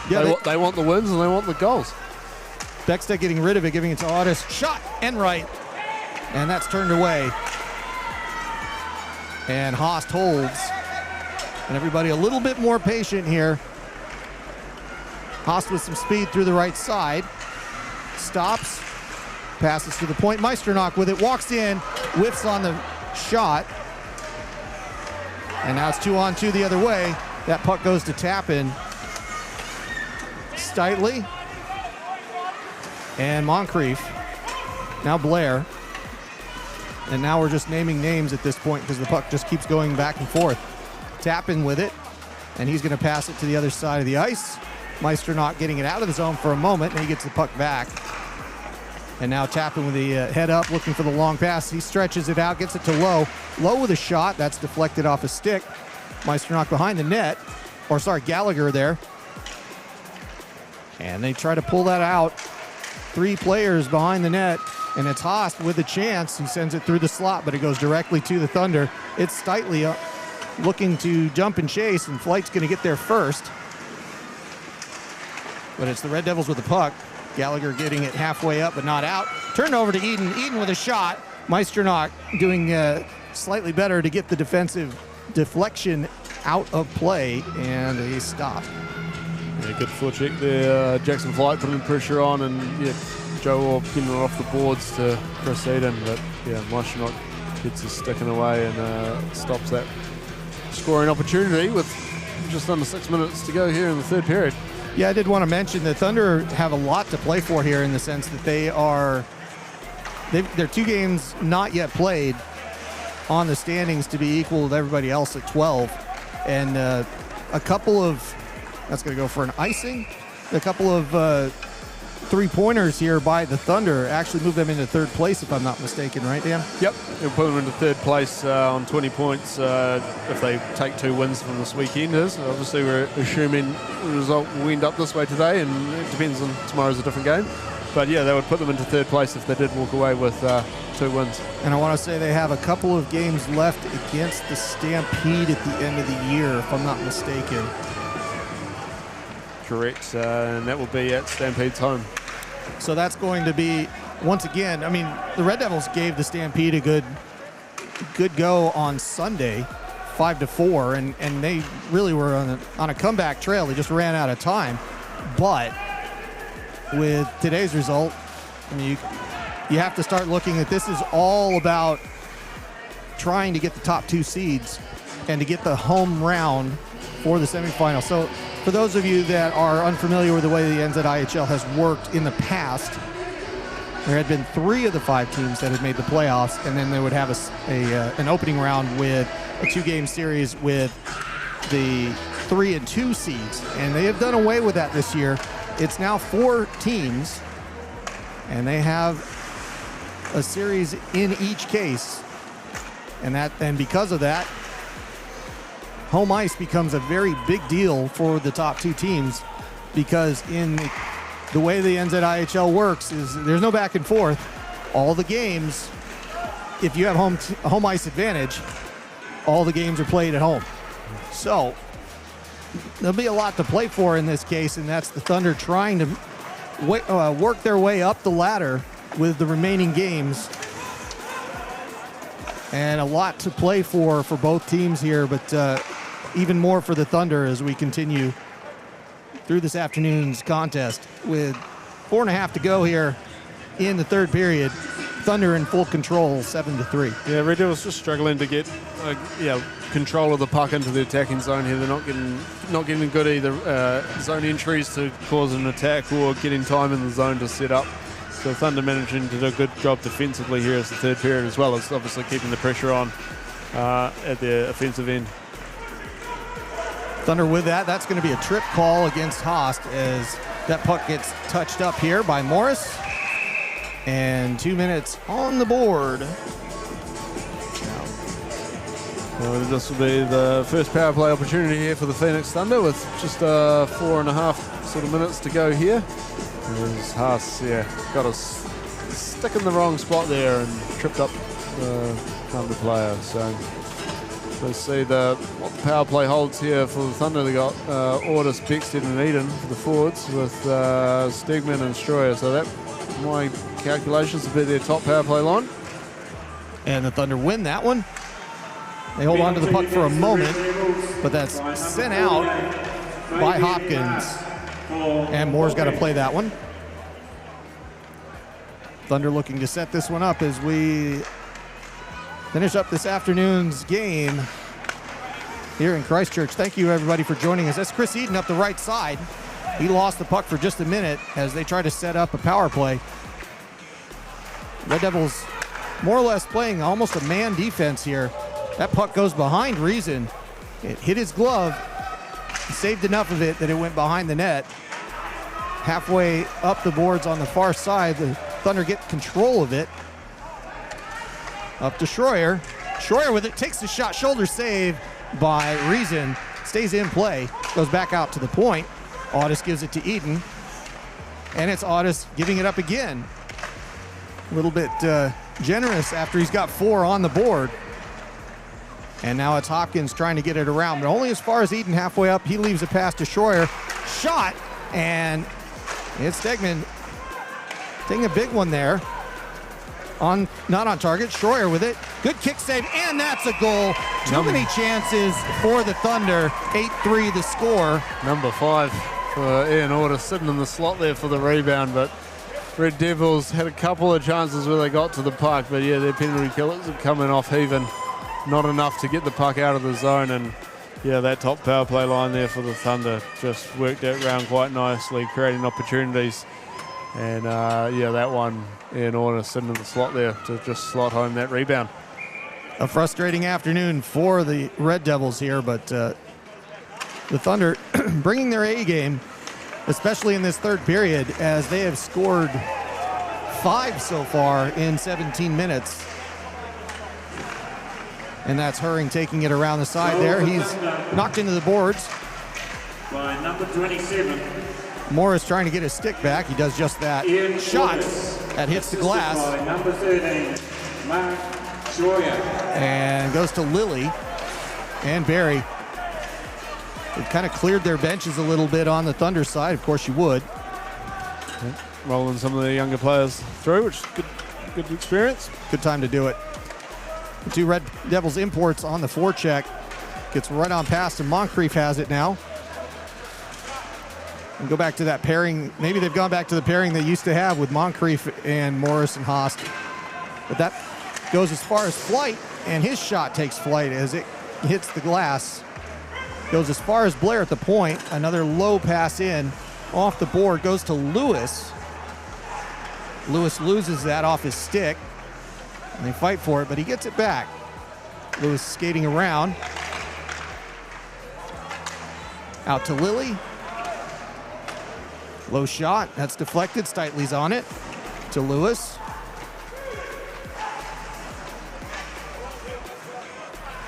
they want the wins and they want the goals. Beckstead getting rid of it, giving it to Otis. Shot and right. And that's turned away. And Haast holds. And everybody a little bit more patient here. Haast with some speed through the right side. Stops. Passes to the point. Meisternock with it. Walks in. Whiffs on the shot. And now it's 2-on-2 the other way. That puck goes to Tappan. Steitley. And Moncrief. Now Blair. And now we're just naming names at this point because the puck just keeps going back and forth. Tappan with it. And he's going to pass it to the other side of the ice. Meisternock getting it out of the zone for a moment, and he gets the puck back. And now Tappan with the head up, looking for the long pass. He stretches it out, gets it to Lowe. Lowe with a shot. That's deflected off a stick. Meisternock behind the net. Or, sorry, Gallagher there. And they try to pull that out. 3 players behind the net. And it's Haast with a chance. He sends it through the slot, but it goes directly to the Thunder. It's Steitley looking to jump and chase, and Flight's going to get there first. But it's the Red Devils with the puck. Gallagher getting it halfway up, but not out. Turned over to Eden. Eden with a shot. Meisternock doing slightly better to get the defensive deflection out of play, and a stop. Yeah, good forecheck there. Jackson Flight putting pressure on, and yeah, Joe Orr getting it off the boards to Chris Eden, but yeah, Maishnok gets his sticking away and stops that scoring opportunity with just under 6 minutes to go here in the third period. Yeah, I did want to mention the Thunder have a lot to play for here in the sense that they're 2 games not yet played on the standings to be equal with everybody else at 12, and a couple of, that's going to go for an icing, a couple of 3-pointers here by the Thunder actually moved them into third place, if I'm not mistaken, right, Dan? Yep, it'll put them into third place on 20 points if they take 2 wins from this weekend. Obviously, we're assuming the result will end up this way today, and it depends on tomorrow's a different game. But yeah, that would put them into third place if they did walk away with 2 wins. And I want to say they have a couple of games left against the Stampede at the end of the year, if I'm not mistaken. Correct, and that will be at Stampede's home. So that's going to be, once again, I mean, the Red Devils gave the Stampede a good go on Sunday, 5-4, and they really were on a comeback trail. They just ran out of time. But with today's result, I mean, you have to start looking at this is all about trying to get the top 2 seeds and to get the home round for the semifinal. So for those of you that are unfamiliar with the way the NZIHL has worked in the past, there had been 3 of the 5 teams that had made the playoffs, and then they would have an opening round with a 2-game series with the 3 and 2 seeds, and they have done away with that this year. It's now 4 teams, and they have a series in each case, and because of that, home ice becomes a very big deal for the top 2 teams, because in the way the NZIHL works is there's no back and forth. All the games, if you have home ice advantage, all the games are played at home. So there'll be a lot to play for in this case, and that's the Thunder trying to work their way up the ladder with the remaining games. And a lot to play for both teams here, but even more for the Thunder as we continue through this afternoon's contest with 4.5 to go here in the third period. Thunder in full control, 7-3. Yeah, Red Devils just struggling to get control of the puck into the attacking zone here. They're not getting good either zone entries to cause an attack or getting time in the zone to set up. So Thunder managing to do a good job defensively here as the third period, as well as obviously keeping the pressure on at the offensive end. Thunder with that. That's going to be a trip call against Haast as that puck gets touched up here by Morris. And 2 minutes on the board. This will be the first power play opportunity here for the Phoenix Thunder with just 4.5 sort of minutes to go here. As Haas, got a stick in the wrong spot there and tripped up the Thunder player. So let's see what the power play holds here for the Thunder. They got Ordis, Beckstead and Eden for the forwards with Stegman and Stroyer. So that, my calculations, will be their top power play line. And the Thunder win that one. They hold on to the puck for a moment, but that's sent out by Hopkins. And Moore's got to play that one. Thunder looking to set this one up as we finish up this afternoon's game here in Christchurch. Thank you, everybody, for joining us. That's Chris Eden up the right side. He lost the puck for just a minute as they try to set up a power play. Red Devils more or less playing almost a man defense here. That puck goes behind Reason. It hit his glove. He saved enough of it that it went behind the net. Halfway up the boards on the far side, the Thunder get control of it. Up to Schroyer. Schroyer with it, takes the shot, shoulder save by Reason. Stays in play, goes back out to the point. Audis gives it to Eden. And it's Audis giving it up again. A little bit generous after he's got 4 on the board. And now it's Hopkins trying to get it around, but only as far as Eden halfway up. He leaves a pass to Schroyer. Shot, and it's Stegman taking a big one there. Not on target. Schroyer with it. Good kick save, and that's a goal. Too many chances for the Thunder. 8-3 the score. Number 5 for Ian Order, sitting in the slot there for the rebound, but Red Devils had a couple of chances where they got to the puck, but yeah, their penalty killers have come in off even. Not enough to get the puck out of the zone, and yeah, that top power play line there for the Thunder just worked that round quite nicely, creating opportunities. And yeah, that one, Ian Order sitting in the slot there to just slot home that rebound. A frustrating afternoon for the Red Devils here, but the Thunder bringing their A game, especially in this third period, as they have scored 5 so far in 17 minutes. And that's Herring taking it around the side there. He's knocked into the boards. By number 27. Morris trying to get his stick back. He does just that. Shot that hits the glass. By number 13, Mark Schroyer. And goes to Lilly and Barry. They've kind of cleared their benches a little bit on the Thunder side. Of course you would. Rolling some of the younger players through, which is good experience. Good time to do it. The 2 Red Devils imports on the forecheck. Gets right on past, and Moncrief has it now. And go back to that pairing. Maybe they've gone back to the pairing they used to have with Moncrief and Morris and Haast. But that goes as far as Flight, and his shot takes flight as it hits the glass. Goes as far as Blair at the point. Another low pass in. Off the board goes to Lewis. Lewis loses that off his stick. And they fight for it, but he gets it back. Lewis skating around. Out to Lilly. Low shot. That's deflected. Steitley's on it. To Lewis.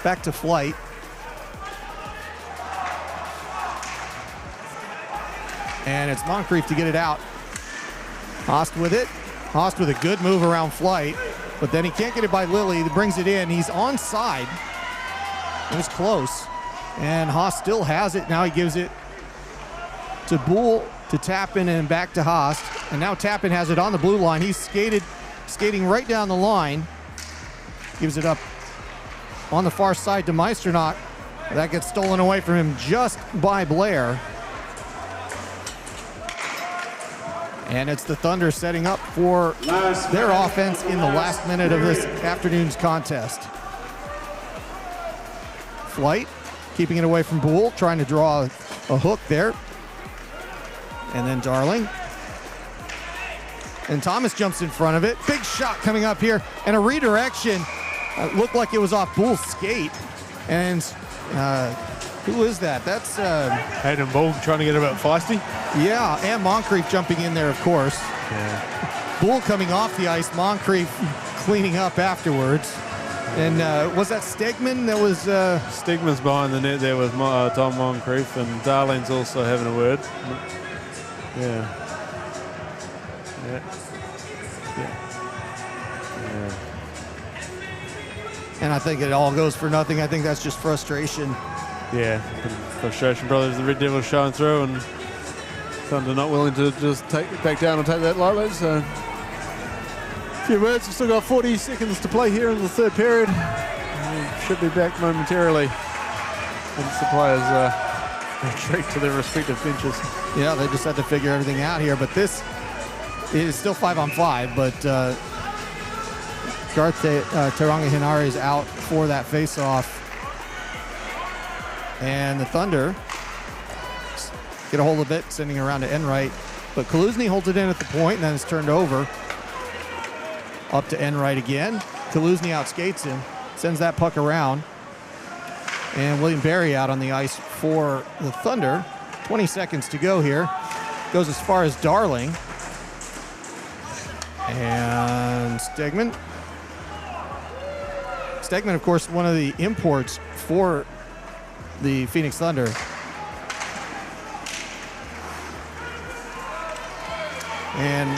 Back to Flight. And it's Moncrief to get it out. Haast with it. Haast with a good move around Flight. But then he can't get it by Lilly. He brings it in. He's onside. It was close. And Haast still has it. Now he gives it to Boole, to Tappan, and back to Haast. And now Tappan has it on the blue line. He's skating right down the line. Gives it up on the far side to Meisternock. That gets stolen away from him just by Blair. And it's the Thunder setting up for their offense in the last minute of this afternoon's contest. Flight keeping it away from Boole, trying to draw a hook there. And then Darling. And Thomas jumps in front of it. Big shot coming up here. And a redirection. Looked like it was off Boole's skate. And who is that? That's Hayden Bull trying to get a bit feisty. Yeah, and Moncrief jumping in there, of course. Yeah. Bull coming off the ice, Moncrief cleaning up afterwards. And was that Stegman that was... Stegman's behind the net there with Tom Moncrief, and Darlene's also having a word. Yeah. And I think it all goes for nothing. I think that's just frustration. Yeah, frustration, brothers. The Red Devils showing through, and Thunder not willing to just take it back down and take that lightly. So, a few words. We've still got 40 seconds to play here in the third period. We should be back momentarily once the players retreat to their respective benches. Yeah, they just had to figure everything out here. But this is still 5-on-5. But Garth Tauranga Hinari is out for that face-off. And the Thunder get a hold of it, sending it around to Enright. But Kaluzny holds it in at the point, and then it's turned over. Up to Enright again. Kaluzny outskates him, sends that puck around. And William Barry out on the ice for the Thunder. 20 seconds to go here. Goes as far as Darling. And Stegman. Stegman, of course, one of the imports for the Phoenix Thunder. And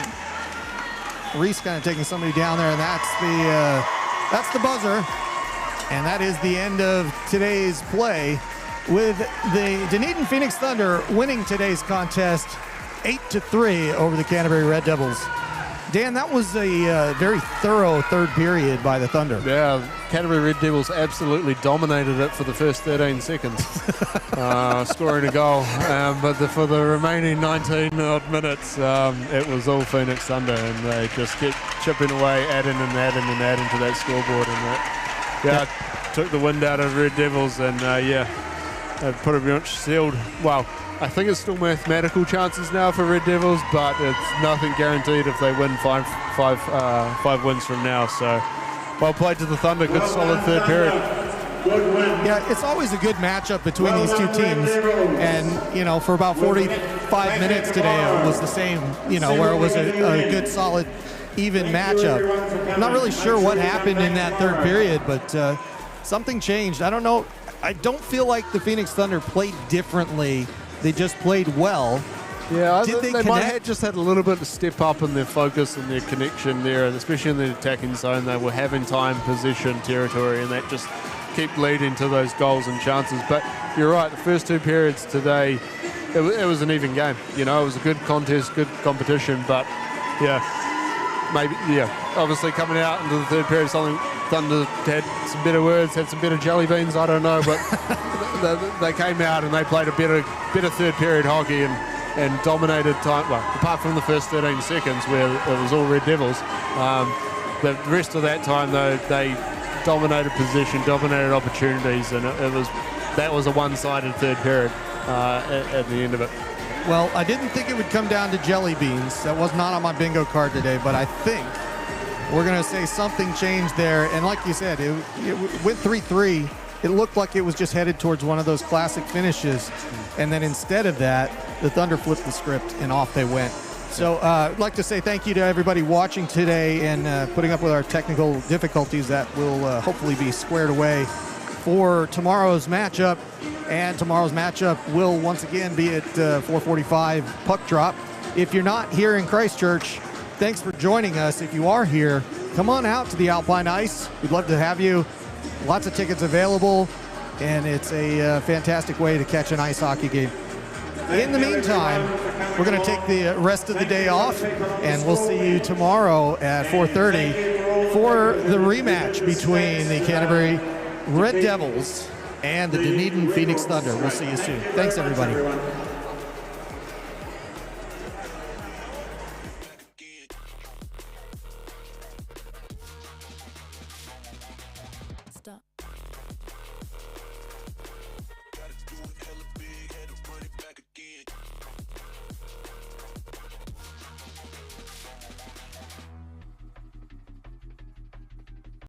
Reese kind of taking somebody down there, and that's the buzzer. And that is the end of today's play, with the Dunedin Phoenix Thunder winning today's contest 8-3 over the Canterbury Red Devils. Dan, that was a very thorough third period by the Thunder. Yeah, Canterbury Red Devils absolutely dominated it for the first 13 seconds, scoring a goal. But for the remaining 19 odd minutes, it was all Phoenix Thunder, and they just kept chipping away, adding to that scoreboard, and that took the wind out of Red Devils, and they've pretty much sealed. Well, I think it's still mathematical chances now for Red Devils, but it's nothing guaranteed if they win five wins from now. So, well played to the Thunder. Good solid third period. Yeah, it's always a good matchup between these two teams, and for about 45 minutes today it was the same. Where it was a good, solid, even matchup. I'm not really sure what happened in that third period, but something changed. I don't know. I don't feel like the Phoenix Thunder played differently. They just played well. Yeah, they might have just had a little bit of step up in their focus and their connection there, and especially in the attacking zone. They were having time, possession, territory, and that just kept leading to those goals and chances. But you're right, the first two periods today, it was an even game. It was a good contest, good competition, but obviously coming out into the third period, something Thunder had some better words, had some better jelly beans, I don't know, but they came out and they played a better third period hockey and dominated time. Well, apart from the first 13 seconds where it was all Red Devils, the rest of that time though they dominated possession, dominated opportunities, and that was a one-sided third period at the end of it. Well, I didn't think it would come down to jelly beans. That was not on my bingo card today, but I think we're going to say something changed there. And like you said, it went 3-3. It looked like it was just headed towards one of those classic finishes. And then instead of that, the Thunder flipped the script and off they went. So I'd like to say thank you to everybody watching today and putting up with our technical difficulties that will hopefully be squared away for tomorrow's matchup. And tomorrow's matchup will once again be at 4:45 puck drop. If you're not here in Christchurch, thanks for joining us. If you are here, come on out to the Alpine Ice. We'd love to have you. Lots of tickets available, and it's a fantastic way to catch an ice hockey game. In the meantime, we're going to take the rest of the day off, and we'll see you tomorrow at 4:30 for the rematch between the Canterbury Red Devils and the Dunedin Phoenix Thunder. We'll see you soon. Thanks, everybody.